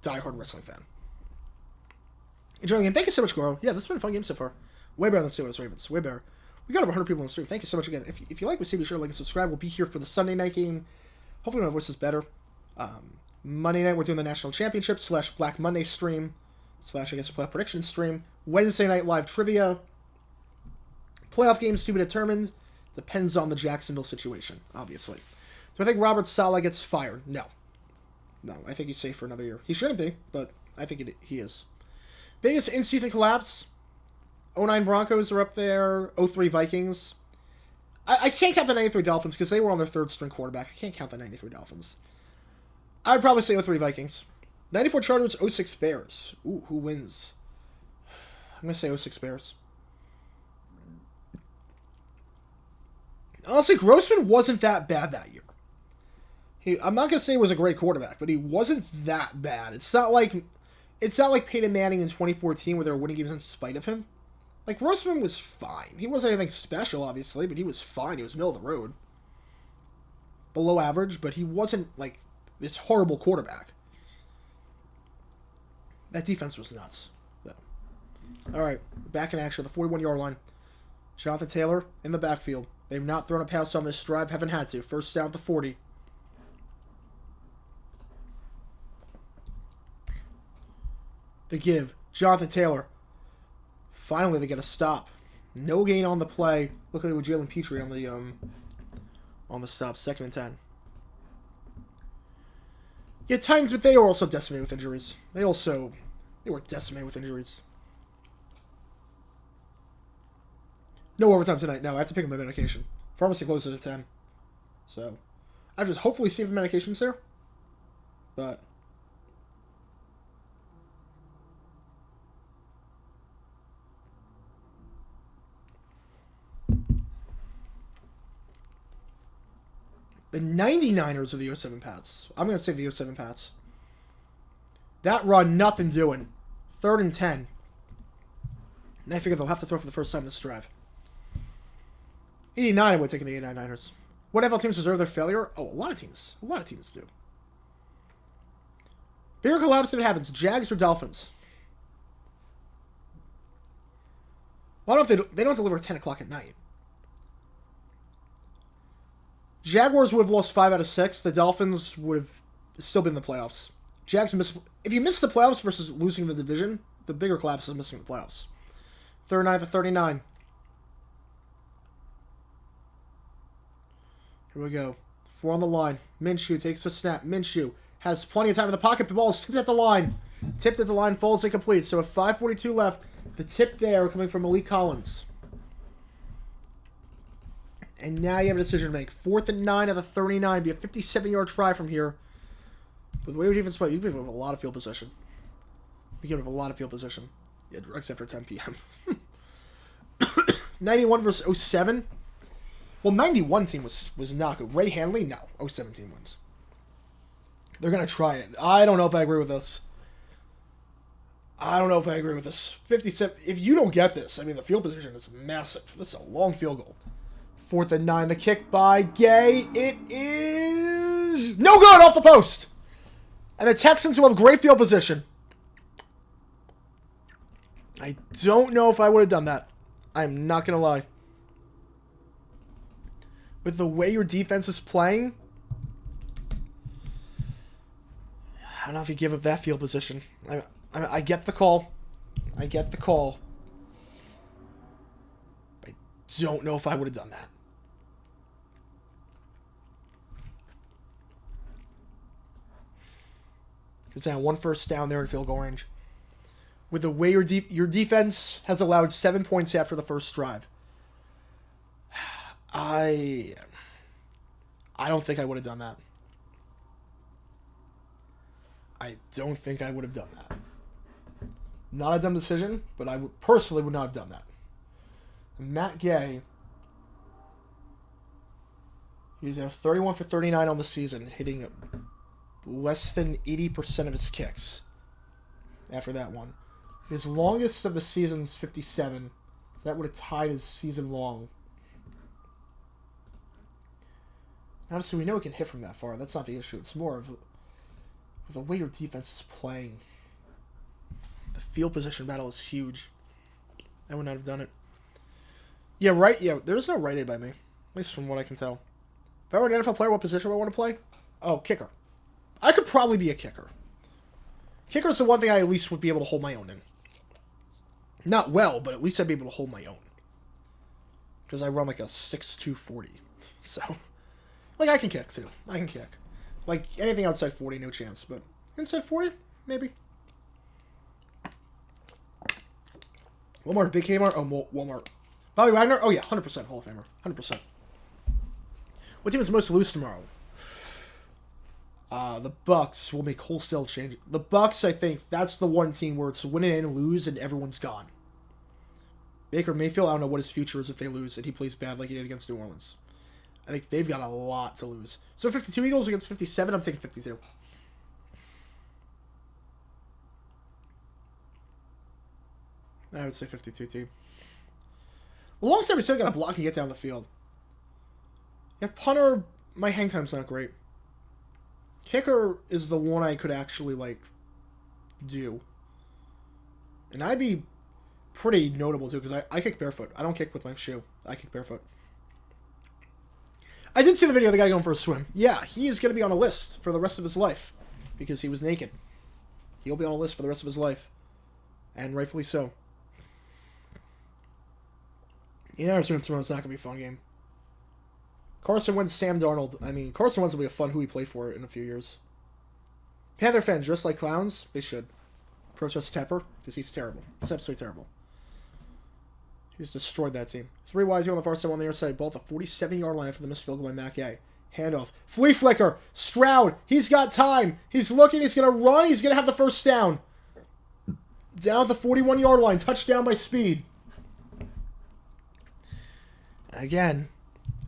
a diehard wrestling fan. enjoying the game. Thank you so much, Goro. Yeah, this has been a fun game so far. Way better than Steelers Ravens. Way better. We got over 100 people on the stream. Thank you so much again. If you like what you see, be sure to like and subscribe. We'll be here for the Sunday night game. Hopefully my voice is better. Monday night, we're doing the National Championship / Black Monday stream / I guess playoff prediction stream. Wednesday night live trivia. Playoff games to be determined. Depends on the Jacksonville situation, obviously. Do I think Robert Saleh gets fired? No. No, I think he's safe for another year. He shouldn't be, but I think he is. Biggest in-season collapse. 09 Broncos are up there. 03 Vikings. I can't count the 93 Dolphins because they were on their third-string quarterback. I can't count the 93 Dolphins. I'd probably say 03 Vikings. 94 Chargers, 06 Bears. Ooh, who wins? I'm going to say 06 Bears. Honestly, Grossman wasn't that bad that year. I'm not going to say he was a great quarterback, but he wasn't that bad. It's not like Peyton Manning in 2014 where they were winning games in spite of him. Like, Grossman was fine. He wasn't anything special, obviously, but he was fine. He was middle of the road. Below average, but he wasn't, like, this horrible quarterback. That defense was nuts. So. All right, back in action, the 41-yard line. Jonathan Taylor in the backfield. They've not thrown a pass on this drive, haven't had to. First down at the 40. The give. Jonathan Taylor. Finally, they get a stop. No gain on the play. Look at with Jalen Petrie on the stop. 2nd and 10. Yeah, Titans, but they were also decimated with injuries. They were decimated with injuries. No overtime tonight. No, I have to pick up my medication. Pharmacy closes at 10. So, I have to hopefully see if the medication's there. But the 99ers are the 07 Pats. I'm going to say the 07 Pats. That run, nothing doing. 3rd and 10. And I figure they'll have to throw for the first time this drive. 89 would take the 89 Niners. What NFL teams deserve their failure? Oh, a lot of teams. A lot of teams do. Bigger collapse if it happens. Jags or Dolphins? Well, I don't know if they don't deliver at 10 o'clock at night. Jaguars would have lost 5 out of 6. The Dolphins would have still been in the playoffs. Jags miss. If you miss the playoffs versus losing the division, the bigger collapse is missing the playoffs. 39 to 39. Here we go. 4 on the line. Minshew takes the snap. Minshew has plenty of time in the pocket. The ball is tipped at the line. Tipped at the line, falls incomplete. So with 5:42 left, the tip there coming from Malik Collins. And now you have a decision to make. 4th and 9 of the 39. Be a 57-yard try from here. With the way we defense play, you've given up a lot of field position. We give up a lot of field position. Yeah, except for 10 p.m. 91 versus 07. Well, 91 team was not good. Ray Handley? No. 07 team wins. They're going to try it. I don't know if I agree with this. 57. If you don't get this, I mean, the field position is massive. This is a long field goal. 4th and 9. The kick by Gay. It is no good, off the post. And the Texans will have great field position. I don't know if I would have done that. I'm not going to lie. With the way your defense is playing, I don't know if you give up that field position. I get the call. I don't know if I would have done that. Because I had 1 first down there in field goal range. With the way your defense has allowed 7 points after the first drive, I don't think I would have done that. I don't think I would have done that. Not a dumb decision, but I personally would not have done that. Matt Gay, he's 31 for 39 on the season, hitting less than 80% of his kicks after that one. His longest of the season is 57. That would have tied his season long. Honestly, we know he can hit from that far. That's not the issue. It's more of the way your defense is playing. The field position battle is huge. I would not have done it. Yeah, right. Yeah, there's no right aid by me. At least from what I can tell. If I were an NFL player, what position would I want to play? Oh, kicker. I could probably be a kicker. Kicker is the one thing I at least would be able to hold my own in. Not well, but at least I'd be able to hold my own. Because I run like a 6'2", 40. So, like, I can kick, too. I can kick. Like, anything outside 40, no chance. But inside 40, maybe. Walmart, Big Kmart? Oh, Walmart. Bobby Wagner? Oh, yeah, 100% Hall of Famer. 100%. What team is most to lose tomorrow? The Bucks will make wholesale changes. The Bucks, I think, that's the one team where it's win and lose and everyone's gone. Baker Mayfield, I don't know what his future is if they lose and he plays bad like he did against New Orleans. I think they've got a lot to lose. So 52 Eagles against 57, I'm taking 52. I would say 52 team. Well, long snapper still got to block and get down the field. Yeah, punter, my hang time's not great. Kicker is the one I could actually, like, do. And I'd be pretty notable, too, because I kick barefoot. I don't kick with my shoe. I kick barefoot. I did see the video of the guy going for a swim. Yeah, he is going to be on a list for the rest of his life because he was naked. He'll be on a list for the rest of his life. And rightfully so. Tomorrow's not going to be a fun game. Carson Wentz, Sam Darnold. I mean, Carson Wentz will be a fun who we play for in a few years. Panther fans dressed like clowns? They should. Protest Tepper, because he's terrible. He's absolutely terrible. He's destroyed that team. 3 wide on the far side, on the near side. Ball at the 47-yard line for the missed field goal by Mac A. Handoff. Flea flicker. Stroud. He's got time. He's looking. He's going to run. He's going to have the first down. Down at the 41-yard line. Touchdown by Speed. Again,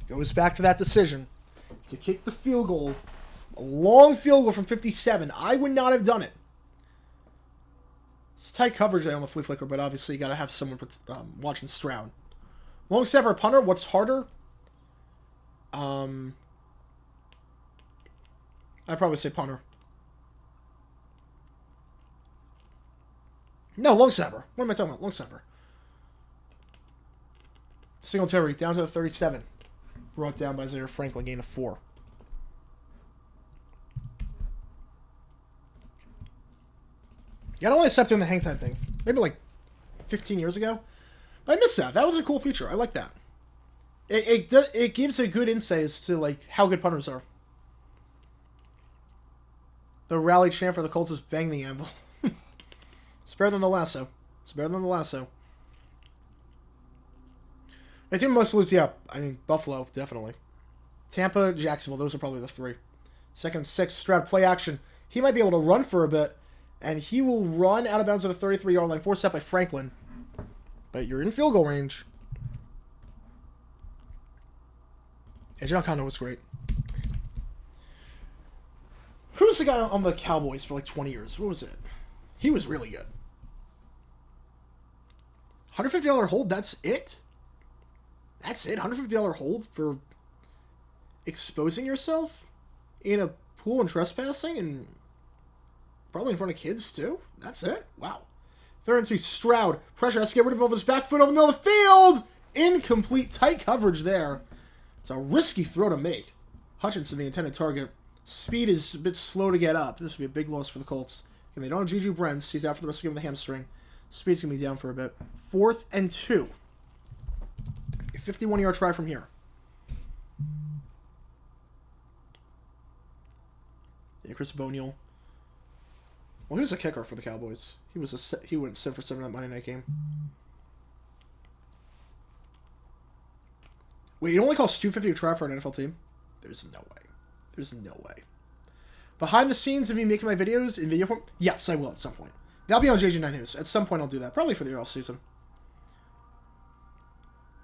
goes back to that decision to kick the field goal. A long field goal from 57. I would not have done it. It's tight coverage there on the flea flicker, but obviously you got to have someone watching Stroud. Long snapper or punter, what's harder? I'd probably say punter. No, long snapper. What am I talking about? Long snapper. Singletary down to the 37. Brought down by Zaire Franklin, gain of 4. Yeah, I don't really stop doing the hang time thing. Maybe like 15 years ago. But I missed that. That was a cool feature. I like that. It gives a good insight as to like how good punters are. The rally chant for the Colts is bang the anvil. It's better than the lasso. It's better than the lasso. My team must lose, yeah. I mean, Buffalo, definitely. Tampa, Jacksonville, those are probably the 3. 2nd, 6, Stroud, play action. He might be able to run for a bit, and he will run out of bounds at the 33-yard line, forced out by Franklin. But you're in field goal range. And John Connor was great. Who's the guy on the Cowboys for like 20 years? What was it? He was really good. $150 hold, that's it? That's it? $150 hold for exposing yourself in a pool and trespassing and probably in front of kids too? That's it? Wow. 3rd and 2, Stroud. Pressure has to get rid of his back foot over the middle of the field! Incomplete, tight coverage there. It's a risky throw to make. Hutchinson, the intended target. Speed is a bit slow to get up. This would be a big loss for the Colts. And they don't have Juju Brents. He's out for the rest of the game with a hamstring. Speed's going to be down for a bit. 4th and 2. A 51-yard try from here. Yeah, Chris Bonial. Well, he was a kicker for the Cowboys. He went 7 for 7 in that Monday night game. Wait, it only costs $250 a try for an NFL team? There's no way. There's no way. Behind the scenes of me making my videos in video form? Yes, I will at some point. That'll be on JG9 News. At some point I'll do that. Probably for the off season.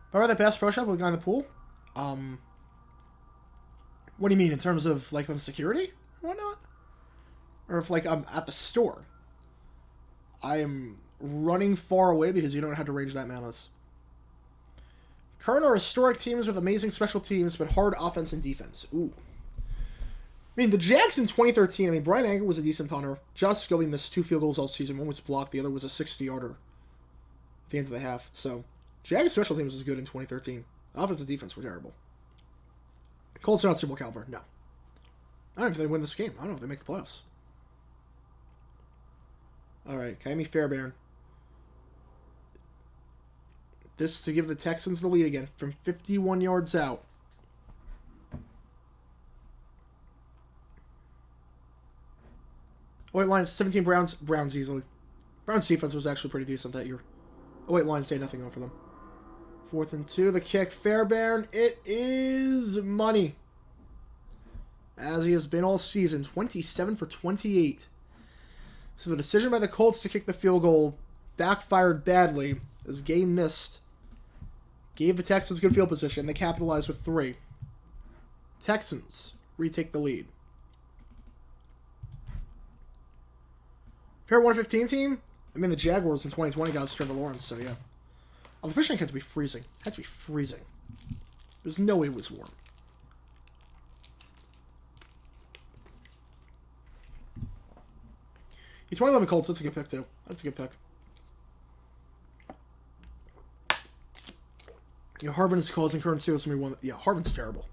If I were that Bass Pro Shop with a guy in the pool, what do you mean in terms of like on security or whatnot? Or if like I'm at the store. I am running far away because you don't know how to range that man is. Current or historic teams with amazing special teams but hard offense and defense. Ooh. mean, the Jags in 2013, I mean, Brian Anger was a decent punter. Josh Scobie missed 2 field goals all season. One was blocked, the other was a 60-yarder at the end of the half. So, Jags special teams was good in 2013. Offense and defense were terrible. Colts are not Super Bowl caliber. No. I don't know if they win this game. I don't know if they make the playoffs. All right, Kaimi Fairbairn. This to give the Texans the lead again from 51 yards out. Oh, wait, Lions 17 Browns. Browns easily. Browns defense was actually pretty decent that year. Oh, wait, Lions stayed nothing on for them. 4th and 2. The kick. Fairbairn. It is money. As he has been all season. 27 for 28. So the decision by the Colts to kick the field goal backfired badly as game missed. Gave the Texans good field position. They capitalized with 3. Texans retake the lead. Fair 115 team? I mean, the Jaguars in 2020 got Trevor Lawrence, so yeah. Oh, the fishing had to be freezing. Had to be freezing. There's no way it was warm. The 2011 Colts, that's a good pick, too. That's a good pick. You know, Harvin's causing current steals for me one. Yeah, Harvin's terrible.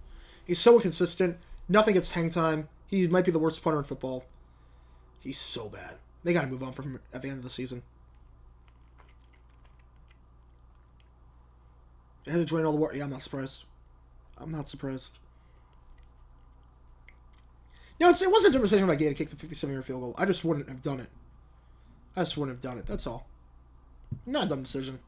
He's so inconsistent. Nothing gets hang time. He might be the worst punter in football. He's so bad. They got to move on from him at the end of the season. They had to join all the war. Yeah, I'm not surprised. I'm not surprised. No, it wasn't a dumb decision by Gay to kick the 57-yard field goal. I just wouldn't have done it. I just wouldn't have done it. That's all. Not a dumb decision.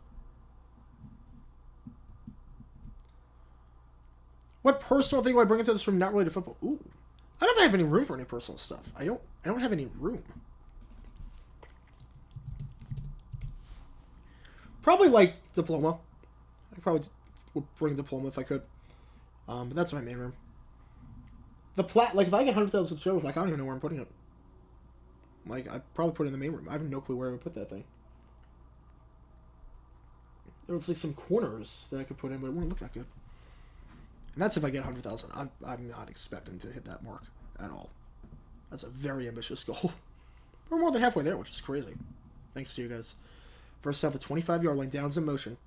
What personal thing do I bring into this room not related to football? Ooh. I don't know if I have any room for any personal stuff. I don't have any room. Probably like diploma. I probably would bring diploma if I could. But that's my main room. Like if I get 100,000 subscribers, like I don't even know where I'm putting it. Like I'd probably put it in the main room. I have no clue where I would put that thing. There was like some corners that I could put in, but it wouldn't look that good. And that's if I get 100,000. I'm not expecting to hit that mark at all. That's a very ambitious goal. We're more than halfway there, which is crazy. Thanks to you guys. First out, the 25-yard line, downs in motion.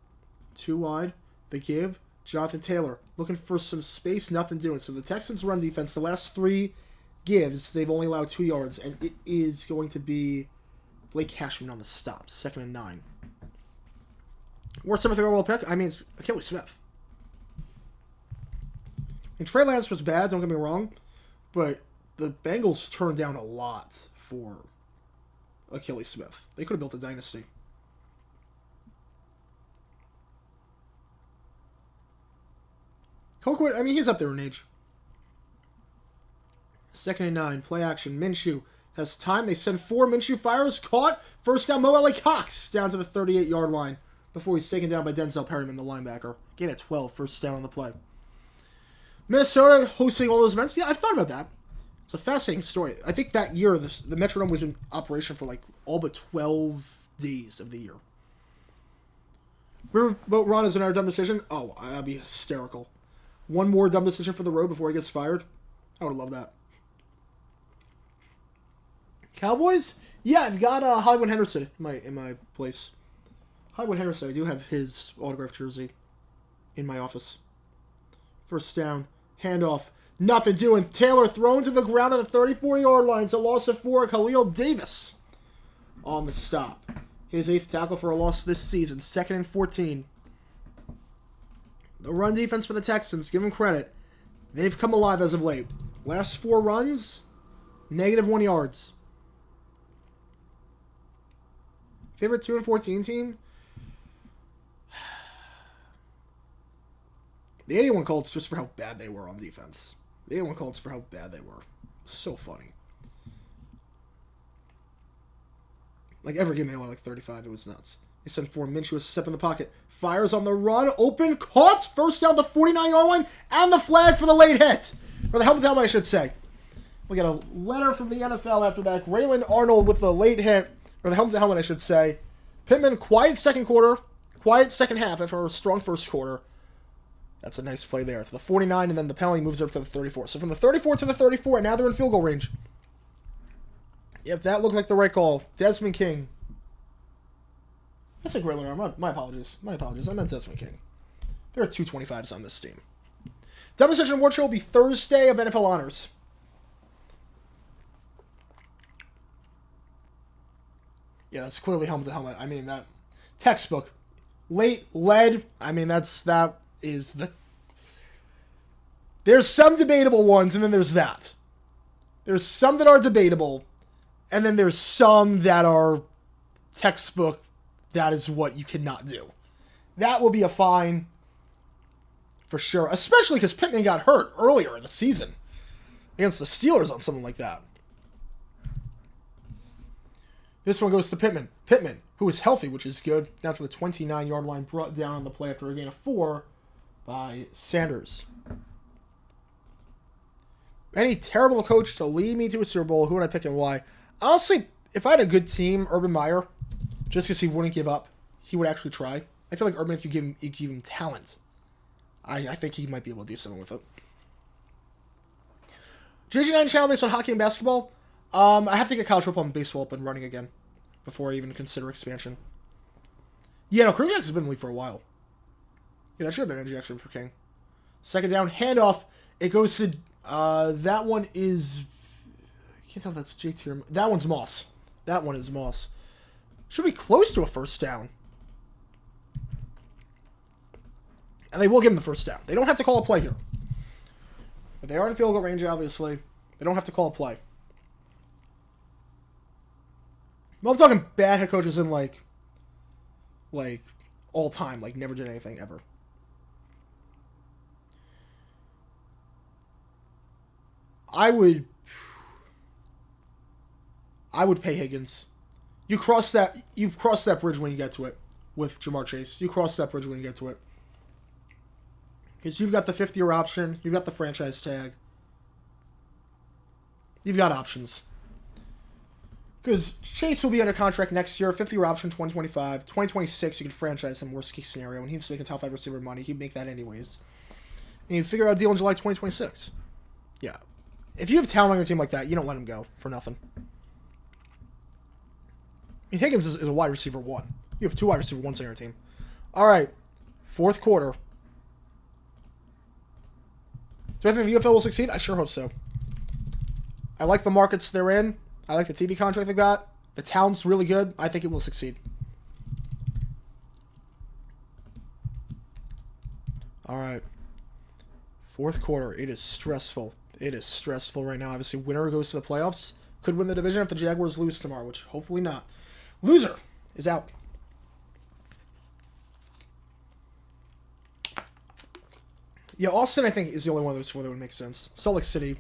2 wide, the give. Jonathan Taylor looking for some space, nothing doing. So the Texans' run defense, the last 3 gives, they've only allowed 2 yards, and it is going to be Blake Cashman on the stop. 2nd and 9. Worst 7th overall pick? I mean, it's Achilles Smith. And Trey Lance was bad, don't get me wrong, but the Bengals turned down a lot for Achilles Smith. They could have built a dynasty. Colquitt, I mean, he's up there in age. 2nd and 9, play action. Minshew has time. They send 4. Minshew fires, caught. First down, Mo Alley Cox down to the 38-yard line before he's taken down by Denzel Perryman, the linebacker. Again at 12, first down on the play. Minnesota hosting all those events. Yeah, I've thought about that. It's a fascinating story. I think that year, the Metrodome was in operation for like all but 12 days of the year. Riverboat Ron is another dumb decision. Oh, that'd be hysterical. One more dumb decision for the road before he gets fired. I would love that. Cowboys? Yeah, I've got Hollywood Henderson in my place. Hollywood Henderson, I do have his autographed jersey in my office. First down, handoff, nothing doing. Taylor thrown to the ground on the 34-yard line. It's a loss of 4. Khalil Davis on the stop. His 8th tackle for a loss this season. 2nd and 14. The run defense for the Texans, give them credit. They've come alive as of late. Last 4 runs, -1 yards. Favorite 2 and 14 team? The 81 Colts, just for how bad they were on defense. The 81 Colts for how bad they were. So funny. Like, every game they won like 35. It was nuts. They sent 4. Minshew with a step in the pocket. Fires on the run. Open. Caught. First down the 49-yard line. And the flag for the late hit. Or the helmet, I should say. We got a letter from the NFL after that. Grayland Arnold with the late hit. Or the helmet, I should say. Pittman, quiet second quarter. Quiet second half after a strong first quarter. That's a nice play there. To the 49, and then the penalty moves up to the 34. So from the 34 to the 34, and now they're in field goal range. Yep, that looked like the right call. Desmond King. That's a great one. My apologies. My apologies. I meant Desmond King. There are 225s on this team. Demonstration Award Show will be Thursday of NFL Honors. Yeah, that's clearly helmet to helmet. I mean, that textbook. Late lead. I mean, that is the... There's some debatable ones, and then there's that. There's some that are debatable, and then there's some that are textbook. That is what you cannot do. That will be a fine for sure, especially because Pittman got hurt earlier in the season against the Steelers on something like that. This one goes to Pittman. Pittman, who is healthy, which is good, down to the 29-yard line, brought down on the play after a gain of 4 by Sanders. Any terrible coach to lead me to a Super Bowl, who would I pick and why? Honestly, if I had a good team, Urban Meyer, just because he wouldn't give up, he would actually try. I feel like Urban, if you give him talent, I think he might be able to do something with it. JG9 channel based on hockey and basketball. I have to get college football and baseball up and running again before I even consider expansion. Yeah, no, Crimjax has been in the league for a while. Yeah, that should have been an injection for King. Second down, handoff. It goes to, that one is, I can't tell if that's JT or, that one's Moss. That one is Moss. Should be close to a first down. And they will give him the first down. They don't have to call a play here. But they are in field goal range, obviously. They don't have to call a play. Well, I'm talking bad head coaches in, like all time. Like, never did anything, ever. I would pay Higgins. You cross that bridge when you get to it with Jamar Chase. You cross that bridge when you get to it. Because you've got the 50-year option. You've got the franchise tag. You've got options. Because Chase will be under contract next year. 50-year option, 2025. 2026, you can franchise him, worst case scenario. And he's making top 5 receiver money. He'd make that anyways. And you figure out a deal in July 2026. Yeah. If you have talent on your team like that, you don't let him go for nothing. I mean, Higgins is a wide receiver 1. You have 2 wide receiver 1s on your team. All right. Fourth quarter. Do I think the UFL will succeed? I sure hope so. I like the markets they're in. I like the TV contract they got. The talent's really good. I think it will succeed. All right. Fourth quarter. It is stressful. It is stressful right now. Obviously, winner goes to the playoffs. Could win the division if the Jaguars lose tomorrow, which hopefully not. Loser is out. Yeah, Austin, I think, is the only one of those 4 that would make sense. Salt Lake City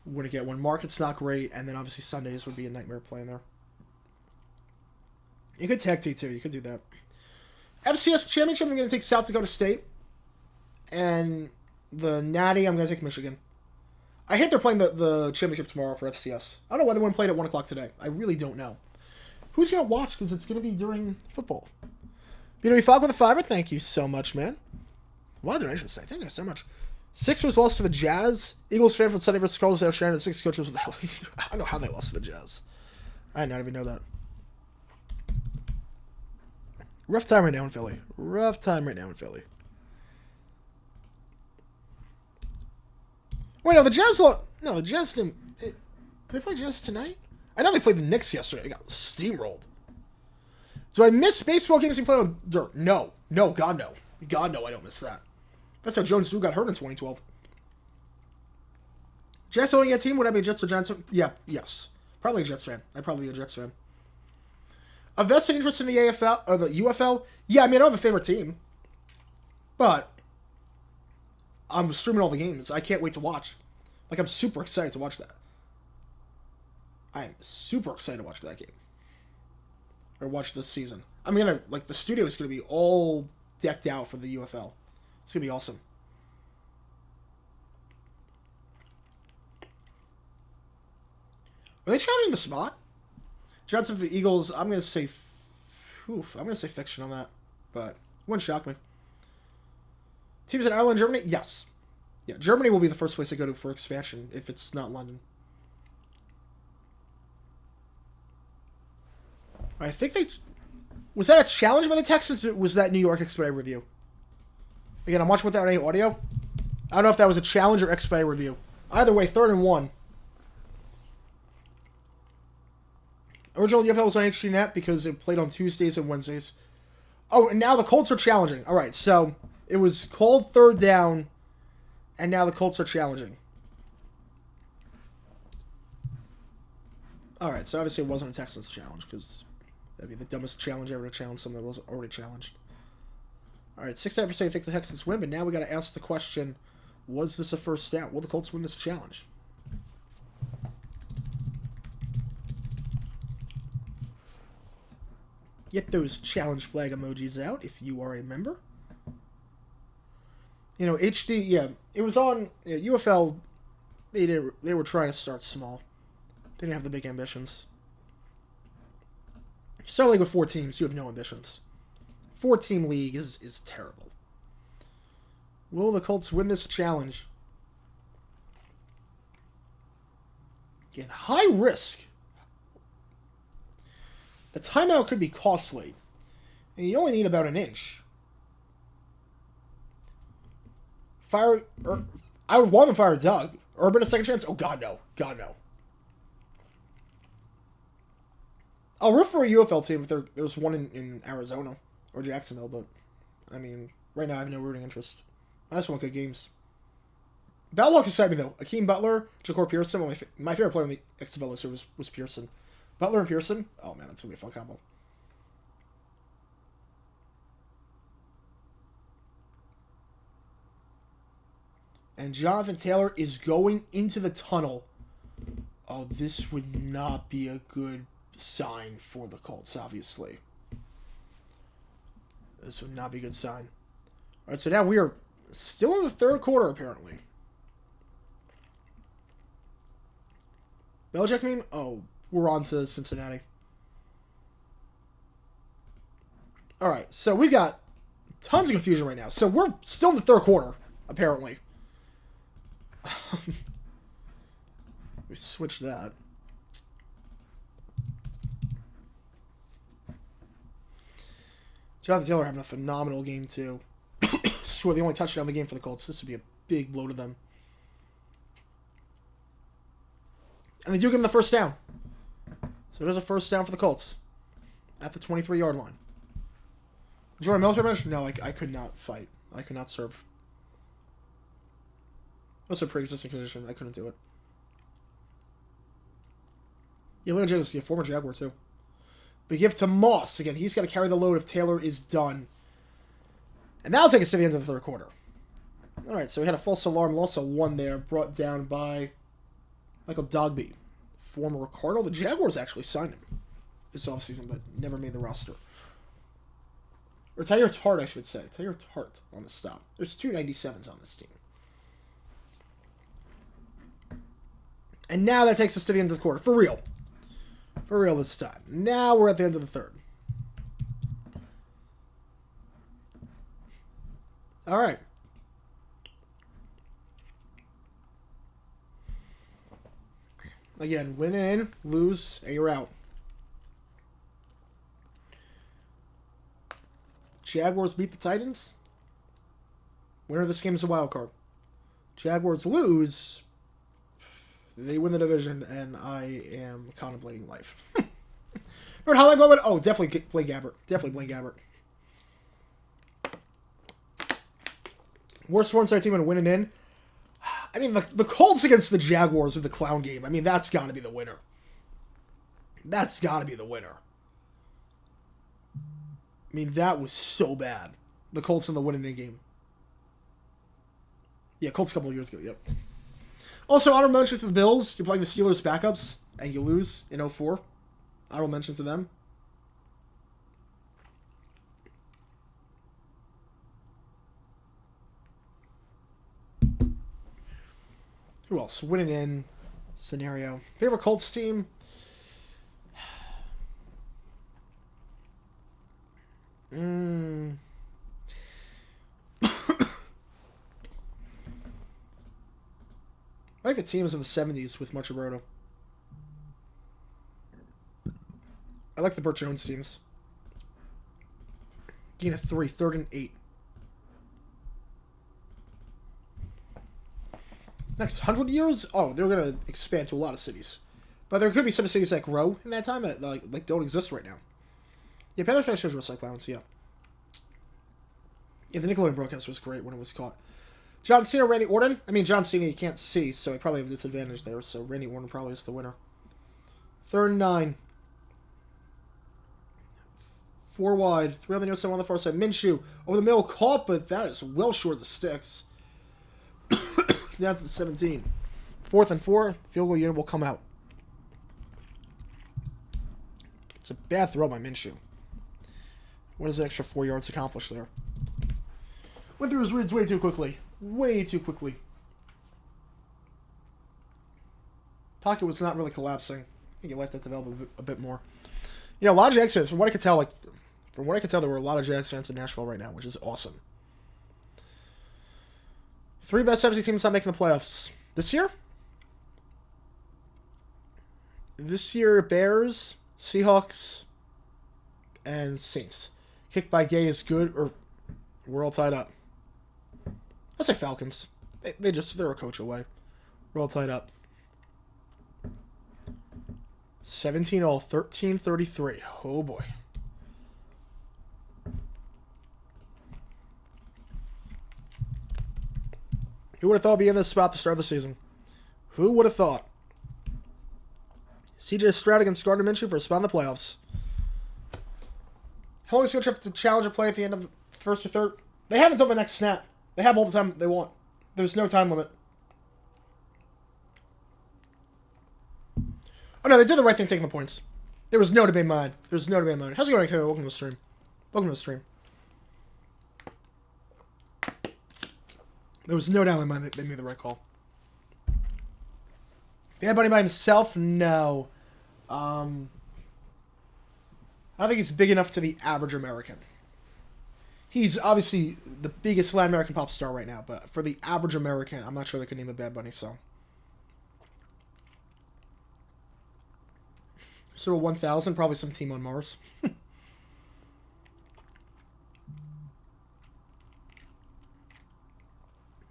wouldn't get one. Market's not great, and then obviously Sundays would be a nightmare playing there. You could tag T too. You could do that. FCS Championship, I'm going to take South Dakota State. And the Natty, I'm going to take Michigan. I hate they're playing the championship tomorrow for FCS. I don't know why they wouldn't play it at 1 o'clock today. I really don't know. Who's going to watch? Because it's going to be during football. BW5 with a 5. Thank you so much, man. A lot of donations say. Thank you so much. Sixers lost to the Jazz. Eagles fan from Sunday vs. Carlos Shannon. The Sixers coach was the hell. I don't know how they lost to the Jazz. I did not even know that. Rough time right now in Philly. Rough time right now in Philly. Wait, no, the Jazz lost. No, the Jazz didn't. Did they play Jazz tonight? I know they played the Knicks yesterday. They got steamrolled. Do I miss baseball games and play on dirt? No. No, God, no. God, no, I don't miss that. That's how Jones Drew got hurt in 2012. Jets owning a team? Would I be a Jets or Giants? Yeah, yes. Probably a Jets fan. I'd probably be a Jets fan. A vested interest in the AFL or the UFL? Yeah, I mean, I don't have a favorite team. But I'm streaming all the games. I can't wait to watch. Like, I'm super excited to watch that. I am super excited to watch that game. Or watch this season. I'm gonna, like, the studio is gonna be all decked out for the UFL. It's gonna be awesome. Are they challenging the spot? Johnson for the Eagles. I'm gonna say fiction on that, but it wouldn't shock me. Teams in Ireland, Germany? Yes. Yeah, Germany will be the first place I go to for expansion if it's not London. I think they... Was that a challenge by the Texans, or was that New York Expedited Review? Again, I'm watching without any audio. I don't know if that was a challenge or Expedited Review. Either way, 3rd and 1. Original UFL was on HDNet because it played on Tuesdays and Wednesdays. Oh, and now the Colts are challenging. All right, so it was called 3rd down, and now the Colts are challenging. All right, so obviously it wasn't a Texans challenge because that'd be the dumbest challenge ever to challenge something that wasn't already challenged. All right, 69% think the Texans win, but now we got to ask the question, was this a first down? Will the Colts win this challenge? Get those challenge flag emojis out if you are a member. You know, HD, yeah, it was on UFL. They were trying to start small. They didn't have the big ambitions. Start a league with 4 teams, you have no ambitions. 4-team league is terrible. Will the Colts win this challenge? Again, high risk. The timeout could be costly. And you only need about an inch. I would want to fire Doug. Urban a second chance? Oh, God, no. God, no. I'll root for a UFL team if there's one in Arizona or Jacksonville, but, I mean, right now I have no rooting interest. I just want good games. Battle Hawks excite me, though. Akeem Butler, Ja'Cory Pearson. Well, my favorite player in the XFL this year was Pearson. Butler and Pearson? Oh, man, that's going to be a fun combo. And Jonathan Taylor is going into the tunnel. Oh, this would not be a good sign for the Colts, obviously. This would not be a good sign. All right, so now we are still in the 3rd quarter, apparently. Belichick meme? Oh, we're on to Cincinnati. All right, so we got tons of confusion right now. So we're still in the 3rd quarter, apparently. We switched that. Jonathan Taylor having a phenomenal game, too. Score the only touchdown of the game for the Colts. This would be a big blow to them. And they do give him the first down. So it is a first down for the Colts. At the 23-yard line. Jordan Military bench? No, I could not fight. I could not serve. That's a pre-existing condition. I couldn't do it. Yeah, Leon Jacobs, a former Jaguar, too. But give to Moss. Again, he's got to carry the load if Taylor is done. And that'll take us to the end of the 3rd quarter. All right, so we had a false alarm loss of 1 there, brought down by Michael Dogby, former Cardinal. The Jaguars actually signed him this offseason, but never made the roster. Or Tyler Tart, I should say. Tyler Tart on the stop. There's 2 97s on this team. And now that takes us to the end of the quarter. For real. For real this time. Now we're at the end of the 3rd. All right. Again, win in, lose, and you're out. Jaguars beat the Titans. Winner of this game is a wild card. Jaguars lose. They win the division, and I am contemplating life. Remember how I go about it? Oh, definitely Blaine Gabbert. Definitely Blaine Gabbert. Worst one-side team and winning in. I mean, the Colts against the Jaguars with the clown game. I mean, that's got to be the winner. That's got to be the winner. I mean, that was so bad. The Colts in the winning in game. Yeah, Colts a couple of years ago, yep. Also, honorable mention to the Bills. You're playing the Steelers backups, and you lose in 04. Honorable mention to them. Who else? Winning in scenario. Favorite Colts team? I like the teams in the 70s with much Roberto. I like the Burt Jones teams. Gain of 3, 3rd and 8. Next 100 years? Oh, they're going to expand to a lot of cities. But there could be some cities that grow in that time that like don't exist right now. Yeah, Panthers fans shows respect violence, yeah. Yeah, the Nickelodeon broadcast was great when it was caught. John Cena, Randy Orton? I mean, John Cena you can't see, so he probably have a disadvantage there, so Randy Orton probably is the winner. 3rd and 9. 4 wide. 3 on the near side, 1 on the far side. Minshew over the middle, caught, but that is well short of the sticks. Down to the 17. 4th and 4. Field goal unit will come out. It's a bad throw by Minshew. What does the extra 4 yards accomplish there? Went through his reads way too quickly. Way too quickly. Pocket was not really collapsing. I think he let that develop a bit more. You know, a lot of Jags fans, from what I could tell, there were a lot of Jags fans in Nashville right now, which is awesome. 3 best 70 teams not making the playoffs. This year? This year, Bears, Seahawks, and Saints. Kicked by Gay is good, or we're all tied up. I'll say Falcons. They're a coach away. We're all tied up. 17-all, 13-33. Oh boy. Who would have thought it'd be in this spot to start the season? Who would have thought? CJ Stroud against Gardner Minshew for a spot in the playoffs. How long is it going to have to challenge a play at the end of the first or third? They have until the next snap. They have all the time they want. There's no time limit. Oh no, they did the right thing taking the points. There was no debate in mind. How's it going, Kyle? Welcome to the stream. There was no doubt in my mind that they made the right call. Bad Bunny by himself? No. I don't think he's big enough to the average American. He's obviously the biggest Latin American pop star right now, but for the average American, I'm not sure they could name a Bad Bunny song. So 1,000, probably some team on Mars.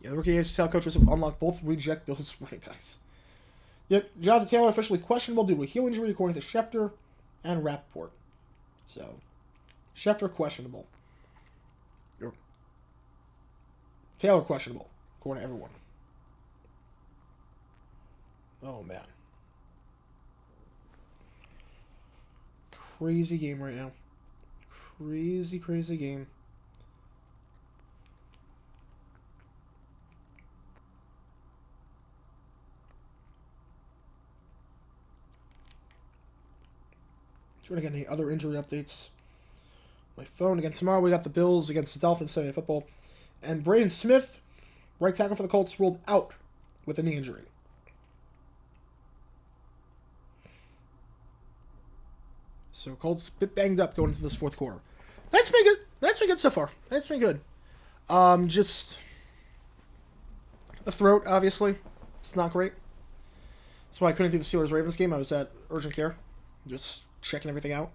Yeah, the rookie AFC coach was unlocked both reject Bills running backs. Yep, Jonathan Taylor officially questionable due to a heel injury according to Schefter and Rappaport. So, Schefter questionable. Taylor questionable, according to everyone. Oh, man. Crazy game right now. Crazy game. Trying to get any other injury updates. My phone. Again, tomorrow we got the Bills against the Dolphins Sunday Night Football. And Braden Smith, right tackle for the Colts, ruled out with a knee injury. So Colts a bit banged up going into this fourth quarter. That's been good. That's been good so far. That's been good. Just the throat, obviously. It's not great. That's why I couldn't do the Steelers-Ravens game. I was at urgent care. Just checking everything out.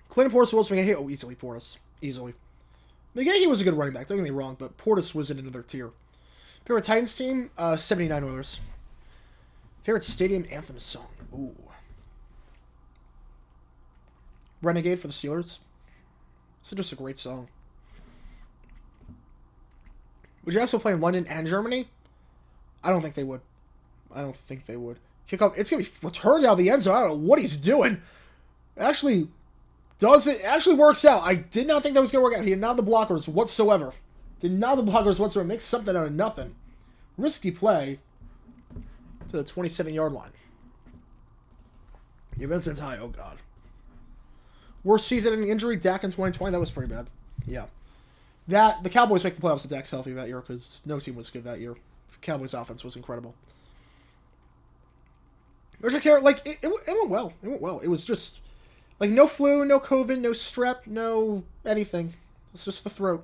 Clinton Portis, Wilson McGahee. Oh, easily Portis. Easily. McGahee was a good running back. Don't get me wrong, but Portis was in another tier. Favorite Titans team? 79 Oilers. Favorite stadium anthem song? Ooh. Renegade for the Steelers. It's just a great song. Would you also play in London and Germany? I don't think they would. Kickoff. It's going to be returned out of the end zone. I don't know what he's doing. Actually works out. I did not think that was going to work out. He did not have the blockers whatsoever. Makes something out of nothing. Risky play to the 27-yard line. The Vincent's high. Oh, God. Worst season in injury, Dak in 2020. That was pretty bad. Yeah. The Cowboys make the playoffs with Dak's healthy that year because no team was good that year. The Cowboys' offense was incredible. Urgent care, it went well. It was just, no flu, no COVID, no strep, no anything. It's just the throat.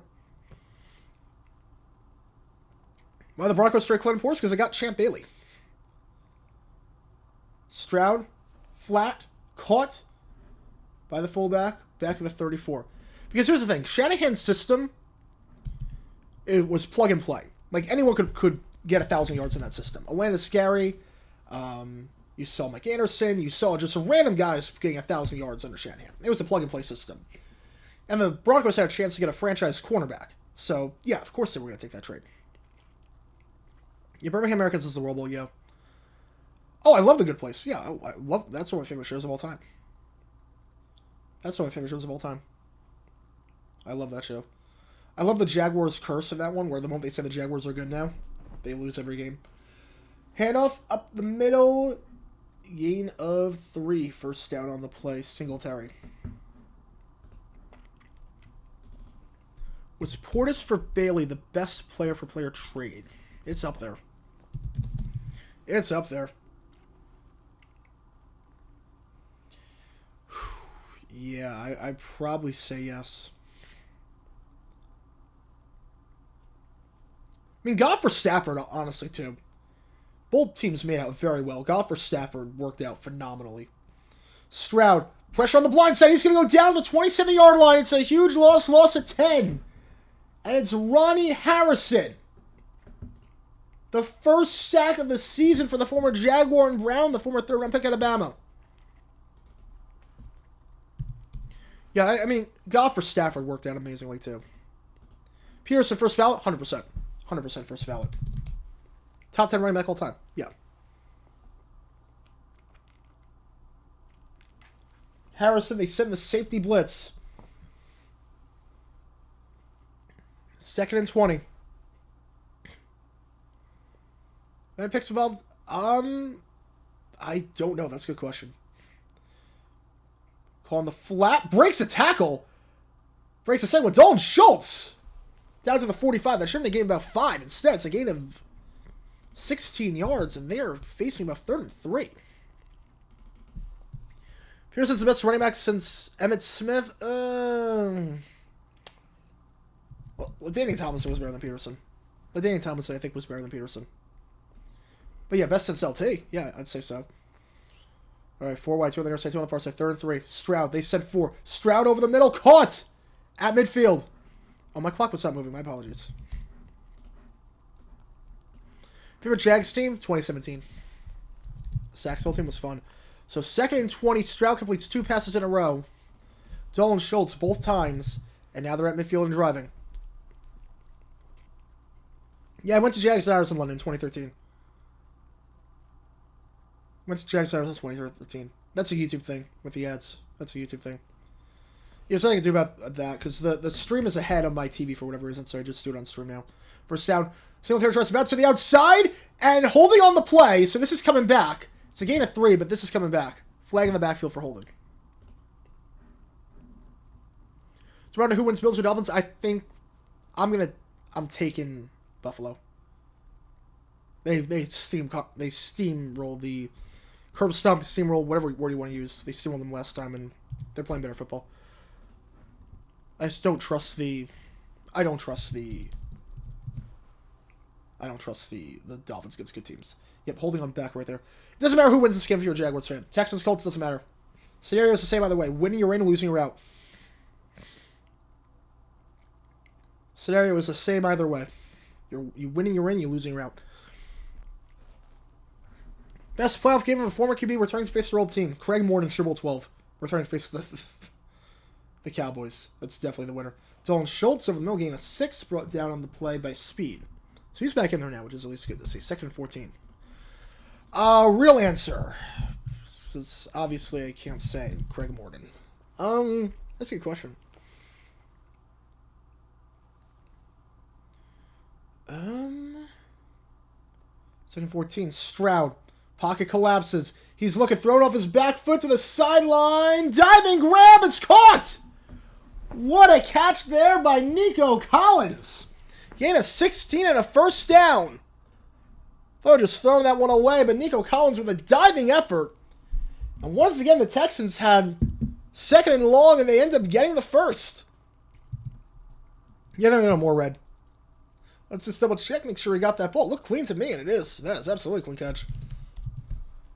Why the Broncos straight Clinton Portis? Because I got Champ Bailey. Stroud, flat, caught by the fullback, back to the 34. Because here's the thing, Shanahan's system, it was plug and play. Like, anyone could get 1,000 yards in that system. Atlanta Scary, you saw Mike Anderson, you saw just some random guys getting 1,000 yards under Shanahan. It was a plug and play system. And the Broncos had a chance to get a franchise cornerback. So, yeah, of course they were going to take that trade. Yeah, Birmingham Americans is the World Bowl, yeah. Oh, I love The Good Place. Yeah, I love. That's one of my favorite shows of all time. That's one of my favorite shows of all time. I love that show. I love the Jaguars curse of that one, where the moment they say the Jaguars are good now, they lose every game. Handoff up the middle. Gain of 3. First down on the play. Singletary. Was Portis for Bailey the best player-for-player trade? It's up there. It's up there. Yeah, I'd probably say yes. I mean, Goff for Stafford, honestly, too. Both teams made out very well. Goff for Stafford worked out phenomenally. Stroud, pressure on the blind side. He's going to go down the 27-yard line. It's a huge loss of 10. And it's Ronnie Harrison. The first sack of the season for the former Jaguar and Brown, the former third-round pick at Alabama. Yeah, I mean, Goff for Stafford worked out amazingly, too. Peterson, first ballot, 100%. 100% first ballot. Top 10 running back all time. Yeah. Harrison, they send the safety blitz. 2nd and 20. Any picks involved? I don't know. That's a good question. Calling the flat. Breaks a tackle. Breaks a second with Dalton Schultz. Down to the 45. That shouldn't have gained about 5. Instead, it's a gain of 16 yards, and they're facing about 3rd and 3. Pearson's the best running back since Emmitt Smith. Well, Danny Tomlinson was better than Peterson. Danny Tomlinson, I think, was better than Peterson. But yeah, best since LT. Yeah, I'd say so. All right, 4 wide, 2 on the near side, 2 on the far side, 3rd and 3. Stroud, they said 4. Stroud over the middle, caught at midfield. Oh, my clock was not moving. My apologies. Favorite Jags team? 2017. The Saxville team was fun. So 2nd and 20, Stroud completes 2 passes in a row. Dalton Schultz both times, and now they're at midfield and driving. Yeah, I went to Jags Irish in London in 2013. Went to Jags Irish in 2013. That's a YouTube thing with the ads. That's a YouTube thing. Yeah, there's nothing to do about that, because the stream is ahead of my TV for whatever reason, so I just do it on stream now. First down, Singletary tries to bounce to the outside, and holding on the play, so this is coming back. It's a gain of 3, but this is coming back. Flag in the backfield for holding. So, around who wins Bills or Dolphins? I think I'm taking Buffalo. They steamroll the curb stomp, steamroll, whatever word you want to use. They steamrolled them last time, and they're playing better football. I just don't trust the Dolphins against good teams. Yep, holding on back right there. It doesn't matter who wins this game if you're a Jaguars fan. Texans, Colts, doesn't matter. Scenario is the same either way. Winning, you're in. Losing, you're out. Scenario is the same either way. You winning, you're in. You losing, you're out. Best playoff game of a former QB returning to face their old team. Craig Morton, Super Bowl 12. Returning to face the Cowboys. That's definitely the winner. Dalton Schultz over the middle, gain of 6, brought down on the play by Speed. So he's back in there now, which is at least good to see. 2nd and 14. Real answer. Since obviously I can't say Craig Morton. That's a good question. 2nd 14. Stroud. Pocket collapses. He's looking, thrown off his back foot to the sideline. Diving grab. It's caught. What a catch there by Nico Collins. Gain of 16 and a first down. Thought just throwing that one away, but Nico Collins with a diving effort. And once again, the Texans had 2nd and long, and they end up getting the first. Yeah, no, more red. Let's just double check, make sure he got that ball. Looked clean to me, and it is. That is absolutely a clean catch.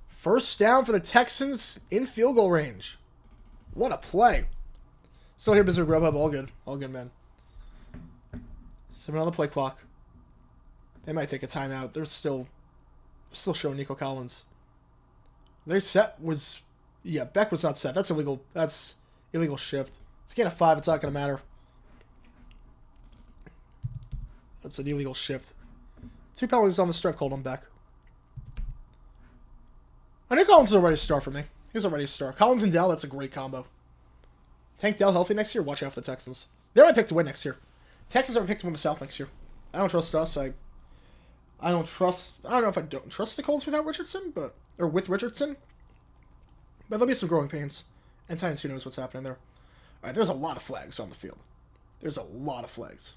First down for the Texans in field goal range. What a play. Still here, Mr. Grubhub. All good. All good, man. 7 on the play clock. They might take a timeout. They're still showing Nico Collins. Their set was... Yeah, Beck was not set. That's illegal. That's illegal shift. It's gain of 5. It's not going to matter. That's an illegal shift. 2 penalties on the strip called on Beck. I think Collins is already a star for me. He's already a star. Collins and Dell, that's a great combo. Tank Dell healthy next year? Watch out for the Texans. They're my pick to win next year. Texans are my pick to win the South next year. I don't trust us. I don't know if I don't trust the Colts without Richardson, or with Richardson. But there'll be some growing pains. And Titans, who knows what's happening there. Alright, there's a lot of flags on the field. There's a lot of flags.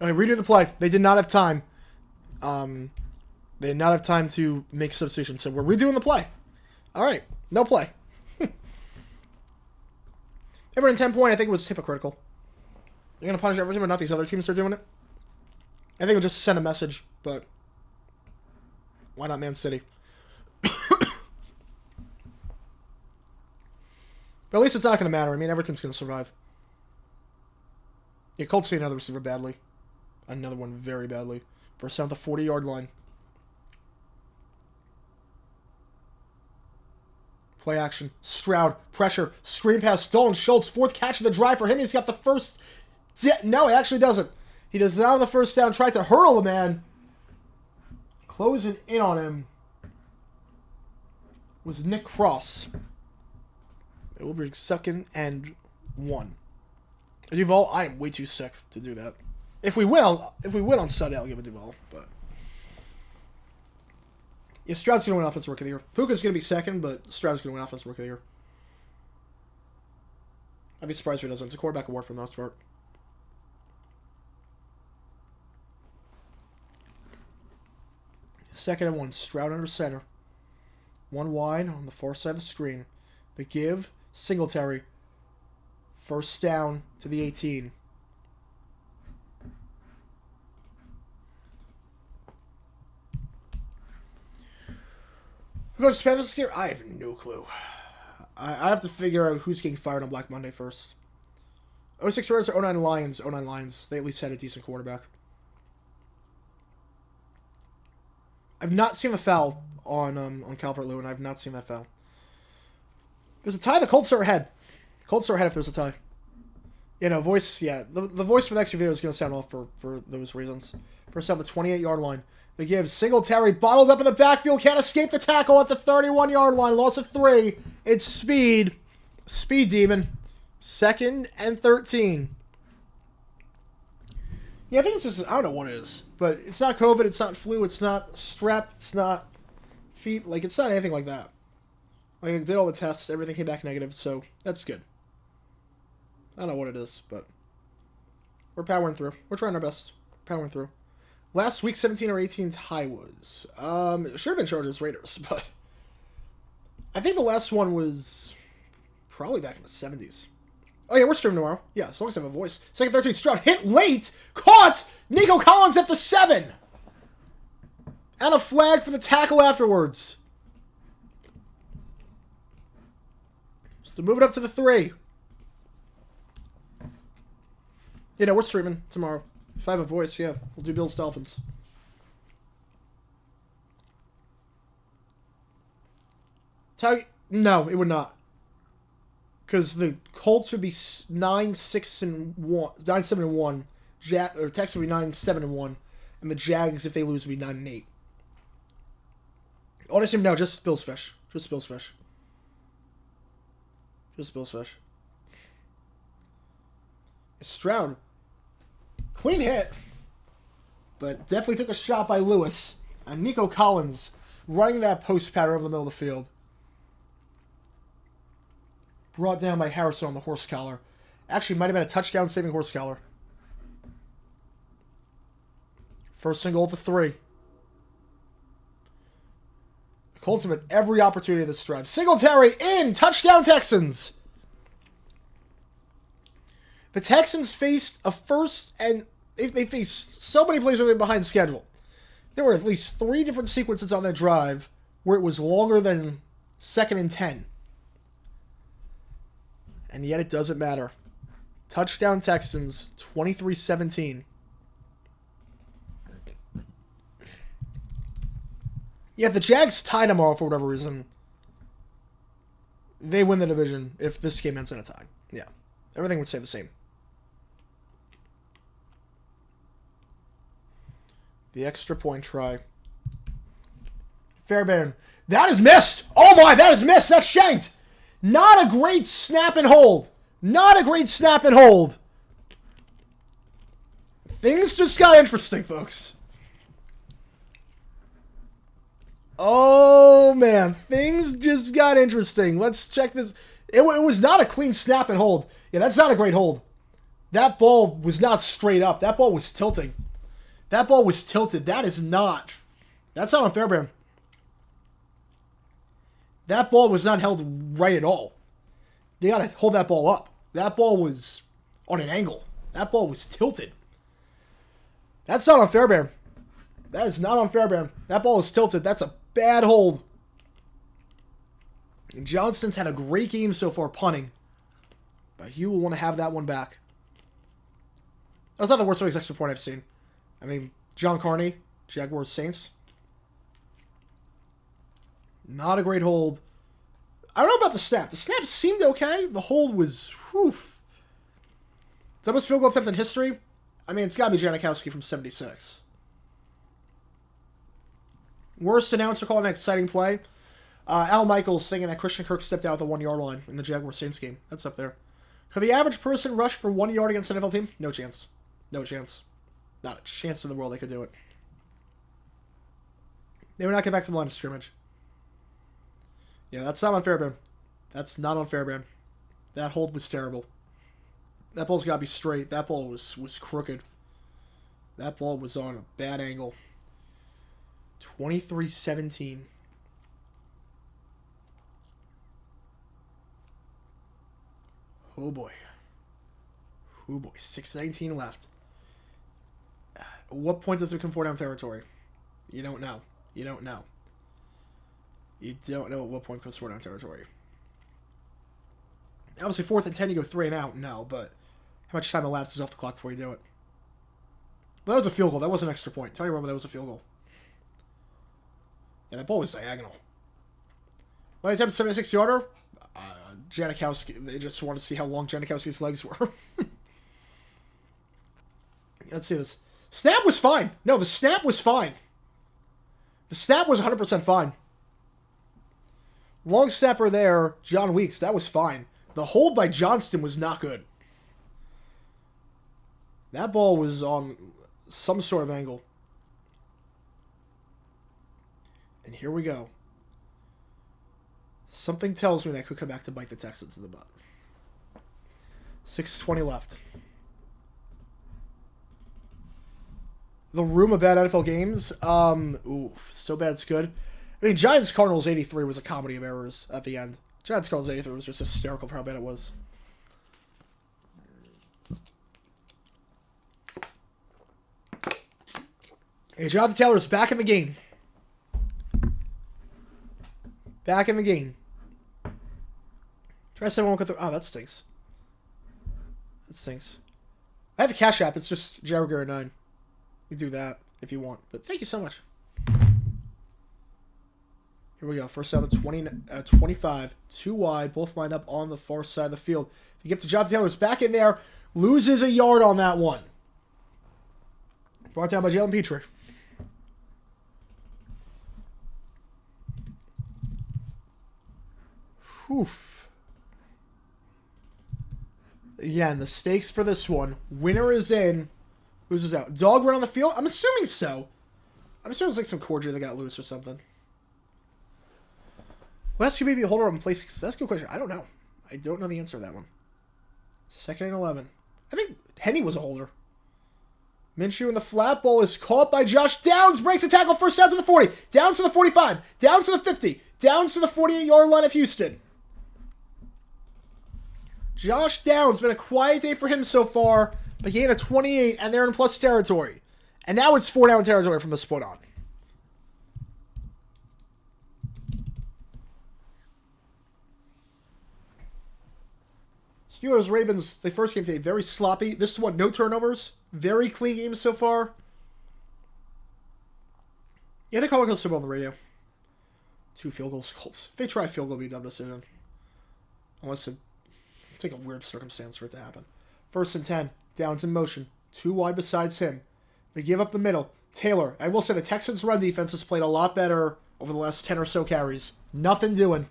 Okay, redo the play. They did not have time. They did not have time to make a substitution, so we're redoing the play. Alright, no play. Everyone 10 point, I think it was hypocritical. You're going to punish every team, but not these other teams are doing it? I think it'll just send a message, but why not Man City? But at least it's not going to matter. I mean, Everton's going to survive. Yeah, Colts see another receiver badly. Another one very badly. First down at the 40-yard line. Play action. Stroud. Pressure. Screen pass. Dalton Schultz. 4th catch of the drive for him. He's got the first... No, he actually doesn't. He does not have the first down. Tried to hurdle the man. Closing in on him was Nick Cross. It will be 2nd and 1. Duval, I am way too sick to do that. If we win on Sunday, I'll give it Duval. But yeah, Stroud's gonna win Offensive Rookie of the Year. Puka's gonna be 2nd, but Stroud's gonna win Offensive Rookie of the Year. I'd be surprised if he doesn't. It's a quarterback award for the most part. Second and 1. Stroud under center. 1 wide on the far side of the screen. The give. Singletary. First down to the 18. Who goes to Panthers here? I have no clue. I have to figure out who's getting fired on Black Monday first. 06 Raiders or 09 Lions? 09 Lions. They at least had a decent quarterback. I've not seen the foul on Calvert-Lewin. I've not seen that foul. There's a tie. The Colts are ahead. Colts are ahead if there's a tie. You know, voice, yeah. The voice for the next video is going to sound off for those reasons. First down, the 28-yard line. They give Singletary bottled up in the backfield. Can't escape the tackle at the 31-yard line. Loss of 3. It's speed. Speed demon. 2nd and 13. Yeah, I think it's just, I don't know what it is. But it's not COVID. It's not flu. It's not strep. It's not feet. Like, it's not anything like that. Like, I did all the tests. Everything came back negative. So, that's good. I don't know what it is, but we're powering through. We're trying our best. Powering through. Last week, 17 or 18's high was. It should have been Chargers Raiders, but I think the last one was probably back in the 70s. Oh, yeah, we're streaming tomorrow. Yeah, as long as I have a voice. 2nd 13, Stroud hit late. Caught! Nico Collins at the 7. And a flag for the tackle afterwards. Just to move it up to the 3. You know, we're streaming tomorrow. If I have a voice, yeah. We'll do Bills Dolphins. No, it would not. Because the Colts would be 9-7-1. Or Texans would be 9-7-1. And the Jags, if they lose, would be 9-8. Honestly, no, just Bills Fish. Just Bills Fish. Just Bills Fish. Stroud. Clean hit. But definitely took a shot by Lewis. And Nico Collins running that post pattern over the middle of the field. Brought down by Harrison on the horse collar. Actually, might have been a touchdown saving horse collar. First and goal at the 3. The Colts have had every opportunity of this drive. Singletary in! Touchdown Texans! The Texans faced a first, and they faced so many plays early behind schedule. There were at least 3 different sequences on that drive where it was longer than 2nd and 10. And yet it doesn't matter. Touchdown Texans, 23-17. Yeah, if the Jags tie tomorrow for whatever reason, they win the division if this game ends in a tie. Yeah, everything would stay the same. The extra point try. Fairbairn. That is missed! Oh my, that is missed! That's shanked! Not a great snap and hold. Not a great snap and hold. Things just got interesting, folks. Oh, man. Things just got interesting. Let's check this. It was not a clean snap and hold. Yeah, that's not a great hold. That ball was not straight up. That ball was tilting. That ball was tilted. That is not. That's not on Fairbairn. That ball was not held right at all. They got to hold that ball up. That ball was on an angle. That ball was tilted. That's not on Fairbairn. That is not on Fairbairn. That ball was tilted. That's a bad hold. And Johnston's had a great game so far punting. But he will want to have that one back. That's not the worst extra point I've seen. I mean, John Carney, Jaguars Saints. Not a great hold. I don't know about the snap. The snap seemed okay. The hold was, whew. Dumbest field goal attempt in history? I mean, it's got to be Janikowski from 76. Worst announcer call an exciting play? Al Michaels thinking that Christian Kirk stepped out at the 1-yard line in the Jaguars Saints game. That's up there. Could the average person rush for 1 yard against an NFL team? No chance. No chance. Not a chance in the world they could do it. They would not get back to the line of scrimmage. Yeah, that's not on Fairbairn. That's not on Fairbairn. That hold was terrible. That ball's got to be straight. That ball was crooked. That ball was on a bad angle. 23-17. Oh boy. Oh boy. 6:19 left. At what point does it become 4-down territory? You don't know. You don't know. You don't know at what point comes 4-down territory. Obviously, 4th and 10, you go 3 and out. No, but how much time elapses off the clock before you do it? But that was a field goal. That was an extra point. Tell you remember that was a field goal. Yeah, that ball was diagonal. By the time 76-yarder, Janikowski, they just wanted to see how long Janikowski's legs were. Let's see this. Snap was fine. No, the snap was fine. The snap was 100% fine. Long snapper there, John Weeks, that was fine. The hold by Johnston was not good. That ball was on some sort of angle. And here we go. Something tells me that could come back to bite the Texans in the butt. 6:20 left. The room of bad NFL games. So bad it's good. I mean, Giants-Cardinals 83 was a comedy of errors at the end. Giants-Cardinals 83 was just hysterical for how bad it was. Hey, Jonathan Taylor's back in the game. Back in the game. Try to say one with the... Oh, that stinks. That stinks. I have a Cash App. It's just Jaguar9. You do that if you want. But thank you so much. Here we go. First down at 25. 2 wide. Both lined up on the far side of the field. You get to Jonathan Taylor's back in there. Loses a yard on that one. Brought down by Jalen Petrie. Oof. Again, the stakes for this one. Winner is in. Losers out. Dog run on the field? I'm assuming so. I'm assuming it's like some cordial that got loose or something. Last QB be a holder on place. That's a good question. I don't know. I don't know the answer to that one. 2nd and 11. I think Henny was a holder. Minshew in the flat ball is caught by Josh Downs. Breaks the tackle. First down to the 40. Downs to the 45. Downs to the 50. Downs to the 48-yard line of Houston. Josh Downs, been a quiet day for him so far, but he gained a 28, and they're in plus territory. And now it's 4-down territory from this point on. Steelers, Ravens, the first game today, very sloppy. This is what, no turnovers? Very clean games so far. Yeah, they call it Super Bowl on the radio. 2 field goals, Colts. If they try field goal, it'll be a dumb decision. Unless it take a weird circumstance for it to happen. 1st and 10. Downs in motion. 2 wide besides him. They give up the middle. Taylor. I will say the Texans' run defense has played a lot better over the last 10 or so carries. Nothing doing.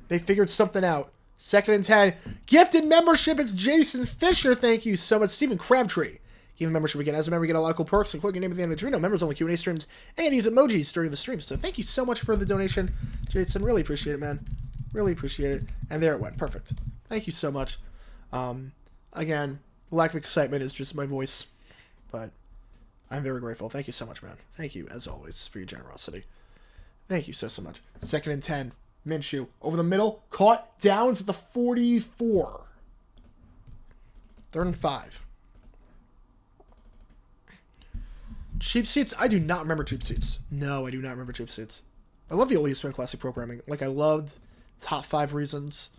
They figured something out. 2nd and 10. Gifted membership. It's Jason Fisher. Thank you so much. Stephen Crabtree. Give a membership again. As a member, you get a lot of cool perks, including your name at the end of the Adreno. Members only Q&A streams and use emojis during the stream. So thank you so much for the donation, Jason. Really appreciate it, man. Really appreciate it. And there it went. Perfect. Thank you so much. Again, lack of excitement is just my voice, but I'm very grateful. Thank you so much, man. Thank you, as always, for your generosity. Thank you so much. 2nd and 10. Minshew. Over the middle. Caught. Downs at the 44. 3rd and 5. Cheap seats? I do not remember cheap seats. No, I do not remember cheap seats. I love the old ESPN Classic programming. Like, I loved Top 5 Reasons.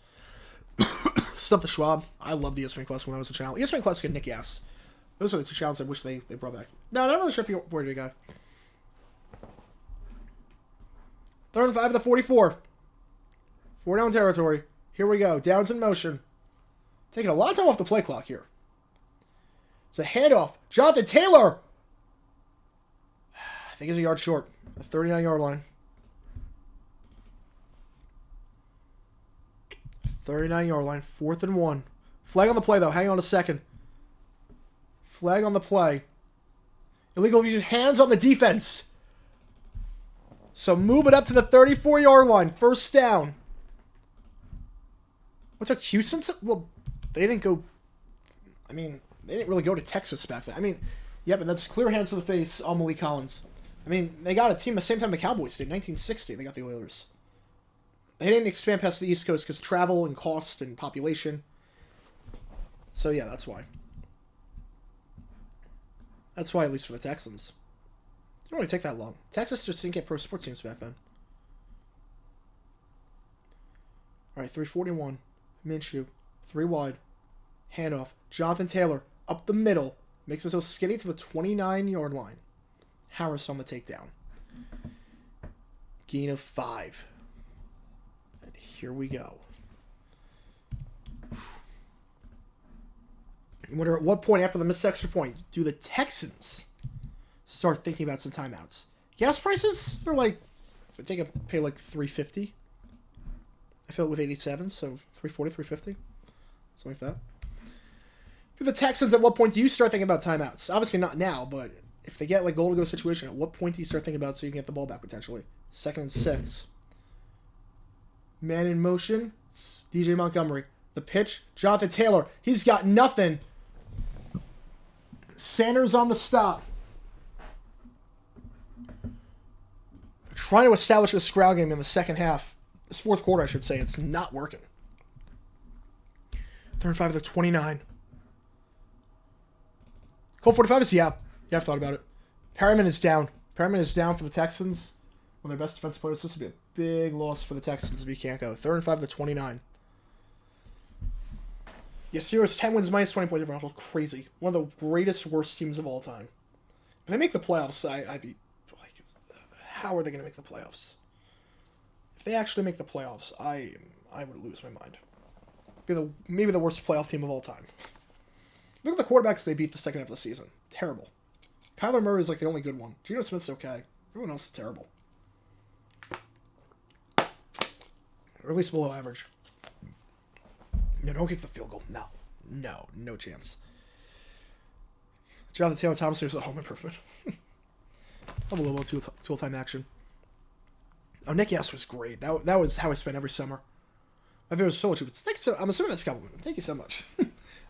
Stump the Schwab. I loved the ESPN Classic when I was a child. ESPN Classic and Nick Yass. Those are the 2 channels I wish they brought back. No, not really sure where they go. 3rd and 5 to the 44. 4-down territory. Here we go. Downs in motion. Taking a lot of time off the play clock here. It's a handoff. Jonathan Taylor! I think he's a yard short. The 39-yard line. 39-yard line. 4th and 1. Flag on the play, though. Hang on a second. Flag on the play. Illegal use. Hands on the defense. So move it up to the 34-yard line. 1st down. What took Houston? Well, they didn't go... I mean, they didn't really go to Texas back then. I mean, yeah, but that's clear hands to the face on Malik Collins. I mean, they got a team the same time the Cowboys did. 1960, they got the Oilers. They didn't expand past the East Coast because travel and cost and population. So, yeah, that's why. That's why, at least for the Texans. It didn't really take that long. Texas just didn't get pro sports teams back then. All right, 341. Minshew. 3 wide. Handoff. Jonathan Taylor. Up the middle. Makes it so skinny to the 29-yard line. Harris on the takedown. Gain of 5. And here we go. I wonder at what point after the missed extra point do the Texans start thinking about some timeouts? Gas prices, they're like, I think I pay like $3.50. I fill it with 87, so $3.40, $3.50. Something like that. For the Texans, at what point do you start thinking about timeouts? Obviously not now, but if they get like goal-to-go situation, at what point do you start thinking about so you can get the ball back potentially? 2nd and 6. Man in motion. DJ Montgomery. The pitch. Jonathan Taylor. He's got nothing. Sanders on the stop. They're trying to establish this ground game in the second half. This 4th quarter, I should say. It's not working. 3rd and 5 to the 29. Colt 45 is, yeah, I've thought about it. Perryman is down. Perryman is down for the Texans. One of their best defensive players. This would be a big loss for the Texans if he can't go. 3rd and 5 to the 29. Yeah, Steelers 10 wins minus 20 point differential. Crazy. One of the greatest, worst teams of all time. If they make the playoffs, I'd be like, how are they going to make the playoffs? If they actually make the playoffs, I would lose my mind. Maybe the worst playoff team of all time. Look at the quarterbacks they beat the second half of the season. Terrible. Kyler Murray is like the only good one. Geno Smith's okay. Everyone else is terrible. Or at least below average. No, don't kick the field goal. No chance. Jonathan Taylor Thomas here's a home improvement. I'm a little tool-time action. Oh, Nick Yass was great. That was how I spent every summer. My favorite was so much. I'm assuming that's a compliment. Thank you so much.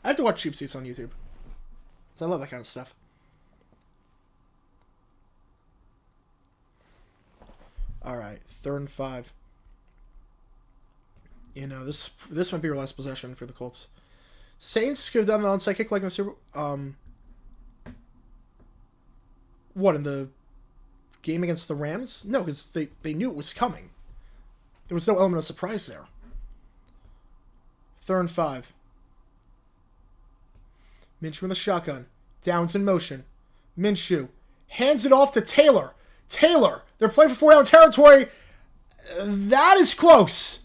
I have to watch Cheap Seats on YouTube. So I love that kind of stuff. Alright, 3rd and 5. You know, this might be your last possession for the Colts. Saints could have done an onside kick like in the Super. What, in the game against the Rams? No, because they knew it was coming. There was no element of surprise there. 3rd and 5. Minshew in the shotgun. Downs in motion. Minshew hands it off to Taylor. Taylor, they're playing for 4 down territory. That is close.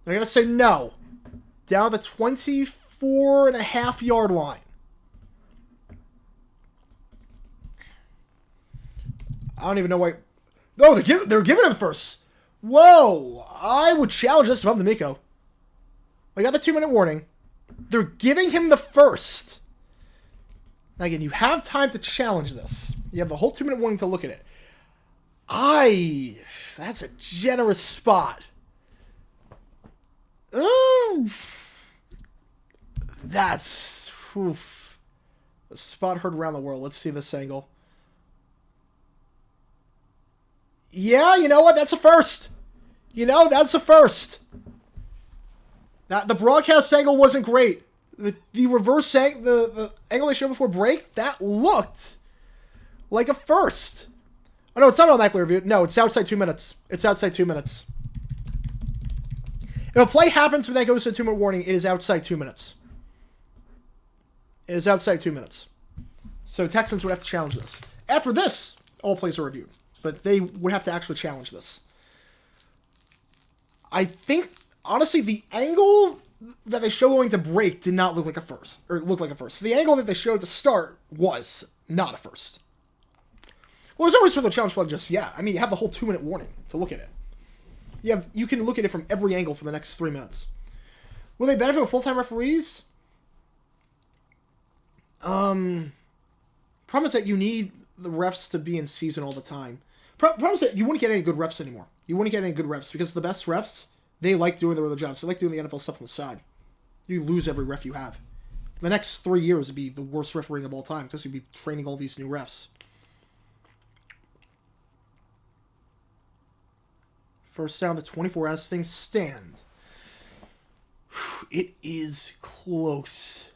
They're going to say no. Down at the 24.5-yard line. I don't even know why. No, they're giving him first. Whoa. I would challenge this if I'm D'Amico. I got the 2-minute warning. They're giving him the first. Now again, you have time to challenge this. You have the whole 2-minute warning to look at it. That's a generous spot. That's a spot heard around the world. Let's see this angle. Yeah, you know what? That's a first. That's a first. Now, the broadcast angle wasn't great. The reverse angle, the angle they showed before break, that looked like a first. Oh, no, it's not on that clear view. No, it's outside 2 minutes. It's outside 2 minutes. If a play happens when that goes to a 2-minute warning, it is outside 2 minutes. It is outside 2 minutes. So Texans would have to challenge this. After this, all plays are reviewed. But they would have to actually challenge this. I think, honestly, the angle that they show going to break did not look like a first. Or look like a first. The angle that they showed at the start was not a first. Well, there's always for the challenge flag just, yeah. I mean, you have the whole 2-minute warning to look at it. You can look at it from every angle for the next 3 minutes. Will they benefit with full-time referees? Problem is that you need the refs to be in season all the time. Problem is that you wouldn't get any good refs anymore. You wouldn't get any good refs because the best refs, they like doing their other jobs. They like doing the NFL stuff on the side. You lose every ref you have. The next 3 years would be the worst refereeing of all time because you'd be training all these new refs. First down to 24 as things stand. It is close.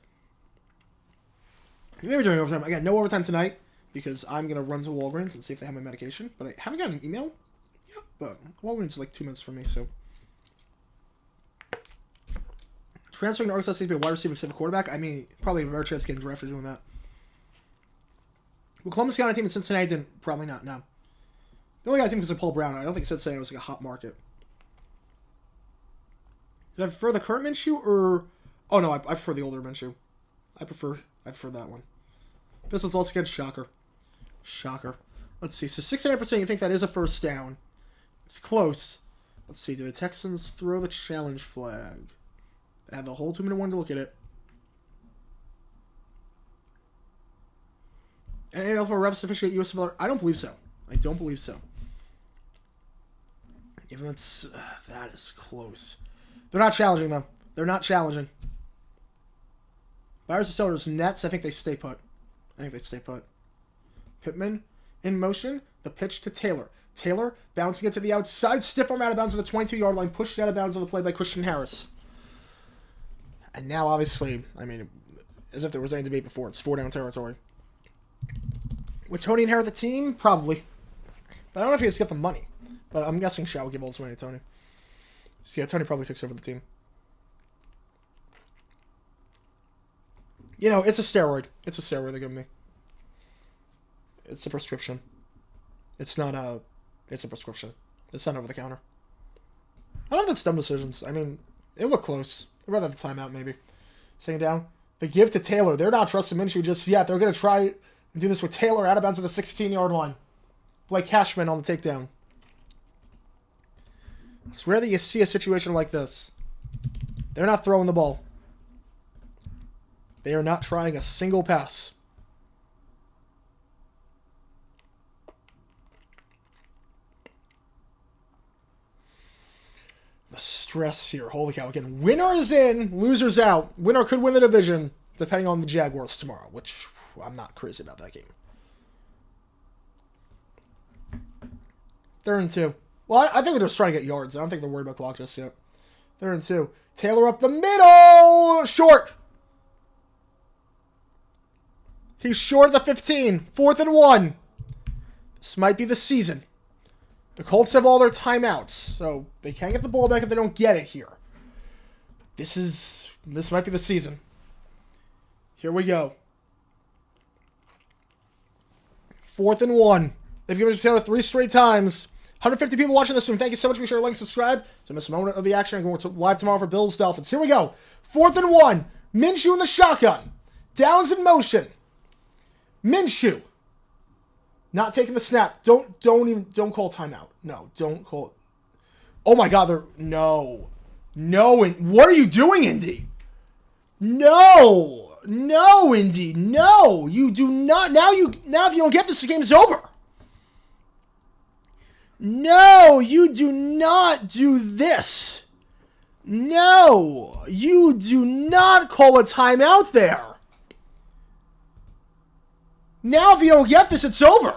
Maybe during overtime. I got no overtime tonight because I'm going to run to Walgreens and see if they have my medication. But I haven't gotten an email. Yeah, but Walgreens is like 2 minutes from me, so. Transferring to Arkansas State to be a wide receiver instead of quarterback. I mean, probably a better chance of getting drafted doing that. Will Columbus get on a team in Cincinnati? Didn't. Probably not, no. The only guy I think was Paul Brown. I don't think Cincinnati was like a hot market. Do I prefer the current Minshew or... Oh, no, I prefer the older Minshew. I prefer that one. Pistols also against Shocker. Shocker. Let's see. So 69% you think that is a first down. It's close. Let's see. Do the Texans throw the challenge flag? They have the whole 2-minute warning to look at it. And NFL refs officiate USFL? I don't believe so. I don't believe so. Even though it's... that is close. They're not challenging, though. They're not challenging. Buyers and sellers, Nets, I think they stay put. Pittman in motion. The pitch to Taylor. Taylor bouncing it to the outside. Stiff arm out of bounds on the 22-yard line. Pushed out of bounds on the play by Christian Harris. And now, obviously, I mean, as if there was any debate before, it's 4-down territory. Would Tony inherit the team? Probably. But I don't know if he has to get the money. But I'm guessing Shaw will give all this money to Tony. So yeah, Tony probably takes over the team. You know, it's a steroid. It's a steroid they're giving me. It's a prescription. It's not a... It's a prescription. It's not over the counter. I don't think it's dumb decisions. I mean, it looked close. I'd rather have the timeout, maybe. Second down. The give to Taylor. They're not trusting Minshew just yet. They're going to try and do this with Taylor out of bounds at the 16-yard line. Blake Cashman on the takedown. It's rare that you see a situation like this. They're not throwing the ball. They are not trying a single pass. The stress here. Holy cow. Again, winner is in, loser's out. Winner could win the division, depending on the Jaguars tomorrow, which I'm not crazy about that game. 3rd and 2. Well, I think they're just trying to get yards. I don't think they're worried about clock just yet. Third and 2. Taylor up the middle. Short. He's short of the 15. 4th and 1. This might be the season. The Colts have all their timeouts, so they can't get the ball back if they don't get it here. This might be the season. Here we go. 4th and 1. They've given us Taylor 3 straight times. 150 people watching this stream. Thank you so much. Be sure to like and subscribe. So miss a moment of the action. I'm going to live tomorrow for Bills Dolphins. Here we go. 4th and 1. Minshew in the shotgun. Downs in motion. Minshew. Not taking the snap. Don't call timeout. No, don't call it. Oh my God, no. And what are you doing, Indy? No, Indy, no. You do not. Now if you don't get this, the game is over. No, you do not do this. No, you do not call a timeout there. Now if you don't get this, it's over.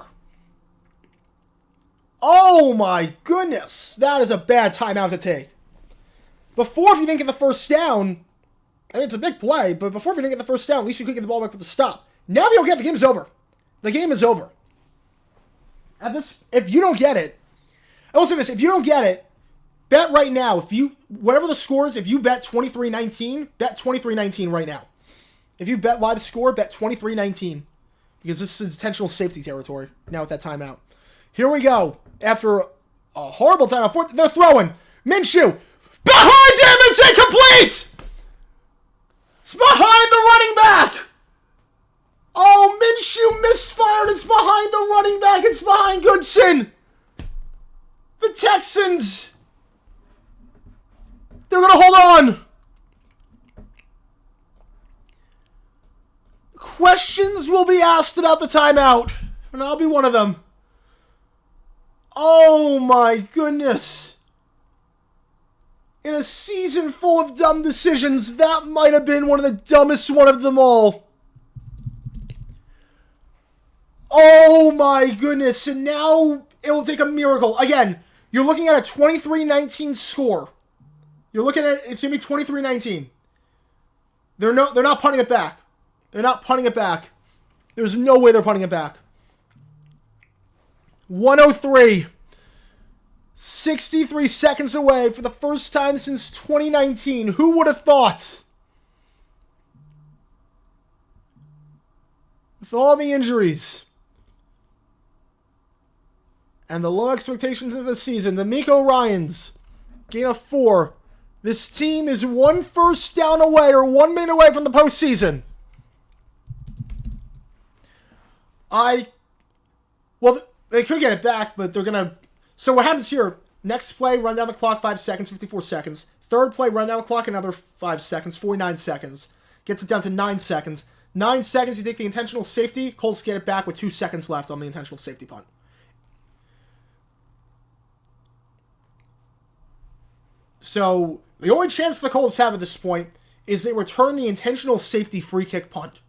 Oh my goodness. That is a bad timeout to take. Before, if you didn't get the first down, I mean, it's a big play, but before, if you didn't get the first down, at least you could get the ball back with the stop. Now if you don't get it, the game is over. The game is over. If you don't get it, I will say this, if you don't get it, bet right now, whatever the score is, if you bet 23-19, bet 23-19 right now. If you bet live score, bet 23-19. Because this is intentional safety territory now with that timeout. Here we go. After a horrible timeout, they're throwing. Minshew. Behind him, it's incomplete! It's behind the running back! Oh, Minshew misfired. It's behind the running back. It's behind Goodson. The Texans. They're going to hold on. Questions will be asked about the timeout, and I'll be one of them. Oh my goodness. In a season full of dumb decisions, that might have been one of the dumbest one of them all. Oh my goodness. And now it will take a miracle. Again, you're looking at a 23-19 score. You're looking at, it's going to be 23-19. They're not punting it back. They're not punting it back. There's no way they're punting it back. 103. 63 seconds away for the first time since 2019. Who would have thought? With all the injuries and the low expectations of the season, the Miko Ryans gain of 4. This team is 1 first down away or 1 minute away from the postseason. Well, they could get it back, but they're going to... So what happens here, next play, run down the clock 5 seconds, 54 seconds. Third play, run down the clock another 5 seconds, 49 seconds. Gets it down to 9 seconds. 9 seconds, you take the intentional safety. Colts get it back with 2 seconds left on the intentional safety punt. So the only chance the Colts have at this point is they return the intentional safety free kick punt.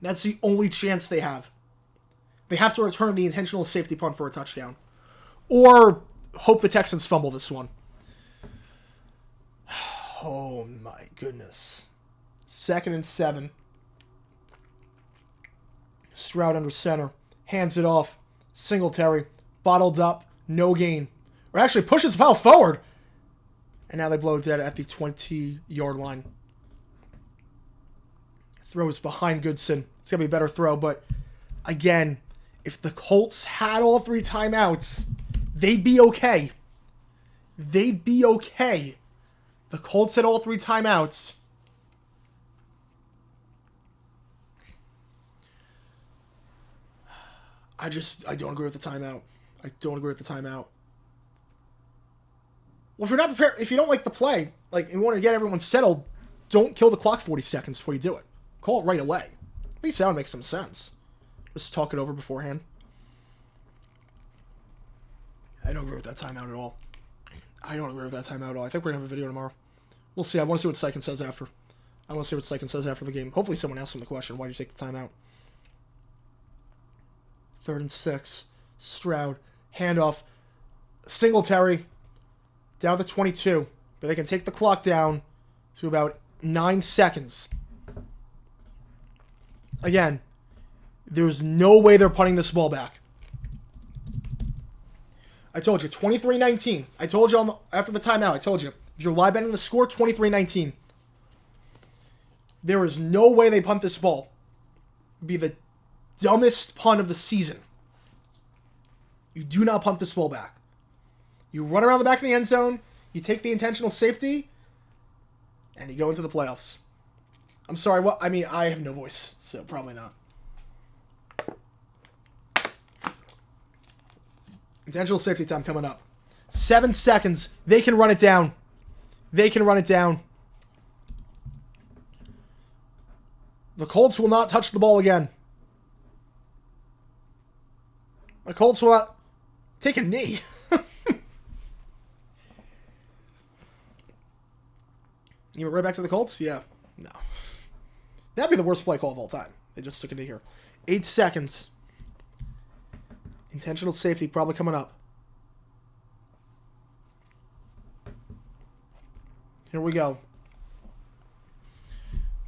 That's the only chance they have. They have to return the intentional safety punt for a touchdown. Or hope the Texans fumble this one. Oh my goodness. 2nd and 7. Stroud under center. Hands it off. Singletary. Bottled up. No gain. Or actually pushes the foul forward. And now they blow it dead at the 20-yard line. Throws behind Goodson. It's going to be a better throw, but again, if the Colts had all 3 timeouts, they'd be okay. They'd be okay. The Colts had all 3 timeouts. I don't agree with the timeout. I don't agree with the timeout. Well, if you're not prepared, if you don't like the play, like you want to get everyone settled, don't kill the clock 40 seconds before you do it. Call it right away. At least that would make some sense. Just talk it over beforehand. I don't agree with that timeout at all. I don't agree with that timeout at all. I think we're going to have a video tomorrow. We'll see. I want to see what Sykin says after. I want to see what Sykin says after the game. Hopefully someone asks him the question, why did you take the timeout? 3rd and 6. Stroud. Handoff. Singletary. Down to 22. But they can take the clock down to about 9 seconds. Again, there's no way they're punting this ball back. I told you, 23-19. I told you after the timeout, I told you. If you're live betting the score, 23-19. There is no way they punt this ball. It'd be the dumbest punt of the season. You do not punt this ball back. You run around the back of the end zone, you take the intentional safety, and you go into the playoffs. I'm sorry, what? I mean, I have no voice, so probably not. Intentional safety time coming up. 7 seconds. They can run it down. They can run it down. The Colts will not touch the ball again. The Colts will not take a knee. You went right back to the Colts? Yeah. No. That'd be the worst play call of all time. They just took a knee here. 8 seconds. Intentional safety probably coming up. Here we go.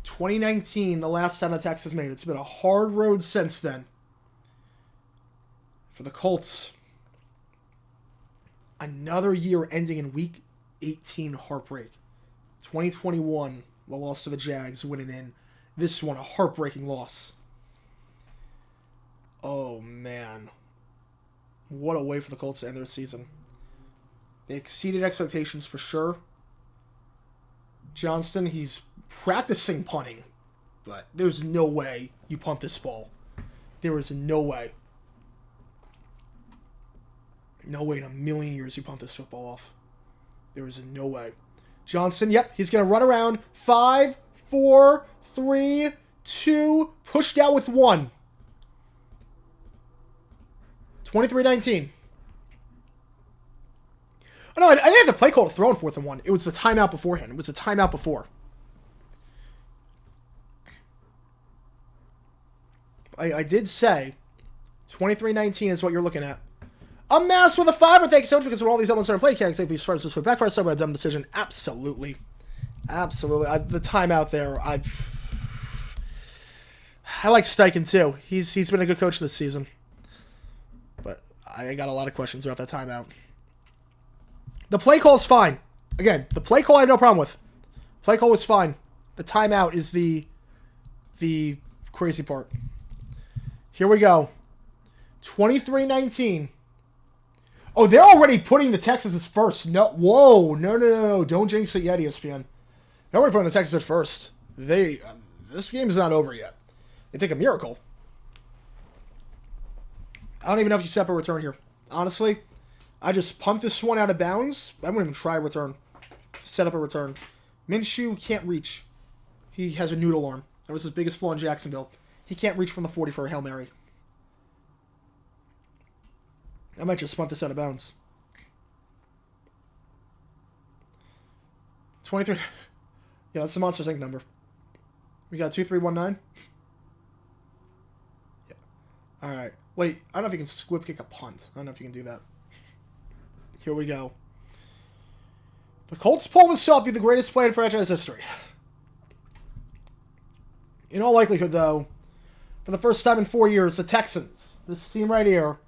2019, the last time the Texans made it. It's been a hard road since then. For the Colts. Another year ending in week 18 heartbreak. 2021, the loss to the Jags, winning in. This one, a heartbreaking loss. Oh, man. What a way for the Colts to end their season. They exceeded expectations for sure. Johnston, he's practicing punting, but there's no way you punt this ball. There is no way. No way in a million years you punt this football off. There is no way. Johnston, yep, he's going to run around. 5, 4, 3, 2, pushed out with 1. 23-19. Oh, no, I didn't have the play call to throw on 4th and 1. It was the timeout beforehand. It was the timeout before. I did say 23-19 is what you're looking at. A mass with a 5. Thank you so much because when all these elements are in play, can't be surprised this way. Back for us, about a dumb decision. Absolutely. Absolutely. The timeout there, I like Steichen too. He's been a good coach this season. But I got a lot of questions about that timeout. The play call's fine. Again, the play call I have no problem with. Play call was fine. The timeout is the crazy part. Here we go. 23-19. Oh, they're already putting the Texans as first. No, whoa. No. Don't jinx it yet, ESPN. They're already putting the Texans at first. This game is not over yet. They take a miracle. I don't even know if you set up a return here. Honestly, I just pumped this one out of bounds. I wouldn't even try a return. Set up a return. Minshew can't reach. He has a noodle arm. That was his biggest flaw in Jacksonville. He can't reach from the 40 for a Hail Mary. I might just punt this out of bounds. 23. Yeah, that's the Monsters Inc. number. We got 2319. Yeah. All right. Wait, I don't know if you can squib kick a punt. I don't know if you can do that. Here we go. The Colts pull this off, be the greatest play in franchise history. In all likelihood, though, for the first time in 4 years, the Texans, this team right here,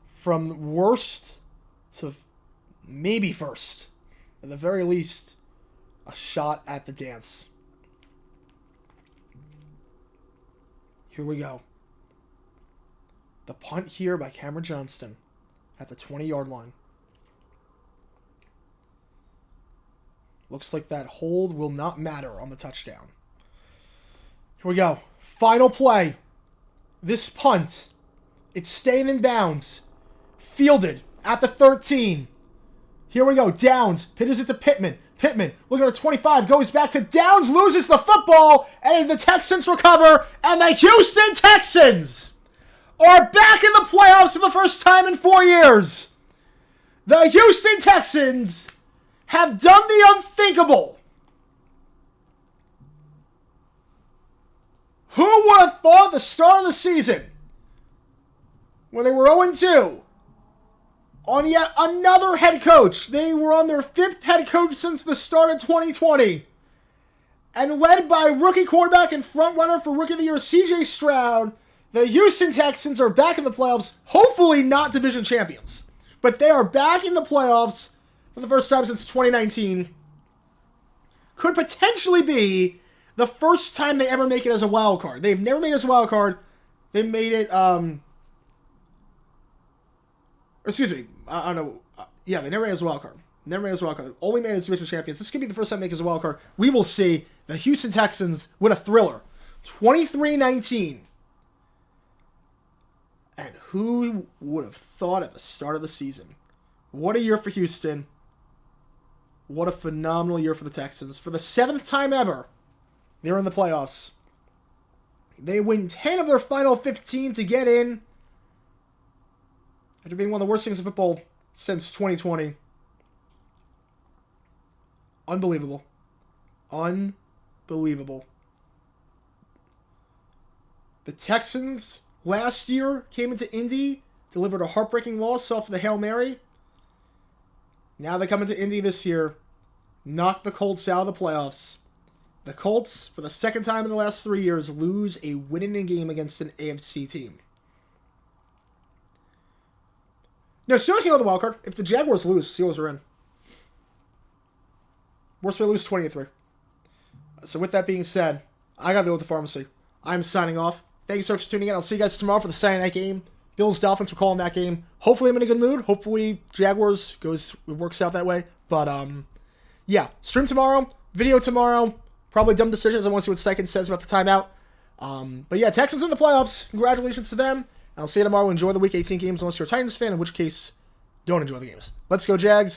from worst to maybe first, at the very least, a shot at the dance. Here we go. The punt here by Cameron Johnston at the 20-yard line. Looks like that hold will not matter on the touchdown. Here we go. Final play. This punt. It's staying in bounds. Fielded at the 13. Here we go. Downs. Pitches it to Pittman. Pittman, look at the 25. Goes back to Downs. Loses the football. And the Texans recover. And the Houston Texans are back in the playoffs for the first time in 4 years. The Houston Texans have done the unthinkable. Who would have thought at the start of the season, when they were 0-2, on yet another head coach. They were on their 5th head coach since the start of 2020. And led by rookie quarterback and frontrunner for Rookie of the Year, C.J. Stroud, the Houston Texans are back in the playoffs. Hopefully not division champions. But they are back in the playoffs for the first time since 2019. Could potentially be the first time they ever make it as a wild card. They've never made it as a wild card. They made it, excuse me, I don't know. Yeah, they never made it as a wild card. Never made it as a wild card. They only made it as division champions. This could be the first time they make it as a wild card. We will see. The Houston Texans win a thriller. 23-19. And who would have thought at the start of the season? What a year for Houston. What a phenomenal year for the Texans. For the 7th time ever, they're in the playoffs. They win 10 of their final 15 to get in. After being one of the worst things in football since 2020. Unbelievable. Unbelievable. The Texans last year came into Indy, delivered a heartbreaking loss off of the Hail Mary. Now they come into Indy this year, knock the Colts out of the playoffs. The Colts, for the 2nd time in the last 3 years, lose a winning game against an AFC team. No, Steelers can go to the wild card. If the Jaguars lose, Steelers are in. Worst way to lose 20-3. So with that being said, I gotta go with the pharmacy. I'm signing off. Thank you so much for tuning in. I'll see you guys tomorrow for the Saturday night game. Bills Dolphins, we're calling that game. Hopefully I'm in a good mood. Hopefully Jaguars works out that way. But yeah, stream tomorrow, video tomorrow. Probably dumb decisions. I want to see what Steichen says about the timeout. But yeah, Texans in the playoffs. Congratulations to them. And I'll see you tomorrow. Enjoy the Week 18 games unless you're a Titans fan, in which case, don't enjoy the games. Let's go, Jags.